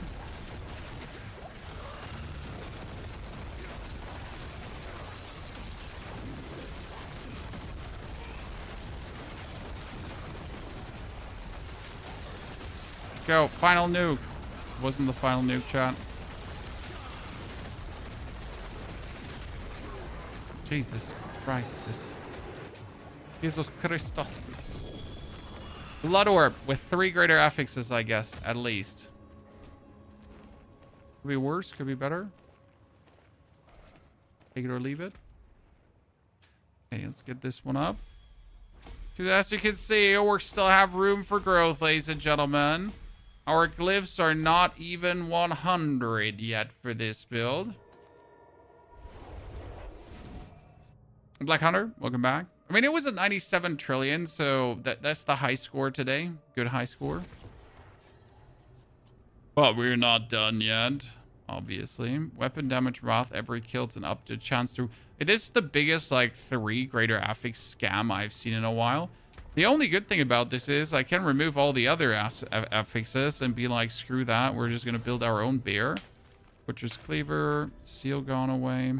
Let's go. Final nuke. This wasn't the final nuke, chat. Jesus Christ. Jesus Christos. Blood Orb with 3 greater affixes, I guess, at least. Could be worse, could be better. Take it or leave it. Okay, let's get this one up. Because as you can see, we still have room for growth, ladies and gentlemen. Our glyphs are not even 100 yet for this build. Black Hunter, welcome back. I mean, it was a 97 trillion, so that's the high score today. Good high score. But we're not done yet, obviously. Weapon damage wrath every kill. It's an up to chance to... It is the biggest, like, 3 greater affix scam I've seen in a while. The only good thing about this is I can remove all the other affixes and be like, screw that. We're just going to build our own bear. Butcher's Cleaver. Seal gone away.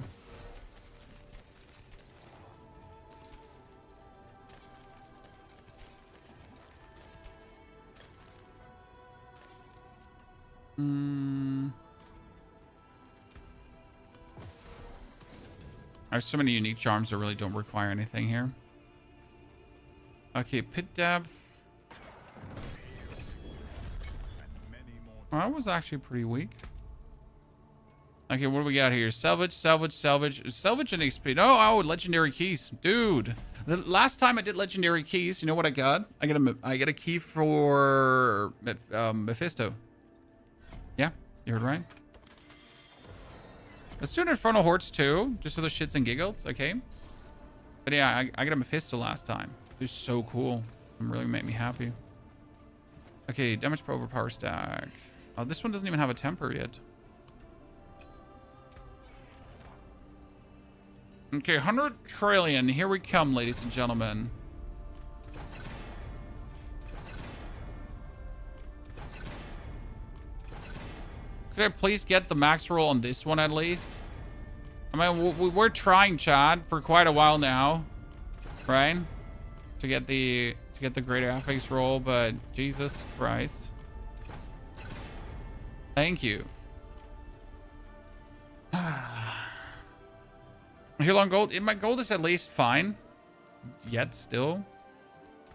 I have so many unique charms that really don't require anything here. Okay, pit depth. Oh, that was actually pretty weak. Okay, what do we got here? Salvage, salvage, salvage. Salvage and XP. Oh, legendary keys. Dude. The last time I did legendary keys, you know what I got? I got a key for Mephisto. Yeah, you heard right. Let's do an Infernal Hordes too, just for the shits and giggles, okay? But yeah, I got a Mephisto last time. It was so cool. It really made me happy. Okay, damage per overpower stack. Oh, this one doesn't even have a temper yet. Okay, 100 trillion. Here we come, ladies and gentlemen. Could I please get the max roll on this one at least? I mean, we're trying, Chad, for quite a while now, right? To get the greater affix roll, but Jesus Christ. Thank you. Here long gold. My gold is at least fine. Yet still.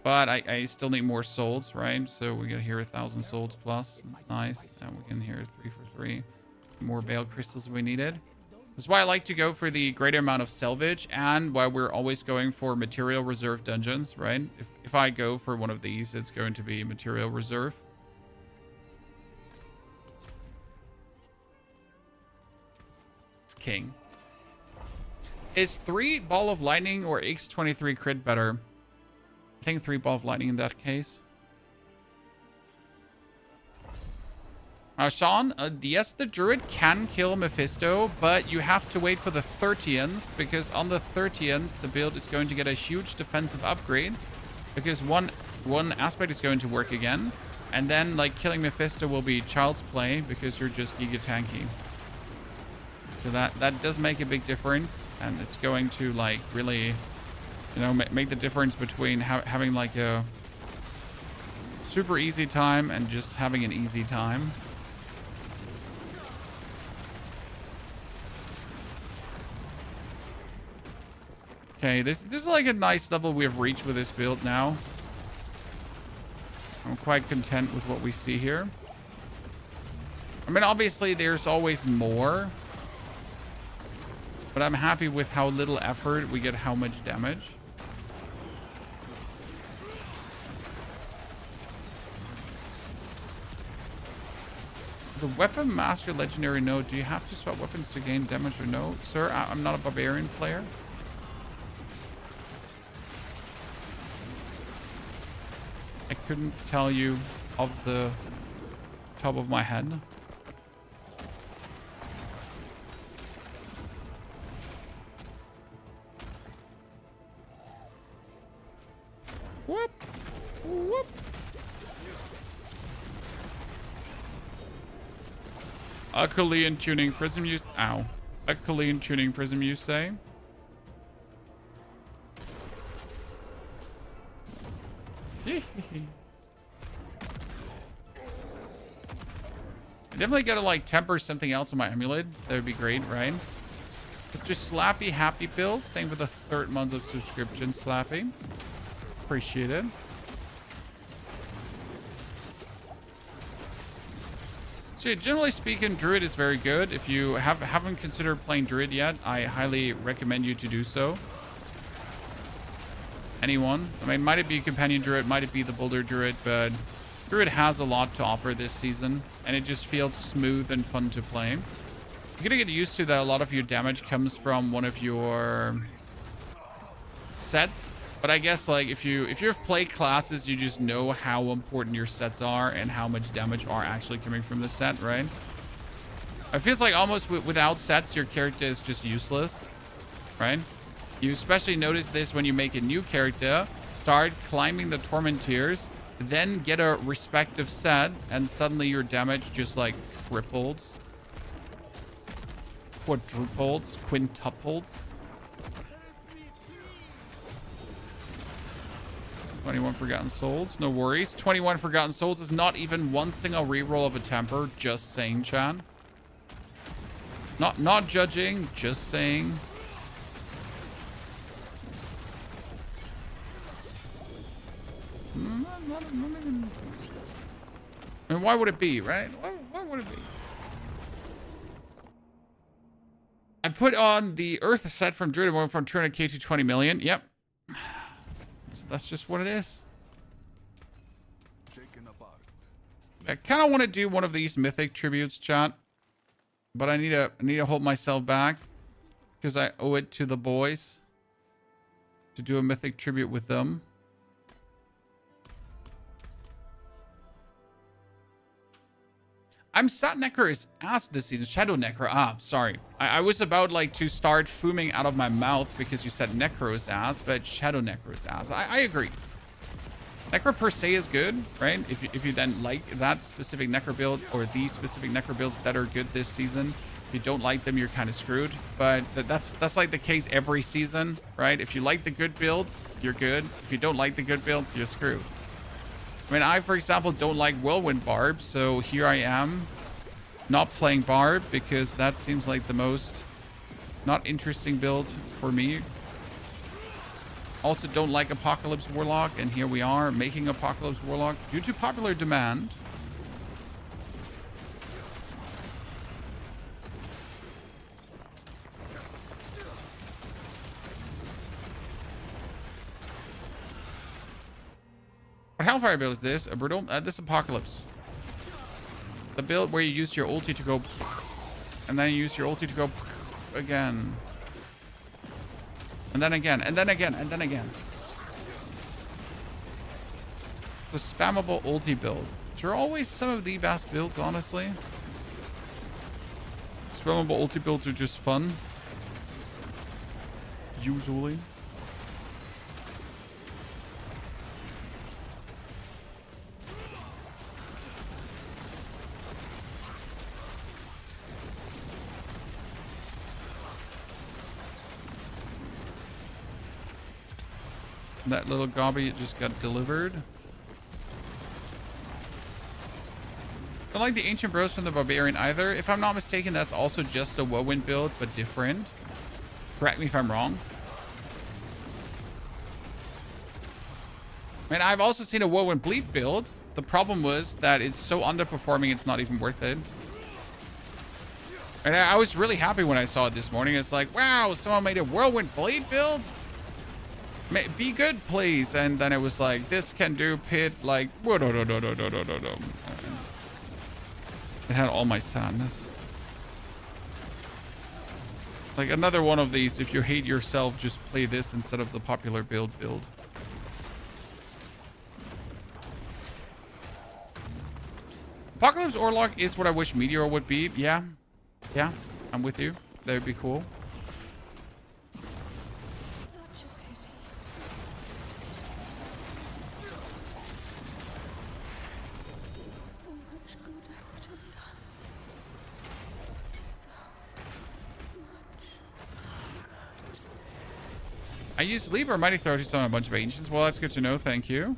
But I still need more souls, right? So we got here 1,000 souls plus. Nice. And we can here 3 for 3. More Bale crystals we needed. That's why I like to go for the greater amount of salvage, and why we're always going for material reserve dungeons, right? If I go for one of these, it's going to be material reserve. It's king. Is 3 Ball of Lightning or X23 crit better? I think 3 Ball of Lightning in that case. Sean, yes, the Druid can kill Mephisto, but you have to wait for the 30th, because on the 30th, the build is going to get a huge defensive upgrade, because one aspect is going to work again, and then, like, killing Mephisto will be child's play, because you're just giga tanky. So that does make a big difference, and it's going to, like, really, you know, make the difference between having, like, a super easy time and just having an easy time. Okay, this is like a nice level we have reached with this build now. I'm quite content with what we see here. I mean, obviously there's always more, but I'm happy with how little effort we get how much damage. The Weapon Master Legendary node. Do you have to swap weapons to gain damage or no? Sir, I'm not a barbarian player. I couldn't tell you off the top of my head. Whoop. Whoop. Achillean tuning prism use. Ow. Achillean tuning prism, you say? I definitely gotta like temper something else on my amulet. That would be great, right? Mr. Slappy Happy Builds. Thank you for the 3rd month of subscription, Slappy. Appreciate it. So generally speaking, Druid is very good. If you haven't considered playing Druid yet, I highly recommend you to do so. Anyone. I mean, might it be a Companion Druid, might it be the Boulder Druid, but Druid has a lot to offer this season, and it just feels smooth and fun to play. You're gonna get used to that a lot of your damage comes from one of your sets. But I guess like if you've played classes, you just know how important your sets are and how much damage are actually coming from the set, right? It feels like almost without sets, your character is just useless, right? You especially notice this when you make a new character, start climbing the torment tiers, then get a respective set, and suddenly your damage just like triples, quadruples, quintuples. 21 Forgotten Souls, no worries. 21 Forgotten Souls is not even one single reroll of a temper. Just saying, Chan. Not judging, just saying. I mean, why would it be, right? Why would it be? I put on the Earth set from Druid and went from 200k to 20 million. Yep. That's just what it is. I kind of want to do one of these mythic tributes, chat, but I need to hold myself back because I owe it to the boys to do a mythic tribute with them. I'm Sat Necro's ass this season. Shadow Necro. Ah, sorry. I was about like to start fuming out of my mouth because you said Necro's ass, but Shadow Necro's ass. I agree. Necro per se is good, right? If you then like that specific Necro build or these specific Necro builds that are good this season, if you don't like them, you're kind of screwed. But that's like the case every season, right? If you like the good builds, you're good. If you don't like the good builds, you're screwed. I mean, I, for example, don't like Whirlwind Barb, so here I am not playing Barb because that seems like the most not interesting build for me. Also don't like Apocalypse Warlock, and here we are making Apocalypse Warlock due to popular demand. What Hellfire build is this? A brutal? This Apocalypse. The build where you use your ulti to go, and then you use your ulti to go again. And then again, and then again, and then again. It's a spammable ulti build. Which are always some of the best builds, honestly. Spammable ulti builds are just fun. Usually. That little gobby just got delivered. Don't like the Ancient Bros from the Barbarian either. If I'm not mistaken, that's also just a Whirlwind build, but different. Correct me if I'm wrong. Man, I've also seen a Whirlwind Bleed build. The problem was that it's so underperforming, it's not even worth it. And I was really happy when I saw it this morning. It's like, wow, someone made a Whirlwind Bleed build? Be good, please. And then it was like, this can do pit, like, it had all my sadness. Like another one of these, if you hate yourself, just play this instead of the popular build. Apocalypse Warlock is what I wish Meteor would be. Yeah, I'm with you. That would be cool. I used Libra Mighty Throw to summon a bunch of ancients. Well, that's good to know. Thank you.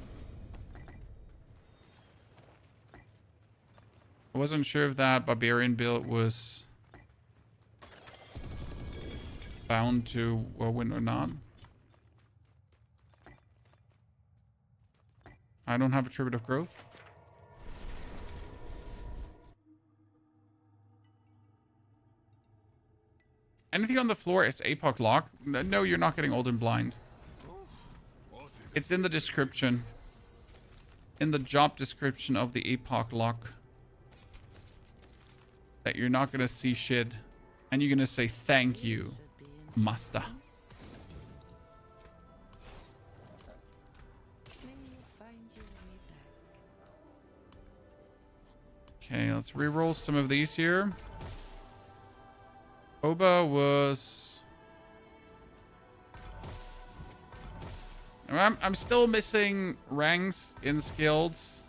I wasn't sure if that barbarian build was bound to whirlwind or not. I don't have attributive growth. Anything on the floor is APOC lock. No, you're not getting old and blind. It's in the description. In the job description of the APOC lock. That you're not going to see shit. And you're going to say thank you, master. Okay, let's re-roll some of these here. Oba was... I'm still missing ranks in skills.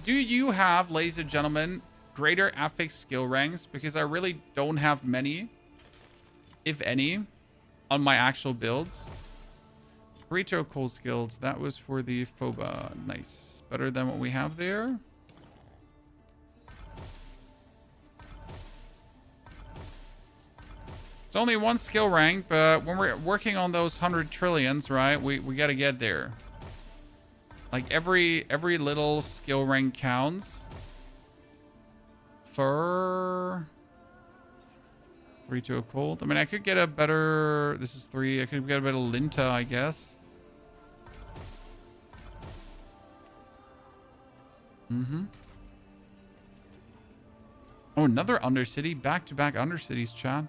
Do you have, ladies and gentlemen, greater affix skill ranks? Because I really don't have many, if any, on my actual builds. Rito cold skills. That was for the Phoba. Nice. Better than what we have there. It's only one skill rank, but when we're working on those 100 trillions, right, we got to get there. Like every little skill rank counts. For 3 to a cold. I mean, I could get a better... This is 3. I could get a better Linta, I guess. Mm-hmm. Oh, another Undercity. Back-to-back Undercities, chat.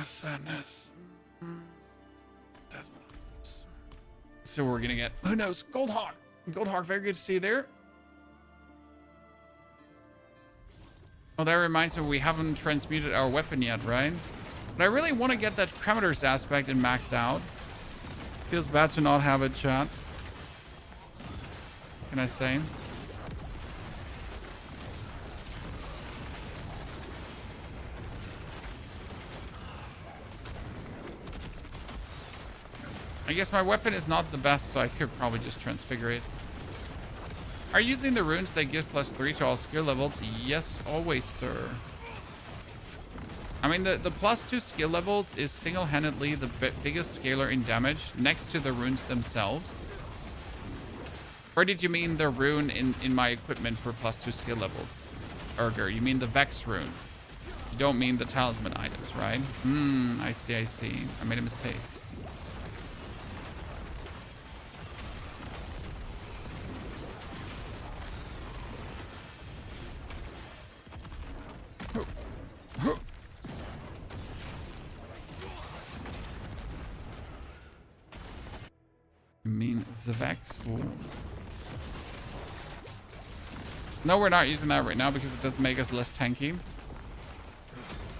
Sadness. So we're gonna get, who knows, Goldhawk. Goldhawk, very good to see you there. Oh, that reminds me, we haven't transmuted our weapon yet, right? But I really want to get that Cremators aspect and maxed out. Feels bad to not have it, chat. What can I say? I guess my weapon is not the best, so I could probably just transfigure it. Are you using the runes that give +3 to all skill levels? Yes, always, sir. I mean, the +2 skill levels is single-handedly the biggest scalar in damage next to the runes themselves. Or did you mean the rune in my equipment for +2 skill levels? Urger, you mean the Vex rune. You don't mean the talisman items, right? I see, I see. I made a mistake. You mean the Vex? Ooh. No, we're not using that right now because it does make us less tanky.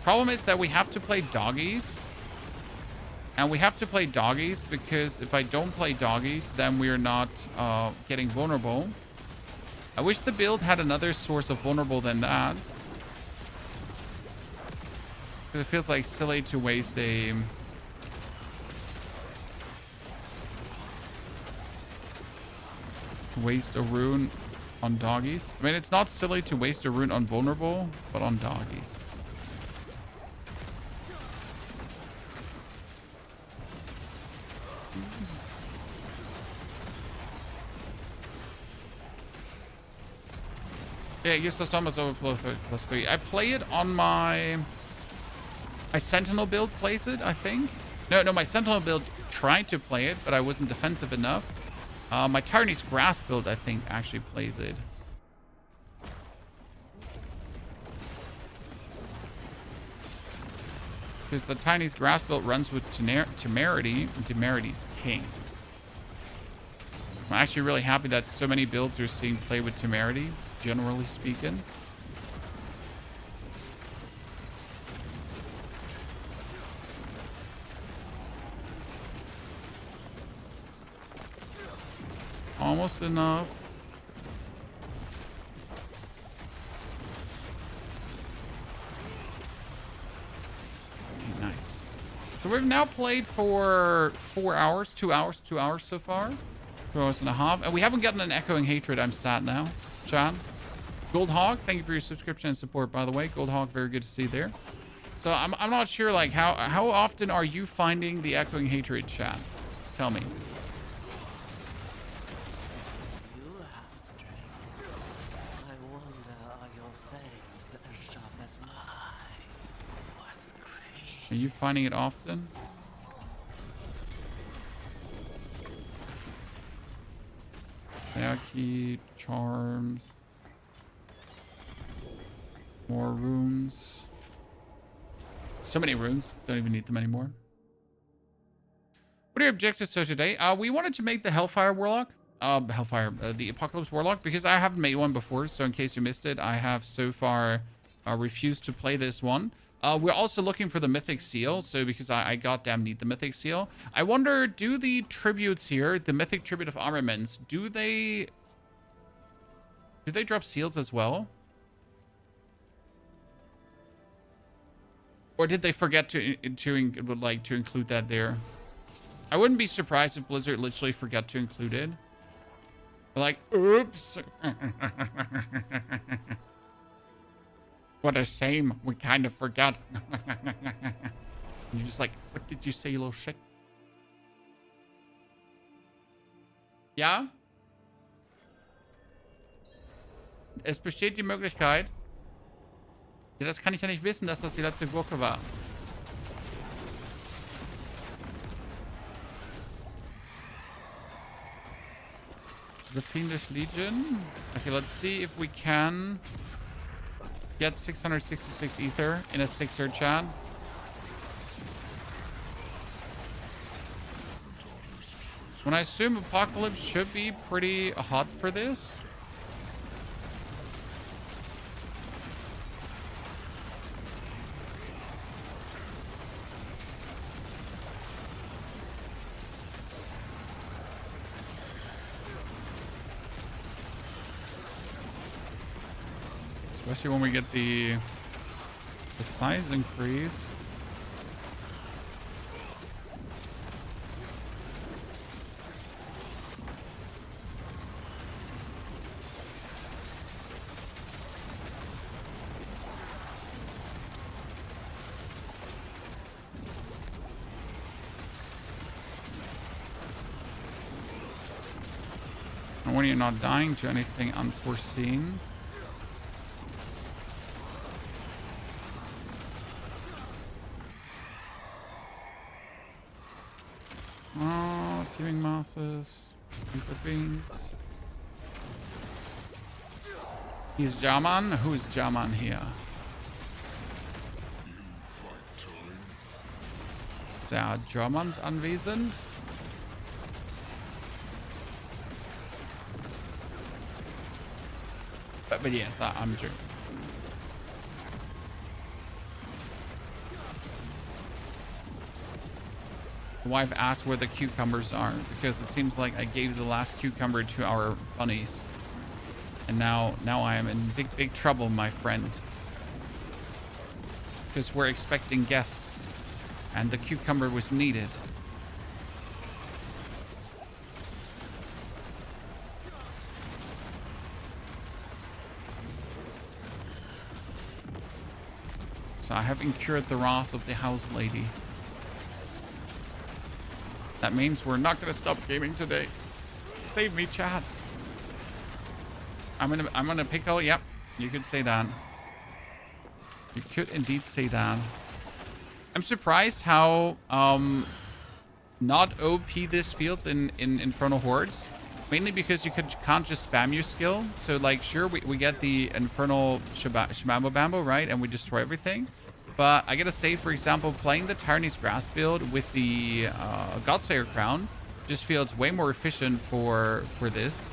Problem is that we have to play doggies. And we have to play doggies because if I don't play doggies, then we are not getting vulnerable. I wish the build had another source of vulnerable than that. It feels like silly to waste a... rune on doggies. I mean, it's not silly to waste a rune on vulnerable, but on doggies. Yeah, useless almost over +3. I play it on my Sentinel build plays it, I think. No, my Sentinel build tried to play it, but I wasn't defensive enough. My Tyranny's Grasp build, I think, actually plays it. Because the Tiny's Grasp build runs with Temerity, and Temerity's king. I'm actually really happy that so many builds are seeing play with Temerity, generally speaking. Almost enough. So we've now played for 4 hours, 2 hours so far. 2 hours and a half. And we haven't gotten an Echoing Hatred. I'm sad now. Chan. Gold Hog, thank you for your subscription and support, by the way. Gold Hog, very good to see there. So I'm not sure, like, how often are you finding the Echoing Hatred, chat? Tell me. You have strength. I wonder, are your fangs as sharp as mine? What's great? Are you finding it often? Key, charms. More rooms. So many rooms. Don't even need them anymore. What are your objectives for today? We wanted to make the Hellfire Warlock. The Apocalypse Warlock, because I haven't made one before. So in case you missed it, I have so far refused to play this one. We're also looking for the Mythic Seal. So because I goddamn need the Mythic Seal. I wonder, do the tributes here, the Mythic Tribute of Armaments, do they drop seals as well? Or did they forget to include that there? I wouldn't be surprised if Blizzard literally forgot to include it. Like, oops. What a shame. We kind of forgot. You're just like, what did you say, you little shit? Ja? Es besteht die Möglichkeit. Ja, das kann ich ja nicht wissen, dass das die letzte Gurke war. The Fiendish Legion. Okay, let's see if we can get 666 ether in a 6er chat. When I assume Apocalypse should be pretty hot for this. Especially when we get the size increase. And when you're not dying to anything unforeseen. Oh, teeming masses, Reaper Fiends. He's Jaman? Who's Jaman here? Der Germans anwesend? But yes, I'm German. The wife asked where the cucumbers are because it seems like I gave the last cucumber to our bunnies. And now I am in big trouble, my friend. Because we're expecting guests and the cucumber was needed. So I have incurred the wrath of the house lady. That means we're not gonna stop gaming today. Save me, chat. I'm gonna pickle. Yep, you could say that. You could indeed say that. I'm surprised how not OP this feels in Infernal Hordes. Mainly because you can't just spam your skill. So like, sure, we get the Infernal Shamambo Bambo, right? And we destroy everything. But I gotta say, for example, playing the Tyranny's Grasp build with the Godslayer Crown just feels way more efficient for this,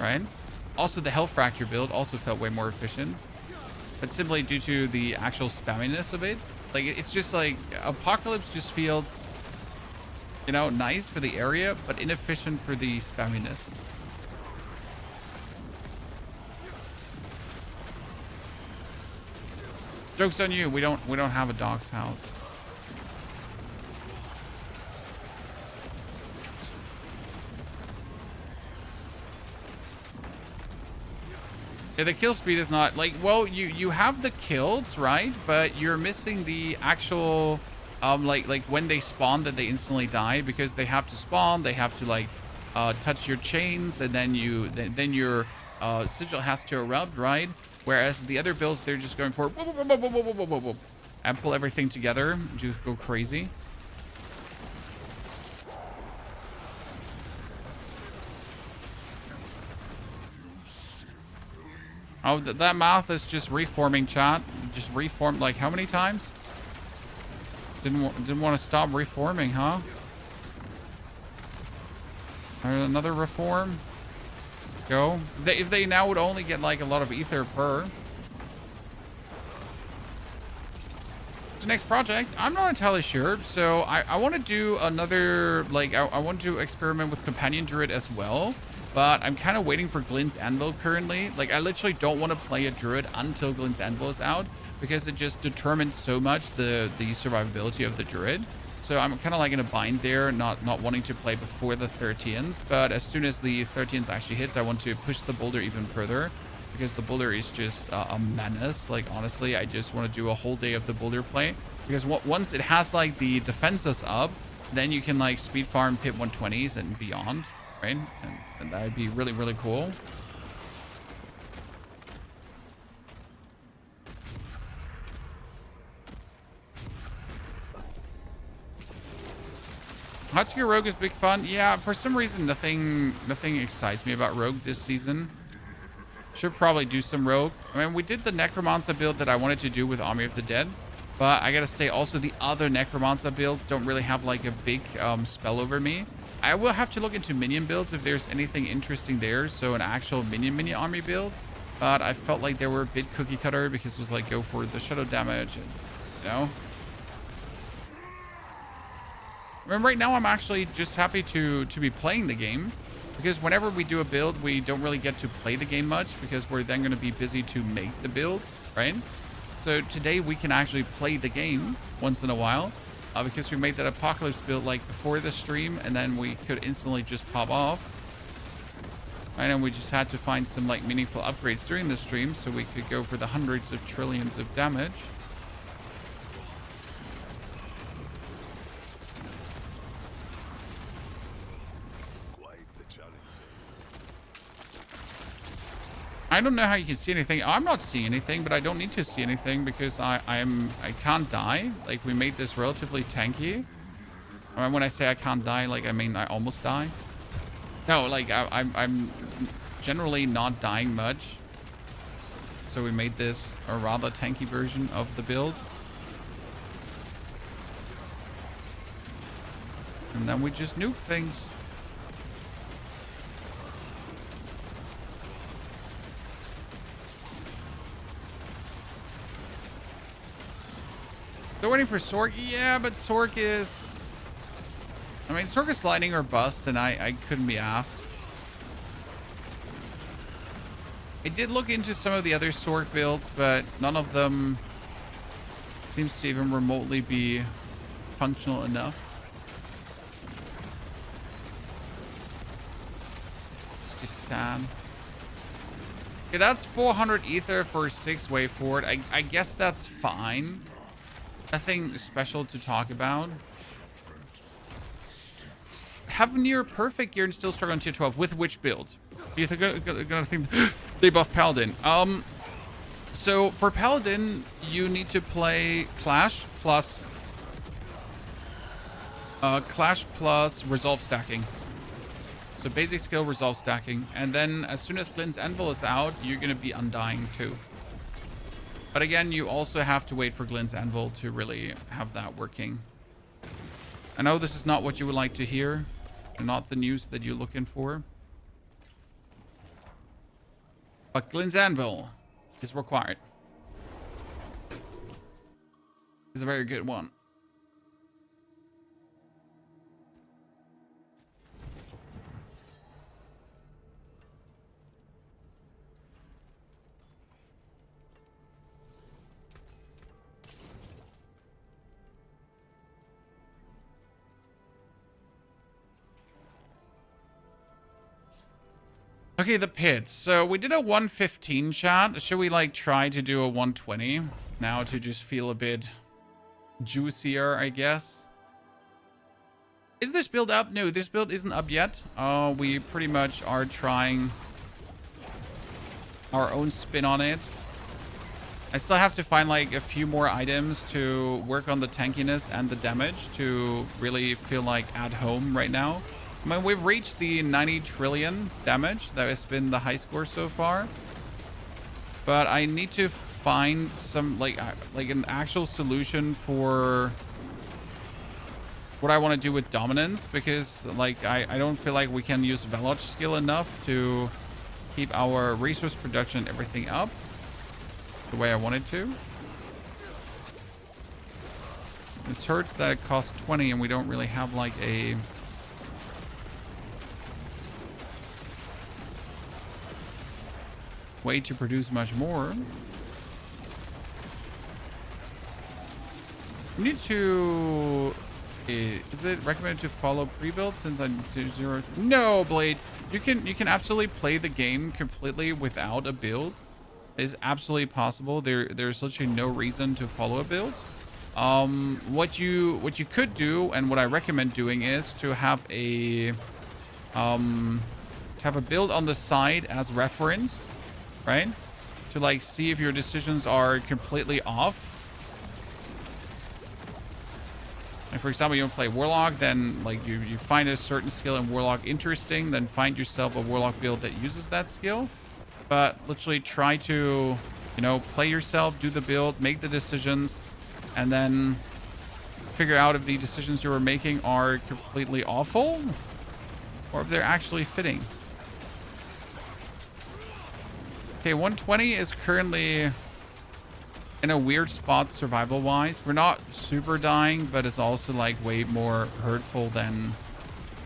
right? Also, the Hell Fracture build also felt way more efficient, but simply due to the actual spamminess of it. Like, it's just like Apocalypse just feels, you know, nice for the area, but inefficient for the spamminess. Joke's on you. We don't have a dog's house. Yeah, the kill speed is not like, well, you have the kills, right? But you're missing the actual like when they spawn that they instantly die, because they have to spawn, they have to like touch your chains, and then then your sigil has to erupt, right? Whereas the other builds, they're just going for and pull everything together, just go crazy. Oh, that mouth is just reforming, chat. Just reformed like how many times? Didn't want to stop reforming, huh? Another reform. Let's go. If they now would only get like a lot of ether per. The next project, I'm not entirely sure. So I want to do another, like, I want to experiment with Companion Druid as well. But I'm kind of waiting for Glenn's Anvil currently. Like, I literally don't want to play a Druid until Glenn's Anvil is out, because it just determines so much the survivability of the Druid. So I'm kind of like in a bind there, not wanting to play before the 13s. But as soon as the 13s actually hits, I want to push the Boulder even further, because the Boulder is just a menace. Like, honestly, I just want to do a whole day of the Boulder play, because once it has like the defenses up, then you can like speed farm pit 120s and beyond, right? And that would be really, really cool. Hotsuki Rogue is big fun. Yeah, for some reason, nothing excites me about Rogue this season. Should probably do some Rogue. I mean, we did the Necromancer build that I wanted to do with Army of the Dead. But I gotta say, also the other Necromancer builds don't really have like a big spell over me. I will have to look into minion builds if there's anything interesting there. So an actual minion army build. But I felt like they were a bit cookie cutter, because it was like go for the shadow damage and, you know. I mean, right now I'm actually just happy to be playing the game, because whenever we do a build, we don't really get to play the game much, because we're then going to be busy to make the build, right? So today we can actually play the game once in a while, because we made that Apocalypse build like before the stream, and then we could instantly just pop off. Right, and we just had to find some like meaningful upgrades during the stream, so we could go for the hundreds of trillions of damage. I don't know how you can see anything. I'm not seeing anything, but I don't need to see anything, because I can't die. Like, we made this relatively tanky. I mean, when I say I can't die, like, I mean I almost die. No, like I'm generally not dying much. So we made this a rather tanky version of the build. And then we just nuke things. Still waiting for Sork? Yeah, but Sork is... I mean, Sork is lightning or bust, and I couldn't be asked. I did look into some of the other Sork builds, but none of them seems to even remotely be functional enough. It's just sad. Okay, that's 400 ether for 6 way forward. I guess that's fine. Nothing special to talk about. Have near perfect gear and still struggle on tier 12. With which build? You gonna think they buff Paladin? So for Paladin, you need to play Clash plus Resolve stacking. So basic skill, Resolve stacking, and then as soon as Glenn's Anvil is out, you're gonna be Undying too. But again, you also have to wait for Glenn's Anvil to really have that working. I know this is not what you would like to hear, and not the news that you're looking for. But Glenn's Anvil is required. It's a very good one. Okay, the pits. So we did a 115 chat. Should we like try to do a 120 now to just feel a bit juicier, I guess? Is this build up? No, this build isn't up yet. We pretty much are trying our own spin on it. I still have to find like a few more items to work on the tankiness and the damage to really feel like at home right now. I mean, we've reached the 90 trillion damage. That has been the high score so far. But I need to find some like an actual solution for what I want to do with dominance, because like I don't feel like we can use Veloc skill enough to keep our resource production and everything up the way I wanted to. It hurts that it costs 20 and we don't really have like a way to produce much more. We need to... Is it recommended to follow pre-build since I'm to 0? No, Blade. You can absolutely play the game completely without a build. It's absolutely possible. There's literally no reason to follow a build. What you could do, and what I recommend doing, is to have a build on the side as reference, right? To like see if your decisions are completely off. Like for example, you don't play Warlock, then like you find a certain skill in Warlock interesting, then find yourself a Warlock build that uses that skill. But literally try to, you know, play yourself, do the build, make the decisions, and then figure out if the decisions you were making are completely awful or if they're actually fitting. Okay, 120 is currently in a weird spot survival-wise. We're not super dying, but it's also like way more hurtful than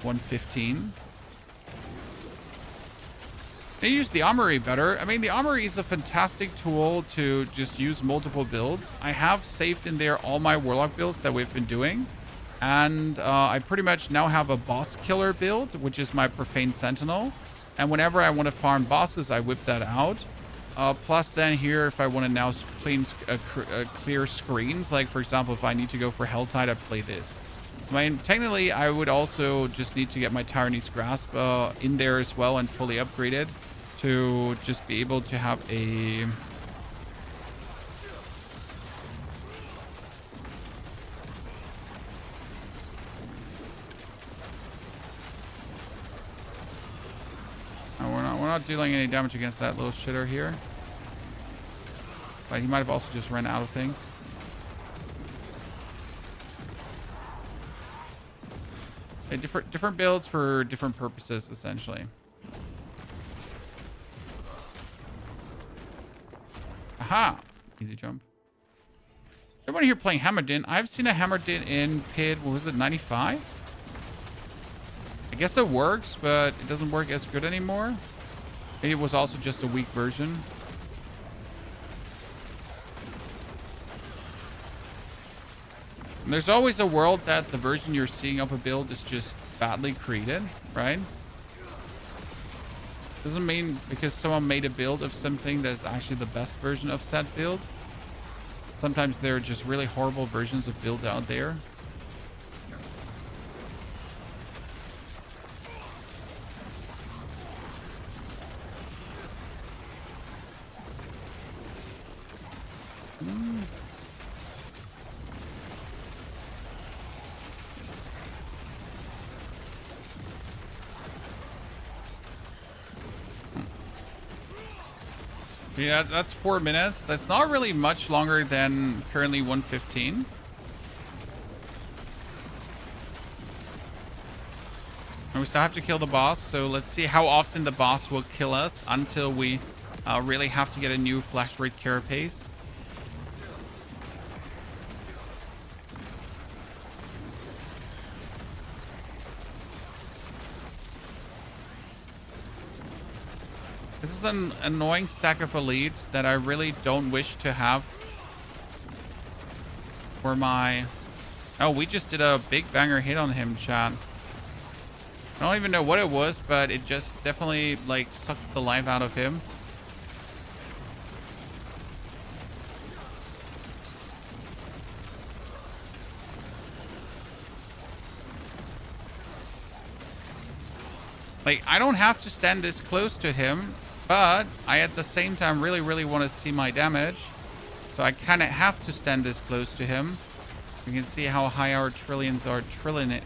115. They use the armory better. I mean, the armory is a fantastic tool to just use multiple builds. I have saved in there all my Warlock builds that we've been doing. And I pretty much now have a boss killer build, which is my Profane Sentinel. And whenever I want to farm bosses, I whip that out. Plus then here, if I want to now clear screens, like for example, if I need to go for Helltide, I play this. I mean, technically, I would also just need to get my Tyranny's Grasp in there as well and fully upgraded to just be able to have a... We're not dealing any damage against that little shitter here. But he might have also just run out of things. Different builds for different purposes, essentially. Aha! Easy jump. Everyone here playing Hammerdin. I've seen a Hammerdin in PID, what was it, 95? I guess it works, but it doesn't work as good anymore. Maybe it was also just a weak version. And there's always a world that the version you're seeing of a build is just badly created, right? Doesn't mean because someone made a build of something that's actually the best version of said build. Sometimes there are just really horrible versions of build out there. Yeah, that's 4 minutes. That's not really much longer than currently 115. And we still have to kill the boss, so let's see how often the boss will kill us until we really have to get a new flash rate carapace. This is an annoying stack of elites that I really don't wish to have for my... Oh, we just did a big banger hit on him, chat. I don't even know what it was, but it just definitely like sucked the life out of him. Like, I don't have to stand this close to him, but I at the same time really want to see my damage. So I kind of have to stand this close to him. You can see how high our trillions are. Trillioning.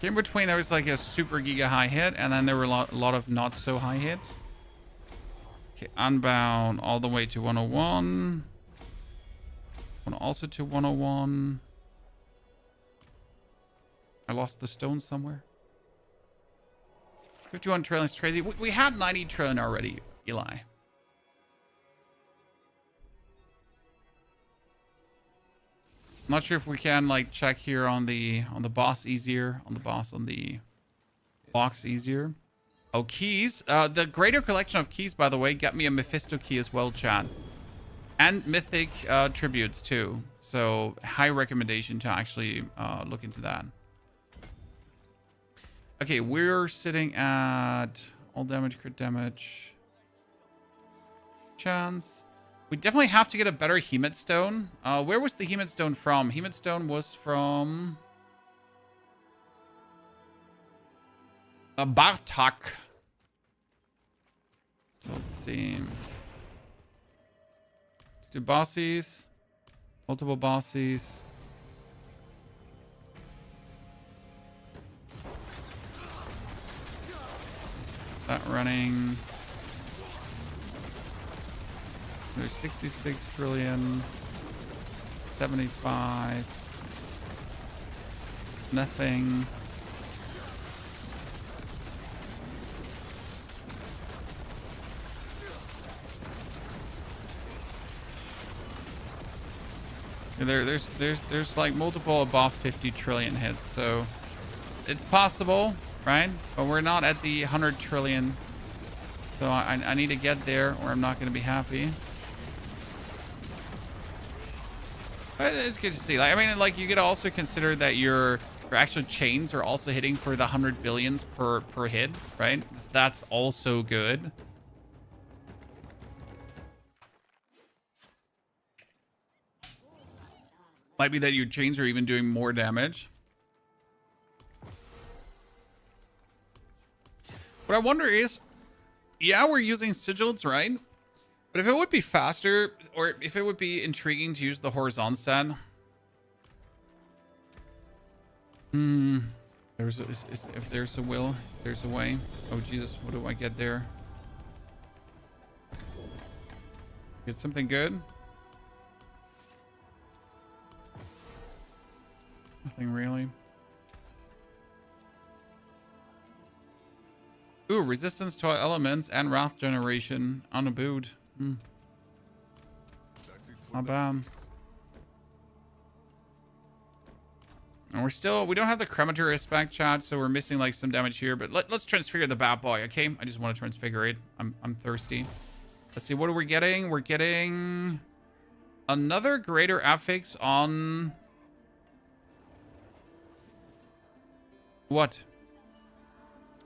In between, there was like a super giga high hit, and then there were a lot of not so high hits. Okay, unbound all the way to 101. And also to 101. I lost the stone somewhere. 51 trillion is crazy. We had 90 trillion already, Eli. I'm not sure if we can like check here on the boss easier, on the box easier. Oh, keys. The greater collection of keys, by the way, got me a Mephisto key as well, chat. And mythic tributes too. So high recommendation to actually look into that. Okay, we're sitting at all damage, crit damage, chance. We definitely have to get a better Hemat Stone. Where was the Hemat Stone from? Hemat Stone was from Bartok. So let's see. Let's do bosses. Multiple bosses. That running. There's 66 trillion. 75. Nothing. There's like multiple above 50 trillion hits, so it's possible, right? But we're not at the 100 trillion, so I need to get there, or I'm not going to be happy. But it's good to see. Like, I mean, like, you could also consider that your actual chains are also hitting for the 100 billions per hit, right? That's also good. Might be that your chains are even doing more damage. What I wonder is, yeah, we're using sigils, right? But if it would be faster, or if it would be intriguing to use the horizon set. If there's a will, there's a way. Oh Jesus, what do I get there? Get something good? Nothing really. Ooh, resistance to elements and wrath generation on a boot. Not bad. And we don't have the crematory spec, chat, so we're missing like some damage here. But let's transfigure the bad boy, okay? I just want to transfigure it. I'm thirsty. Let's see, what are we getting? We're getting another greater affix on what?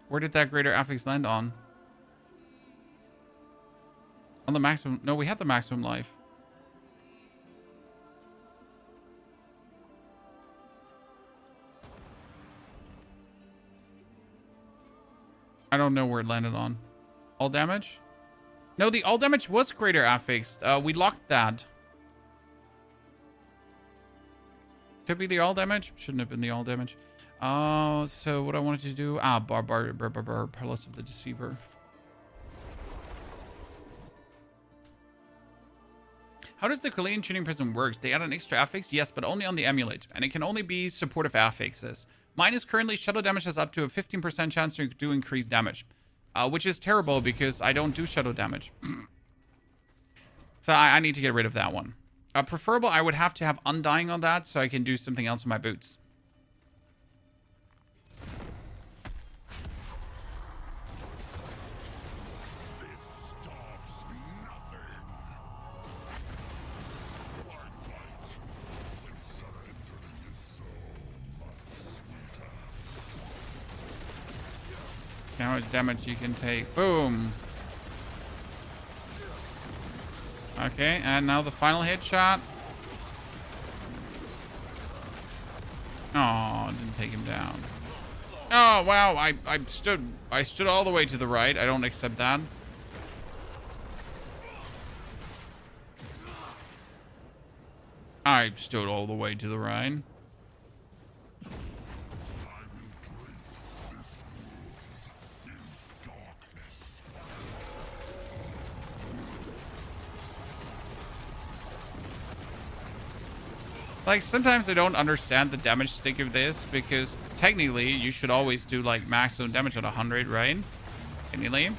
Where did that greater affix land on? On the maximum. No, we had the maximum life. I don't know where it landed on. All damage? No, the all damage was greater affix. We locked that. Could be the all damage. Shouldn't have been the all damage. So what I wanted to do... Palace of the Deceiver. How does the Kalian tuning prism works? They add an extra affix? Yes, but only on the amulet. And it can only be supportive affixes. Mine is currently Shadow damage has up to a 15% chance to do increased damage. Which is terrible because I don't do Shadow damage. So I need to get rid of that one. Preferable, I would have to have Undying on that so I can do something else with my boots. How much damage you can take. Boom. Okay, and now the final headshot. Oh, didn't take him down. Oh wow, I stood all the way to the right. I don't accept that. I stood all the way to the right. Like, sometimes I don't understand the damage stick of this, because technically you should always do like maximum damage at 100, right? Technically.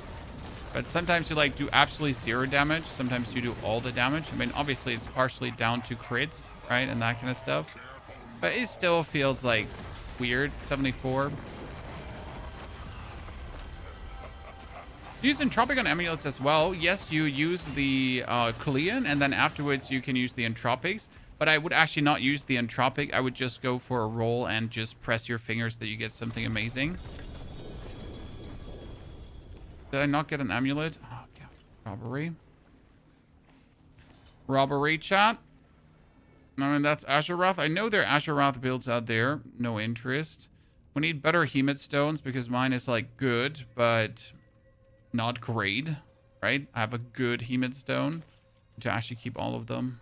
But sometimes you like do absolutely 0 damage. Sometimes you do all the damage. I mean, obviously it's partially down to crits, right? And that kind of stuff. But it still feels like weird. 74. Use entropic on amulets as well. Yes, you use the Kalian, and then afterwards you can use the entropics. But I would actually not use the entropic. I would just go for a roll and just press your fingers that you get something amazing. Did I not get an amulet? Oh, yeah. Robbery. Robbery, chat. I mean, that's Asheroth. I know there are Asheroth builds out there. No interest. We need better Hemid stones because mine is like good, but not great, right? I have a good Hemid stone to actually keep all of them.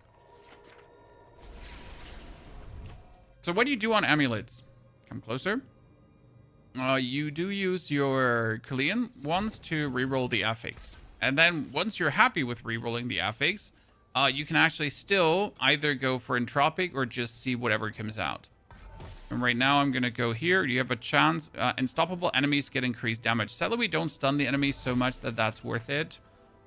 So what do you do on amulets? Come closer. You do use your Kalian ones to reroll the affix. And then once you're happy with rerolling the affix, you can actually still either go for entropic or just see whatever comes out. And right now I'm going to go here. You have a chance. Unstoppable enemies get increased damage. Sadly, we don't stun the enemies so much that that's worth it.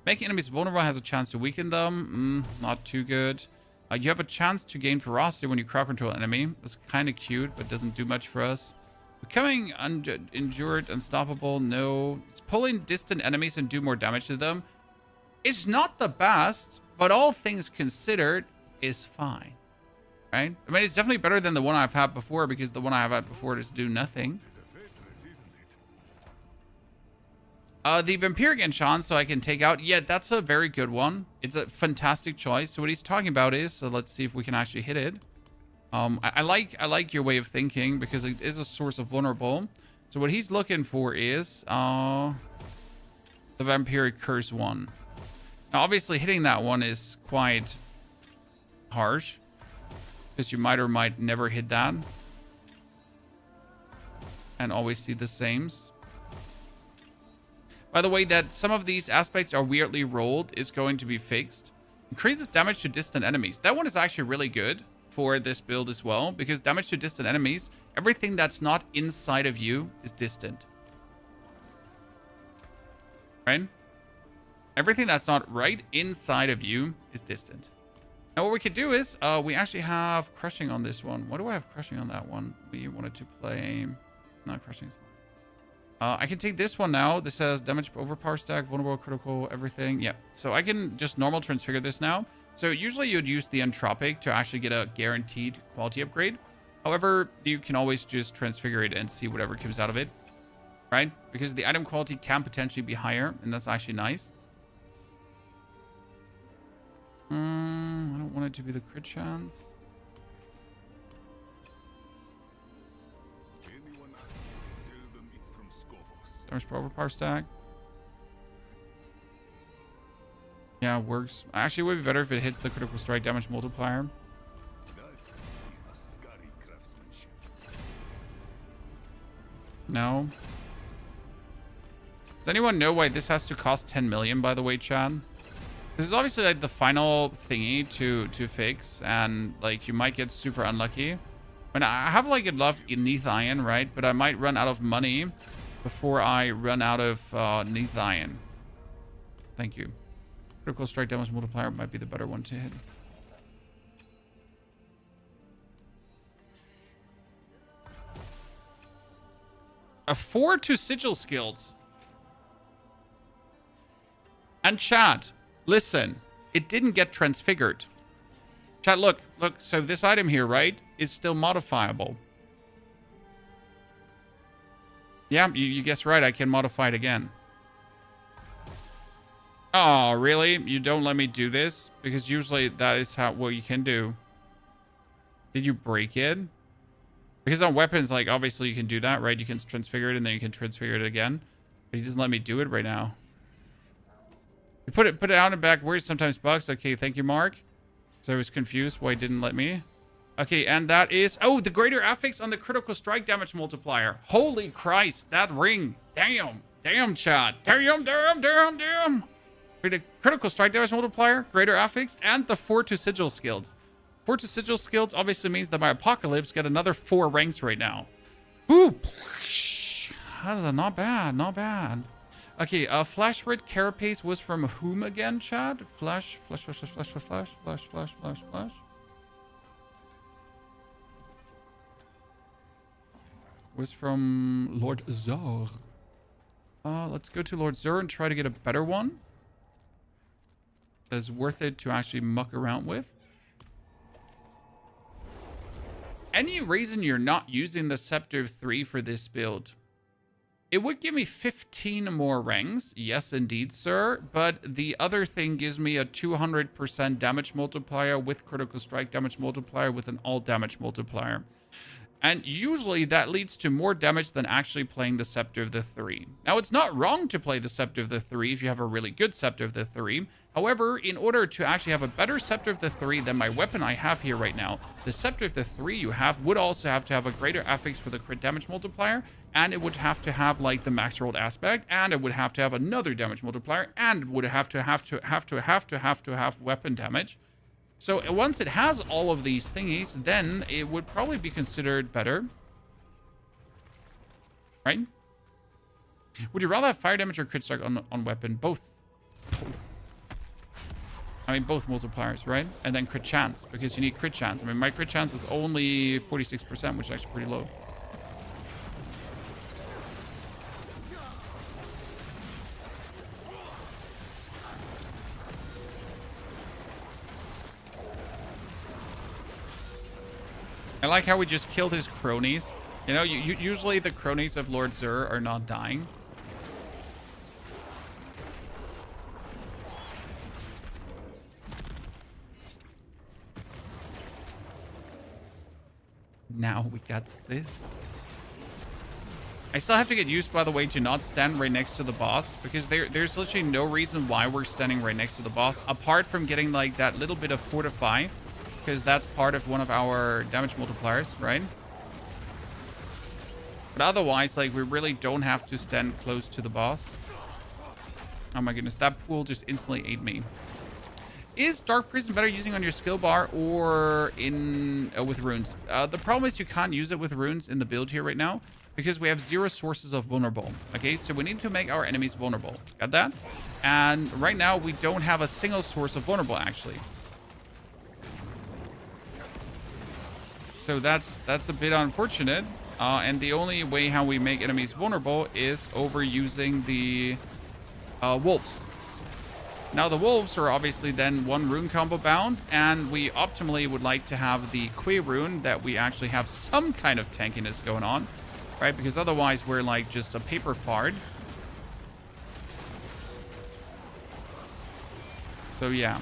Making enemies vulnerable has a chance to weaken them. Not too good. You have a chance to gain ferocity when you crowd control an enemy. It's kind of cute, but doesn't do much for us. Becoming endured, unstoppable, no. It's pulling distant enemies and do more damage to them. It's not the best, but all things considered, is fine. Right? I mean, it's definitely better than the one I've had before, because the one I've had before just do nothing. The Vampiric Enchant, so I can take out. Yeah, that's a very good one. It's a fantastic choice. So what he's talking about is, so let's see if we can actually hit it. I like your way of thinking, because it is a source of vulnerable. So what he's looking for is the Vampiric Curse one. Now, obviously, hitting that one is quite harsh, because you might or might never hit that, and always see the sames. By the way, that some of these aspects are weirdly rolled is going to be fixed. Increases damage to distant enemies. That one is actually really good for this build as well, because damage to distant enemies, everything that's not inside of you is distant. Right? Everything that's not right inside of you is distant. Now what we could do is, we actually have crushing on this one. What do I have crushing on that one? We wanted to play... Not crushing. I can take this one now. This has damage overpower stack, vulnerable, critical, everything. Yeah. So I can just normal transfigure this now. So usually you'd use the entropic to actually get a guaranteed quality upgrade. However, you can always just transfigure it and see whatever comes out of it. Right? Because the item quality can potentially be higher, and that's actually nice. I don't want it to be the crit chance. Damage per overpower stack. Yeah, it works. Actually, it would be better if it hits the critical strike damage multiplier. No. Does anyone know why this has to cost 10 million, by the way, Chad? This is obviously like the final thingy to fix, and like you might get super unlucky. When I have like enough Neath Iron, right? But I might run out of money before I run out of Neath Iron. Thank you. Critical strike damage multiplier might be the better one to hit. A 4 to sigil skills. And chat, listen, it didn't get transfigured. Chat, look, so this item here, right, is still modifiable. Yeah, you guessed right. I can modify it again. Oh, really? You don't let me do this? Because usually that is what you can do. Did you break it? Because on weapons, like, obviously you can do that, right? You can transfigure it and then you can transfigure it again. But he doesn't let me do it right now. You put it out and back where sometimes bugs. Okay, thank you, Mark. So I was confused why it didn't let me. Okay, and that is... Oh, the greater affix on the critical strike damage multiplier. Holy Christ, that ring. Damn. Damn, chat. Damn. The critical strike damage multiplier, greater affix, and the 4 to sigil skills. 4 to sigil skills obviously means that my apocalypse get another 4 ranks right now. Ooh. That is not bad. Not bad. Okay, flash red carapace was from whom again, chat? Flash. Was from Lord Zur. Let's go to Lord Zur and try to get a better one. That's worth it to actually muck around with. Any reason you're not using the Scepter of 3 for this build? It would give me 15 more rings. Yes, indeed, sir. But the other thing gives me a 200% damage multiplier with critical strike damage multiplier with an all damage multiplier. And usually that leads to more damage than actually playing the Scepter of the 3. Now, it's not wrong to play the Scepter of the 3 if you have a really good Scepter of the 3. However, in order to actually have a better Scepter of the 3 than my weapon I have here right now, the Scepter of the 3 you have would also have to have a greater affix for the crit damage multiplier, and it would have to have like the max rolled aspect, and it would have to have another damage multiplier, and it would have to have weapon damage. So once it has all of these thingies, then it would probably be considered better. Right? Would you rather have fire damage or crit strike on weapon? Both. I mean, both multipliers, right? And then crit chance, because you need crit chance. I mean, my crit chance is only 46%, which is actually pretty low. I like how we just killed his cronies. You know, usually the cronies of Lord Zur are not dying. Now we got this. I still have to get used, by the way, to not stand right next to the boss, because there's literally no reason why we're standing right next to the boss, apart from getting like that little bit of fortify, because that's part of one of our damage multipliers, right? But otherwise, like, we really don't have to stand close to the boss. Oh my goodness, that pool just instantly ate me. Is Dark Prison better using on your skill bar or in with runes? The problem is you can't use it with runes in the build here right now, because we have 0 sources of vulnerable. Okay, so we need to make our enemies vulnerable. Got that? And right now we don't have a single source of vulnerable, actually. So that's a bit unfortunate. And the only way how we make enemies vulnerable is over using the wolves. Now the wolves are obviously then 1 rune combo bound, and we optimally would like to have the Kui rune that we actually have some kind of tankiness going on, right? Because otherwise we're like just a paper fard. So yeah.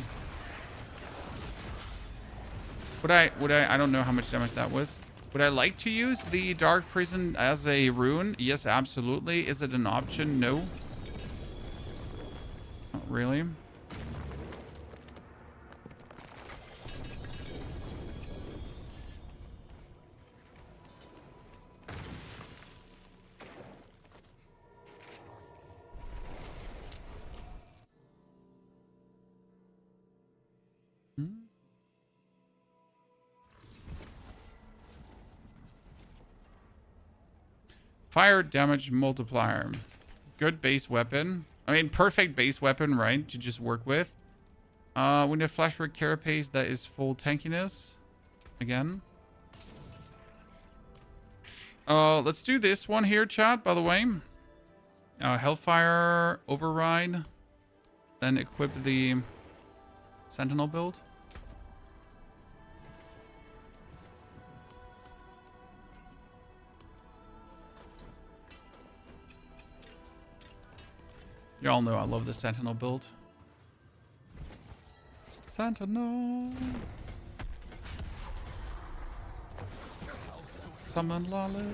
I don't know how much damage that was. Would I like to use the Dark Prison as a rune? Yes, absolutely. Is it an option? No. Not really. Fire damage multiplier. Good base weapon. I mean, perfect base weapon, right? To just work with. We need a flash red carapace that is full tankiness. Again. Let's do this one here, chat, by the way. Hellfire override. Then equip the Sentinel build. You all know I love the Sentinel build. Sentinel. Summon Lolly.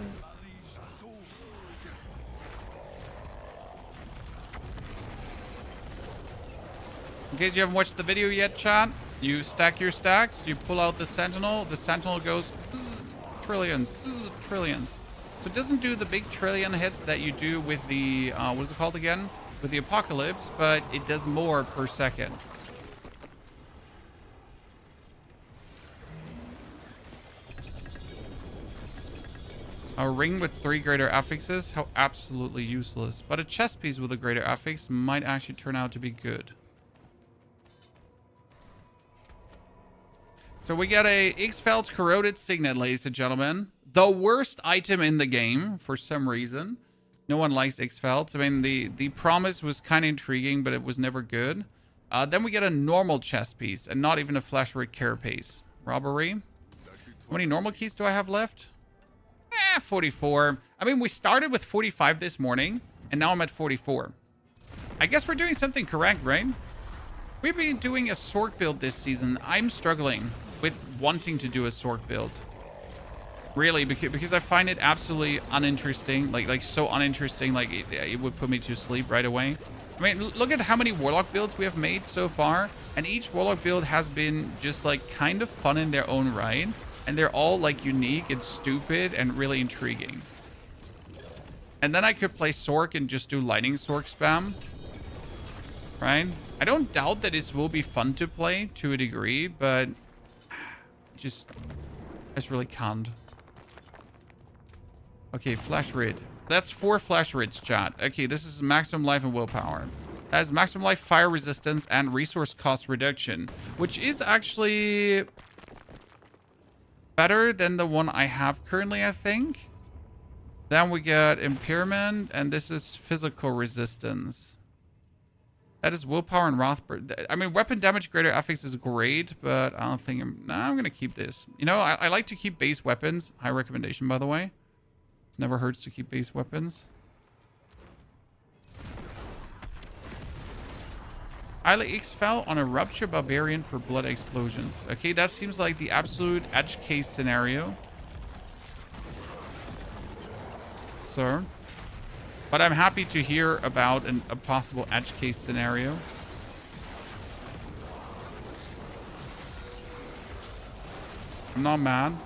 In case you haven't watched the video yet, chat, you stack your stacks, you pull out the Sentinel goes bzz, trillions, bzz, trillions. So it doesn't do the big trillion hits that you do with the, what is it called again? With the Apocalypse, but it does more per second. A ring with 3 greater affixes? How absolutely useless. But a chest piece with a greater affix might actually turn out to be good. So we got a X-Felt's Corroded Signet, ladies and gentlemen. The worst item in the game for some reason. No one likes X-Felt's. I mean, the promise was kind of intriguing, but it was never good. Then we get a normal chest piece and not even a flash rate carapace. Robbery. How many normal keys do I have left? 44. I mean, we started with 45 this morning, and now I'm at 44. I guess we're doing something correct, right? We've been doing a Sork build this season. I'm struggling with wanting to do a Sork build. Really, because I find it absolutely uninteresting. Like so uninteresting, like it would put me to sleep right away. I mean, look at how many Warlock builds we have made so far, and each Warlock build has been just like kind of fun in their own right. And they're all like unique and stupid and really intriguing. And then I could play Sork and just do lightning Sork spam. Right? I don't doubt that this will be fun to play to a degree, but I just really can't. Okay, flash rid. That's 4 flash rids, chat. Okay, this is maximum life and willpower. That has maximum life, fire resistance, and resource cost reduction, which is actually better than the one I have currently, I think. Then we got impairment, and this is physical resistance. That is willpower and wrath. I mean, weapon damage greater affix is great, but I don't think I'm gonna keep this. You know, I like to keep base weapons. High recommendation, by the way. It never hurts to keep base weapons. Highly X-Fel on a Rupture Barbarian for blood explosions. Okay, that seems like the absolute edge case scenario. Sir. But I'm happy to hear about a possible edge case scenario. I'm not mad.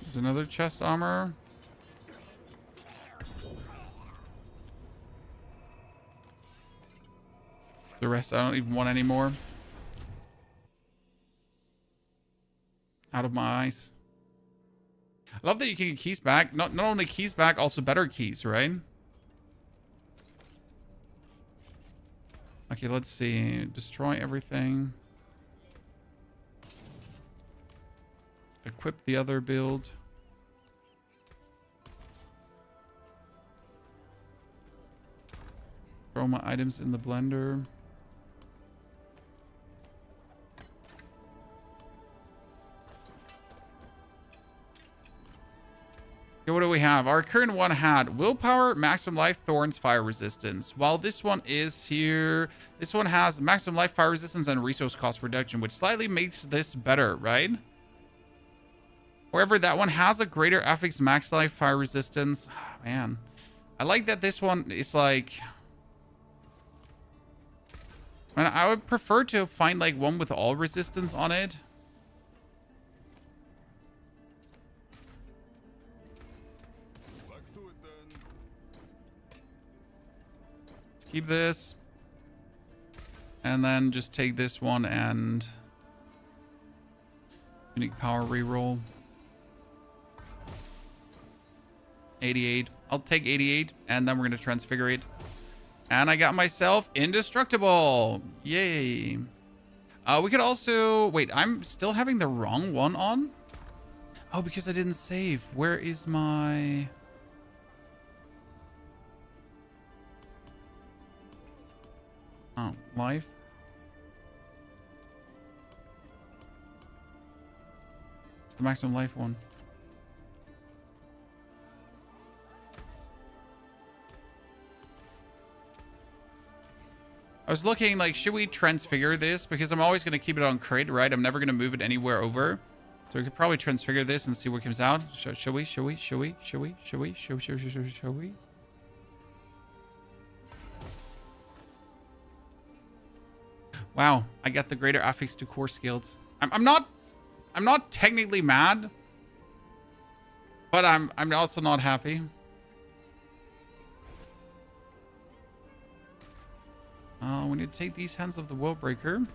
There's another chest armor. The rest I don't even want anymore. Out of my eyes. I love that you can get keys back. Not only keys back, also better keys, right? Okay, let's see. Destroy everything. Equip the other build. Throw my items in the blender. Okay, what do we have? Our current one had willpower, maximum life, thorns, fire resistance. While this one is here, this one has maximum life, fire resistance, and resource cost reduction, which slightly makes this better, right? However, that one has a greater affix max life, fire resistance. Oh, man, I like that this one is like... Man, I would prefer to find like one with all resistance on it. Let's keep this. And then just take this one and unique power reroll. 88. I'll take 88 and then we're going to transfigure it. And I got myself indestructible. Yay. We could also... Wait, I'm still having the wrong one on? Oh, because I didn't save. Where is my... Oh, life. It's the maximum life one. I was looking like, should we transfigure this? Because I'm always going to keep it on crit, right? I'm never going to move it anywhere over. So we could probably transfigure this and see what comes out. Shall we? Wow, I got the greater affix to core skills. I'm not technically mad, but I'm also not happy. We need to take these Hands of the Willbreaker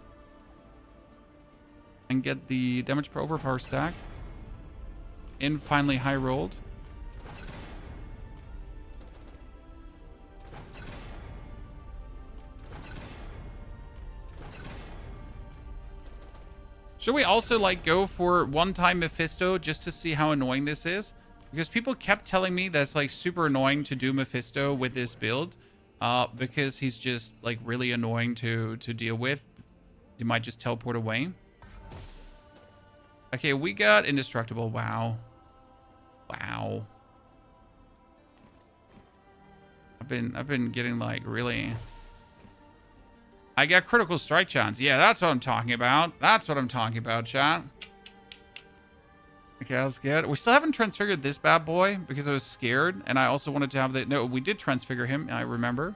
and get the damage per overpower stack in finally high rolled. Should we also like go for one-time Mephisto just to see how annoying this is? Because people kept telling me that's like super annoying to do Mephisto with this build. Because he's just like really annoying to deal with. He might just teleport away. Okay, we got indestructible. Wow. Wow. I've been getting like really. I got critical strike chance. Yeah, that's what I'm talking about. That's what I'm talking about, chat. Okay, that's good. We still haven't transfigured this bad boy because I was scared. And I also wanted to have the... No, we did transfigure him. I remember.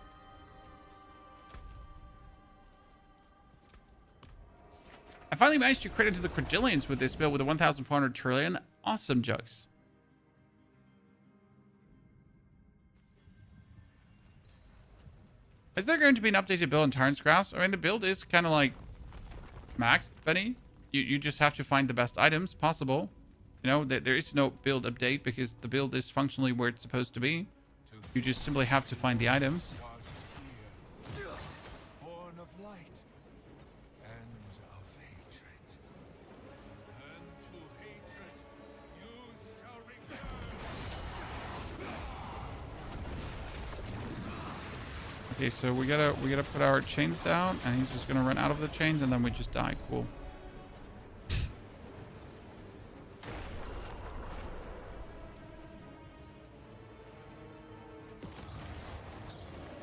I finally managed to crit into the Credillions with this build with a 1,400 trillion. Awesome, Jugs. Is there going to be an updated build in Tyrant's Grasp? I mean, the build is kind of like maxed, Benny. You just have to find the best items possible. You know, there is no build update because the build is functionally where it's supposed to be. You just simply have to find the items. Born of light and of hatred. And to hatred you shall return. Okay, so we gotta put our chains down, and he's just gonna run out of the chains, and then we just die. Cool.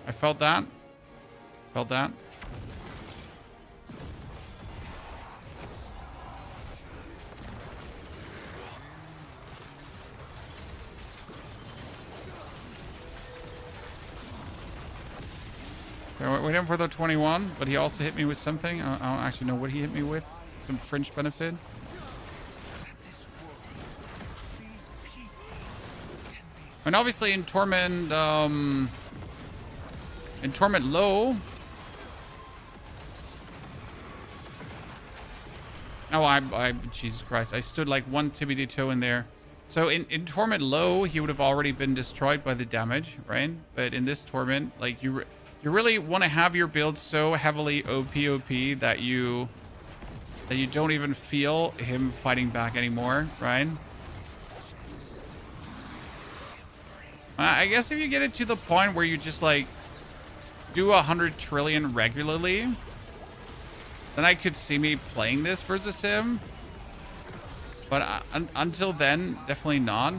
I felt that. Felt that. Okay, wait him for the 21, but he also hit me with something. I don't actually know what he hit me with. Some fringe benefit. And obviously in Torment, low. Oh, I Jesus Christ. I stood like one TBD toe in there. So in Torment low, he would have already been destroyed by the damage, right? But in this Torment, like you really want to have your build so heavily OP that you don't even feel him fighting back anymore, right? I guess if you get it to the point where you just like do 100 trillion regularly, then I could see me playing this versus him. But until then, definitely not.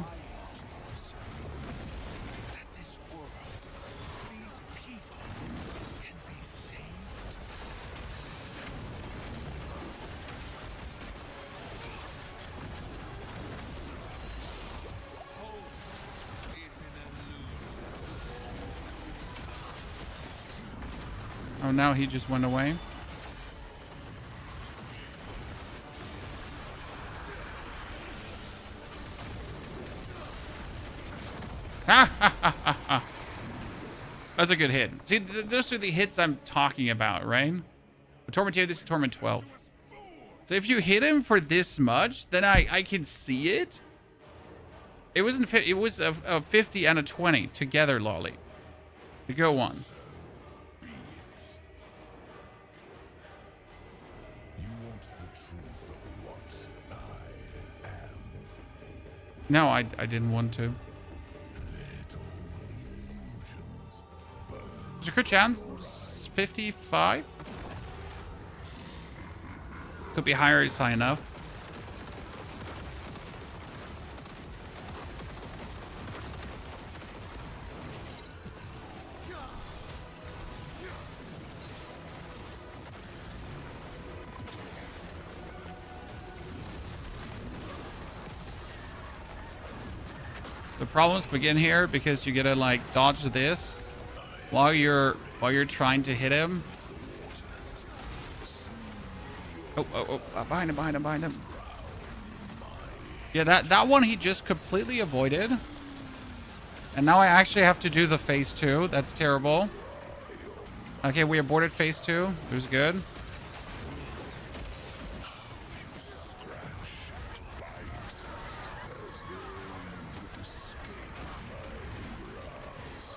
Oh, now he just went away. That's a good hit. See, those are the hits I'm talking about, right? But Torment 2, this is Torment 12. So if you hit him for this much, then I can see it. It wasn't. It was a 50 and a 20 together, Lolly. To go once. No, I didn't want to. There's a crit chance. 55? Could be higher, is high enough. The problems begin here because you gotta like dodge this while you're trying to hit him. Oh, behind him. Yeah, that one he just completely avoided. And now I actually have to do the phase 2. That's terrible. Okay, we aborted phase 2. It was good.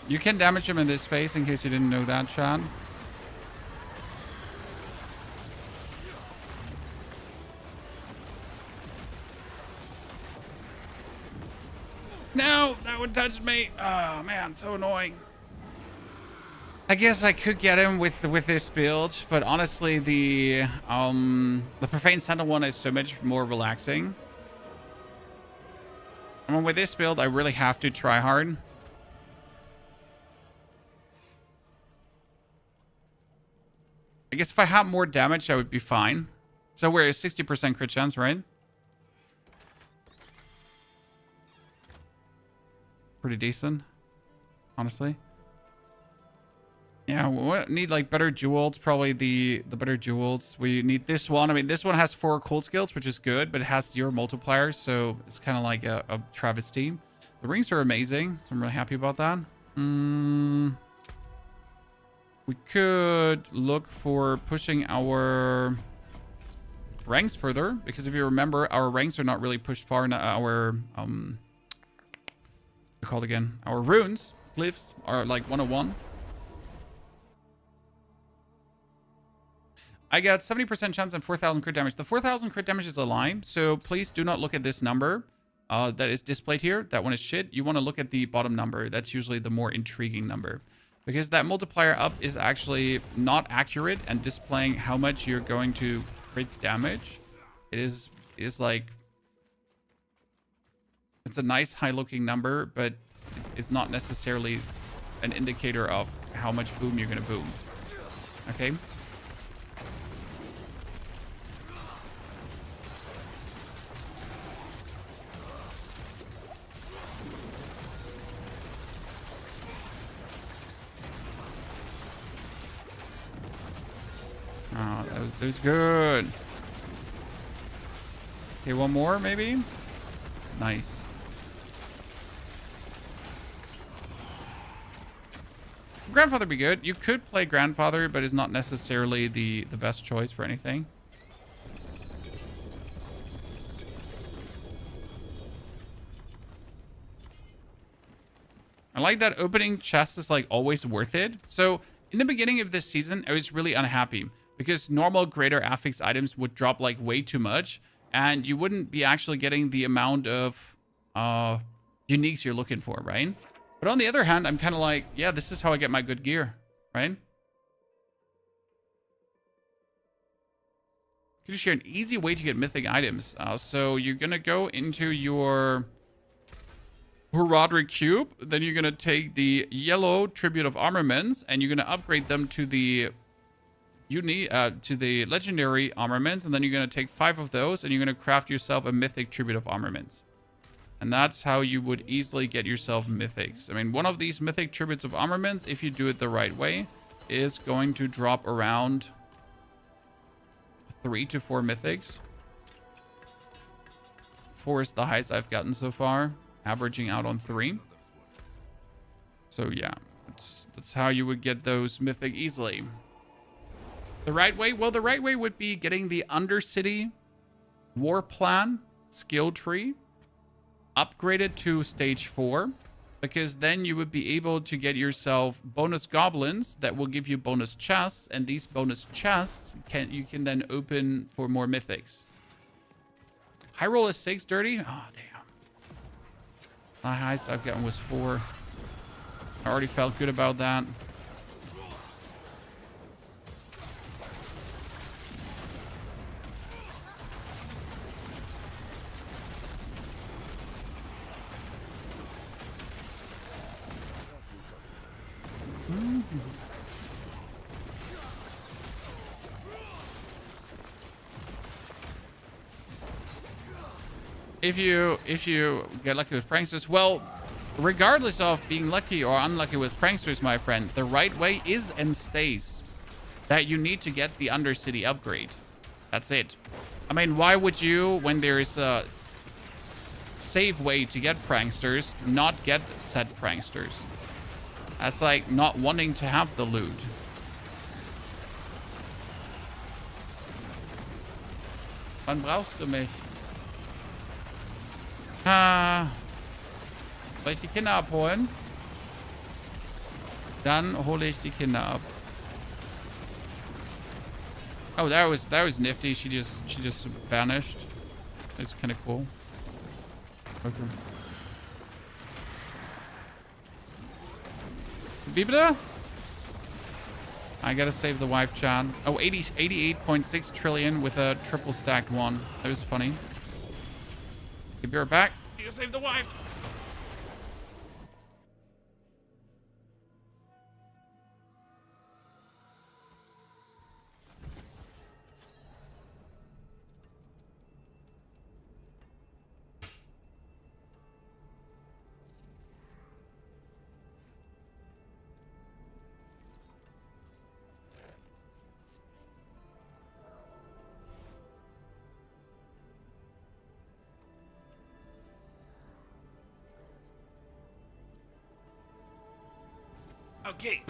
You can damage him in this phase in case you didn't know that, Sean. No, that one touched me. Oh man, so annoying. I guess I could get him with this build, but honestly, the Profane Sentinel one is so much more relaxing. I mean, with this build, I really have to try hard. I guess if I had more damage, I would be fine. So we're at 60% crit chance, right? Pretty decent, honestly. Yeah, we need like better jewels, probably the better jewels. We need this one. I mean, this one has 4 cold skills, which is good, but it has 0 multipliers, so it's kind of like a travesty. The rings are amazing, so I'm really happy about that. We could look for pushing our ranks further, because if you remember, our ranks are not really pushed far in our they're called again. Our runes, glyphs, are like 101. I got 70% chance and 4,000 crit damage. The 4,000 crit damage is a lie, so please do not look at this number that is displayed here. That one is shit. You want to look at the bottom number. That's usually the more intriguing number, because that multiplier up is actually not accurate and displaying how much you're going to crit damage. It is like, it's a nice high looking number, but it's not necessarily an indicator of how much boom you're going to boom. Okay. Oh, that was good. Okay, one more maybe. Nice. Grandfather be good. You could play Grandfather, but it's not necessarily the best choice for anything. I like that opening chest is like always worth it. So in the beginning of this season, I was really unhappy because normal greater affix items would drop like way too much, and you wouldn't be actually getting the amount of uniques you're looking for, right? But on the other hand, I'm kind of like, yeah, this is how I get my good gear, right? Could you share an easy way to get mythic items? So you're going to go into your Heraldry Cube. Then you're going to take the yellow Tribute of Armaments, and you're going to upgrade them to the legendary armaments. And then you're going to take 5 of those, and you're going to craft yourself a mythic Tribute of Armaments. And that's how you would easily get yourself mythics. I mean, one of these mythic Tributes of Armaments, if you do it the right way, is going to drop around 3 to 4 mythics. 4 is the highest I've gotten so far, averaging out on 3. So yeah, that's how you would get those mythic easily. The right way? Well, the right way would be getting the Undercity War Plan skill tree upgraded to stage 4, because then you would be able to get yourself bonus goblins that will give you bonus chests, and these bonus chests you can then open for more mythics. High roll is 6 dirty. Oh damn. The highest I've gotten was 4. I already felt good about that. if you get lucky with pranksters, well, regardless of being lucky or unlucky with pranksters, my friend, the right way is and stays that you need to get the Undercity upgrade. That's it. I mean, why would you, when there's a safe way to get pranksters, not get said pranksters? That's like not wanting to have the loot. Wann brauchst du mich? Soll ich die Kinder abholen? Dann hole ich die Kinder ab. Oh, that was nifty. She just vanished. It's kind of cool. Okay. Wie bitte? I gotta save the wife, Chan. Oh, 88.6 trillion with a triple stacked one. That was funny. Okay, be right back. Need to save the wife. Okay.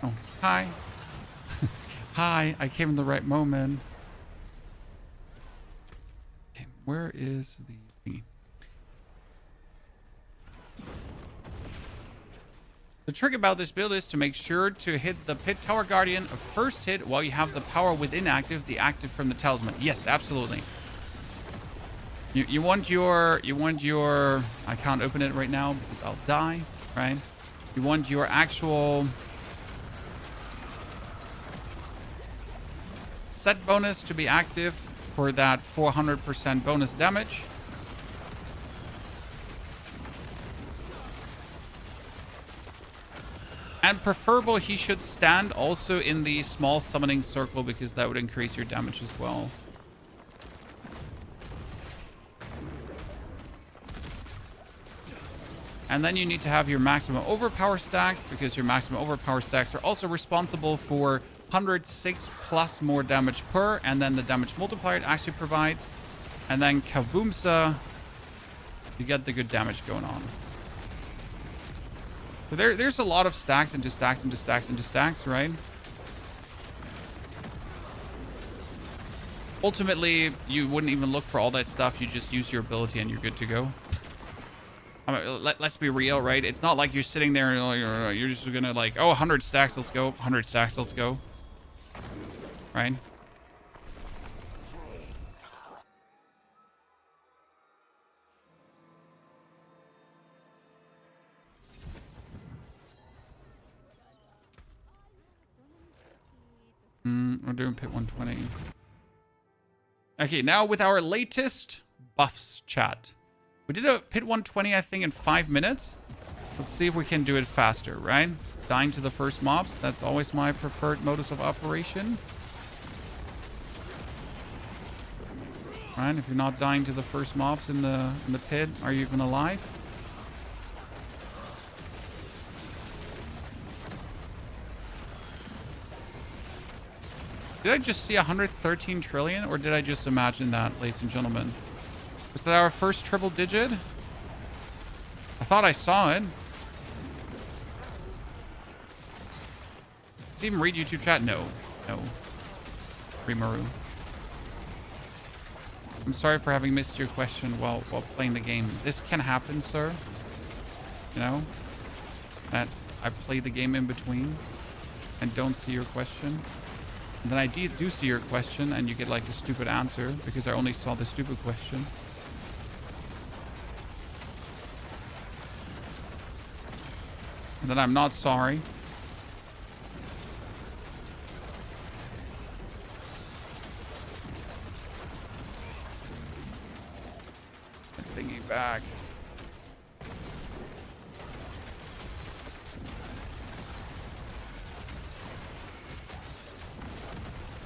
Oh, hi. Hi, I came in the right moment. Okay, where is the thingy? The trick about this build is to make sure to hit the Pit Tower Guardian first hit while you have the power within active, the active from the talisman. Yes, absolutely. You want your, I can't open it right now because I'll die, right? You want your actual set bonus to be active for that 400% bonus damage. And preferable, he should stand also in the small summoning circle because that would increase your damage as well. And then you need to have your maximum overpower stacks because your maximum overpower stacks are also responsible for 106 plus more damage per, and then the damage multiplier it actually provides. And then kaboomsa, you get the good damage going on. So there's a lot of stacks into stacks into stacks into stacks, right? Ultimately, you wouldn't even look for all that stuff. You just use your ability and you're good to go. I mean, let's be real, right? It's not like you're sitting there and you're just gonna like, oh, 100 stacks, let's go. 100 stacks, let's go. Right? We're doing pit 120. Okay, now with our latest buffs chat. We did a pit 120, I think, in 5 minutes. Let's see if we can do it faster, right? Dying to the first mobs. That's always my preferred modus of operation. Right? If you're not dying to the first mobs in the pit, are you even alive? Did I just see 113 trillion, or did I just imagine that, ladies and gentlemen? Was that our first triple digit? I thought I saw it. Does it even read YouTube chat? No. No. Rimaru. I'm sorry for having missed your question while playing the game. This can happen, sir. You know? That I play the game in between and don't see your question. And then I do see your question and you get like a stupid answer because I only saw the stupid question. And then I'm not sorry. Thinking back.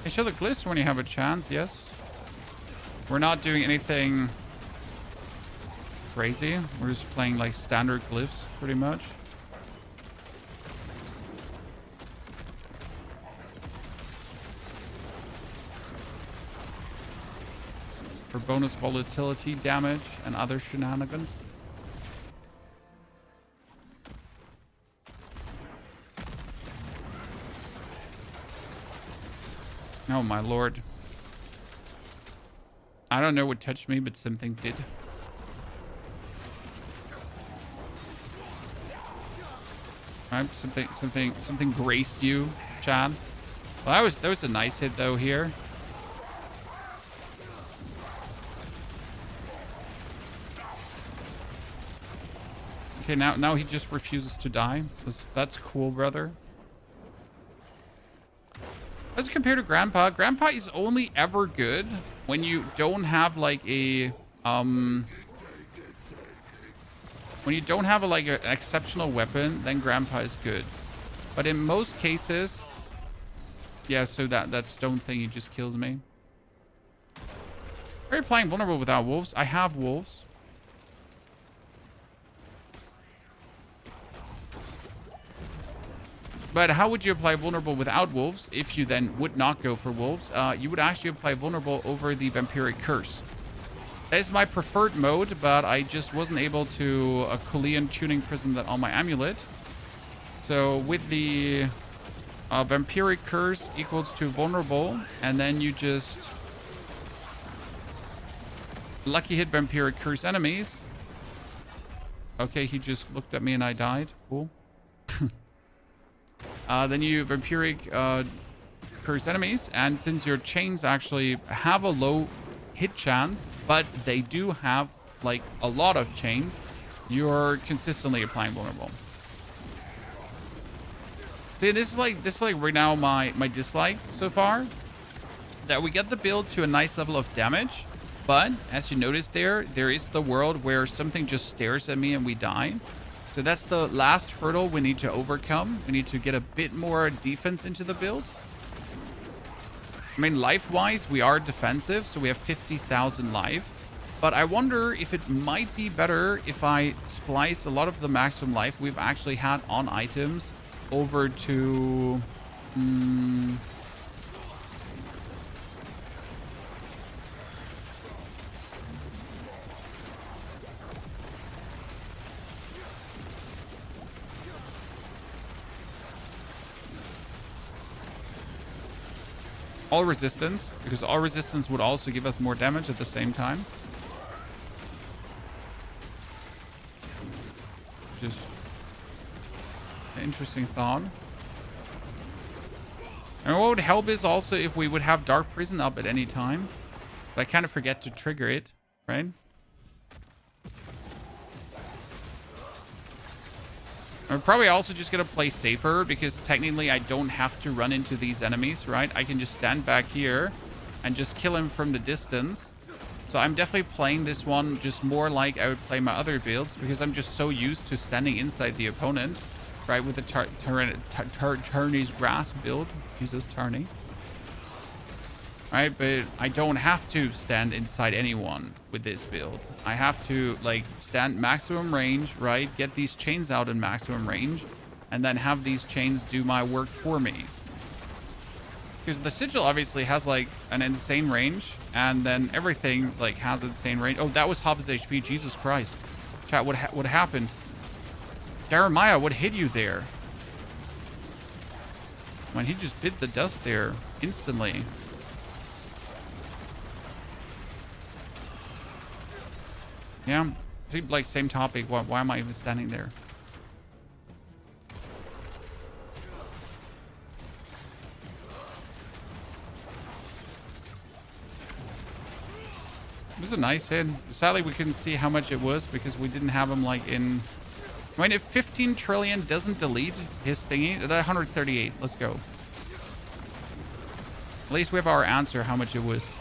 Hey, show the glyphs when you have a chance, yes. We're not doing anything crazy. We're just playing like standard glyphs, pretty much. For bonus volatility damage and other shenanigans. Oh my lord. I don't know what touched me, but something did. Right, something graced you, Chad. Well, that was a nice hit though here. Okay, now he just refuses to die. That's cool, brother. As compared to Grandpa, Grandpa is only ever good when you don't have like a when you don't have like an exceptional weapon, then Grandpa is good. But in most cases, yeah. So that stone thing, he just kills me. Are you playing vulnerable without wolves? I have wolves. But how would you apply vulnerable without wolves if you then would not go for wolves? You would actually apply vulnerable over the vampiric curse. That is my preferred mode, but I just wasn't able to Kulian tuning prism that on my amulet. So with the vampiric curse equals to vulnerable, and then you just lucky hit vampiric curse enemies. Okay, he just looked at me and I died. Cool. Then you vampiric curse enemies, and since your chains actually have a low hit chance, but they do have like a lot of chains, you're consistently applying vulnerable. See, this is like right now my dislike so far, that we get the build to a nice level of damage, but as you notice there is the world where something just stares at me and we die. So that's the last hurdle we need to overcome. We need to get a bit more defense into the build. I mean, life-wise, we are defensive, so we have 50,000 life. But I wonder if it might be better if I splice a lot of the maximum life we've actually had on items over to... all resistance, because all resistance would also give us more damage at the same time. Just an interesting thought. And what would help is also if we would have Dark Prison up at any time. But I kind of forget to trigger it, right? I'm probably also just going to play safer because technically I don't have to run into these enemies, right? I can just stand back here and just kill him from the distance. So I'm definitely playing this one just more like I would play my other builds because I'm just so used to standing inside the opponent, right? With the Tarney's Grass build. Jesus, Tarney. Right, but I don't have to stand inside anyone with this build. I have to like stand maximum range, right? Get these chains out in maximum range and then have these chains do my work for me. Because the sigil obviously has like an insane range and then everything like has insane range. Oh, that was half his HP. Jesus Christ. Chat, what happened? Jeremiah, what hit you there? Man, he just bit the dust there instantly. Yeah, seems like same topic. Why am I even standing there? It was a nice hit. Sadly, we couldn't see how much it was because we didn't have him like in... I mean, if 15 trillion doesn't delete his thingy, that 138. Let's go. At least we have our answer how much it was.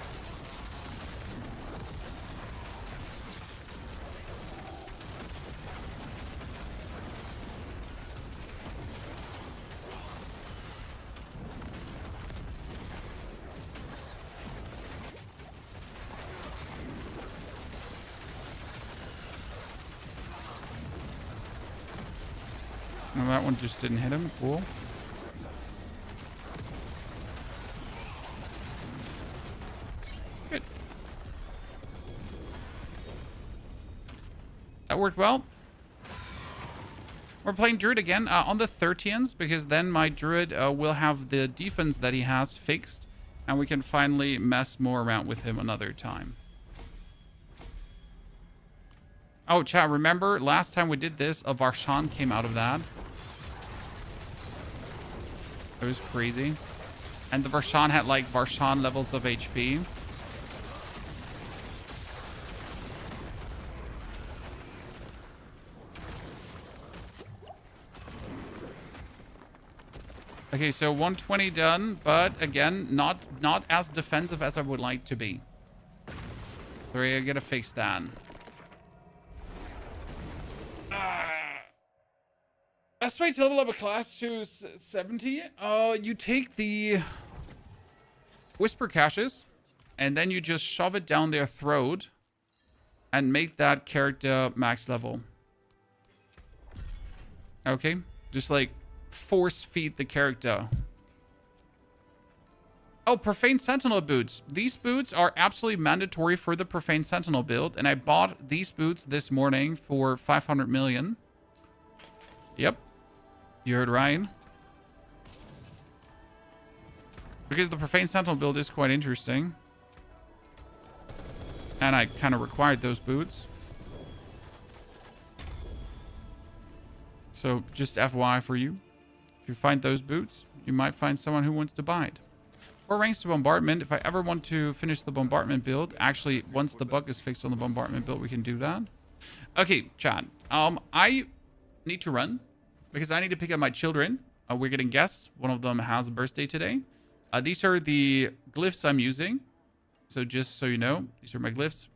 No, that one just didn't hit him. Cool. Good. That worked well. We're playing Druid again on the 13s, because then my Druid will have the defense that he has fixed, and we can finally mess more around with him another time. Oh, chat, remember last time we did this, a Varshan came out of that. It was crazy. And the Varshan had like Varshan levels of HP. Okay, so 120 done, but again, not as defensive as I would like to be. So I gotta fix that. Best way to level up a class to 70? You take the Whisper Caches, and then you just shove it down their throat and make that character max level. Okay? Just like force feed the character. Oh, Profane Sentinel boots. These boots are absolutely mandatory for the Profane Sentinel build, and I bought these boots this morning for 500 million. Yep. You heard Ryan. Because the Profane Sentinel build is quite interesting. And I kind of required those boots. So just FYI for you. If you find those boots, you might find someone who wants to buy it. Or ranks to bombardment. If I ever want to finish the bombardment build, actually, once the bug is fixed on the bombardment build, we can do that. Okay, chat. I need to run because I need to pick up my children. We're getting guests. One of them has a birthday today. These are the glyphs I'm using. So just so you know, these are my glyphs.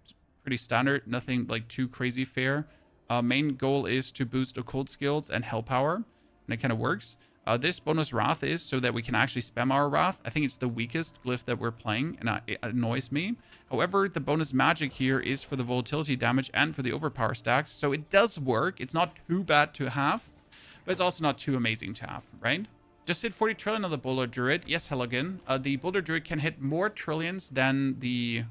Pretty standard. Nothing like too crazy fair. Main goal is to boost occult skills and hell power. And it kind of works. This bonus Wrath is so that we can actually spam our Wrath. I think it's the weakest glyph that we're playing, and it annoys me. However, the bonus magic here is for the volatility damage and for the overpower stacks, so it does work. It's not too bad to have, but it's also not too amazing to have, right? Just hit 40 trillion on the Boulder Druid. Yes, hello again. The Boulder Druid can hit more trillions than the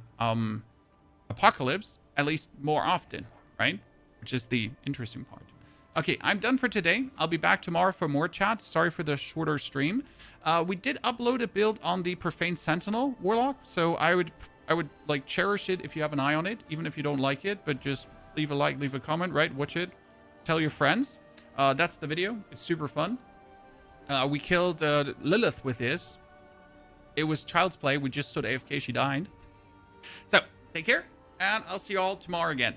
Apocalypse, at least more often, right? Which is the interesting part. Okay, I'm done for today. I'll be back tomorrow for more chat. Sorry for the shorter stream. We did upload a build on the Profane Sentinel Warlock, so I would like cherish it if you have an eye on it, even if you don't like it, but just leave a like, leave a comment, right? Watch it. Tell your friends. That's the video. It's super fun. We killed Lilith with this. It was child's play. We just stood AFK. She died. So, take care, and I'll see you all tomorrow again.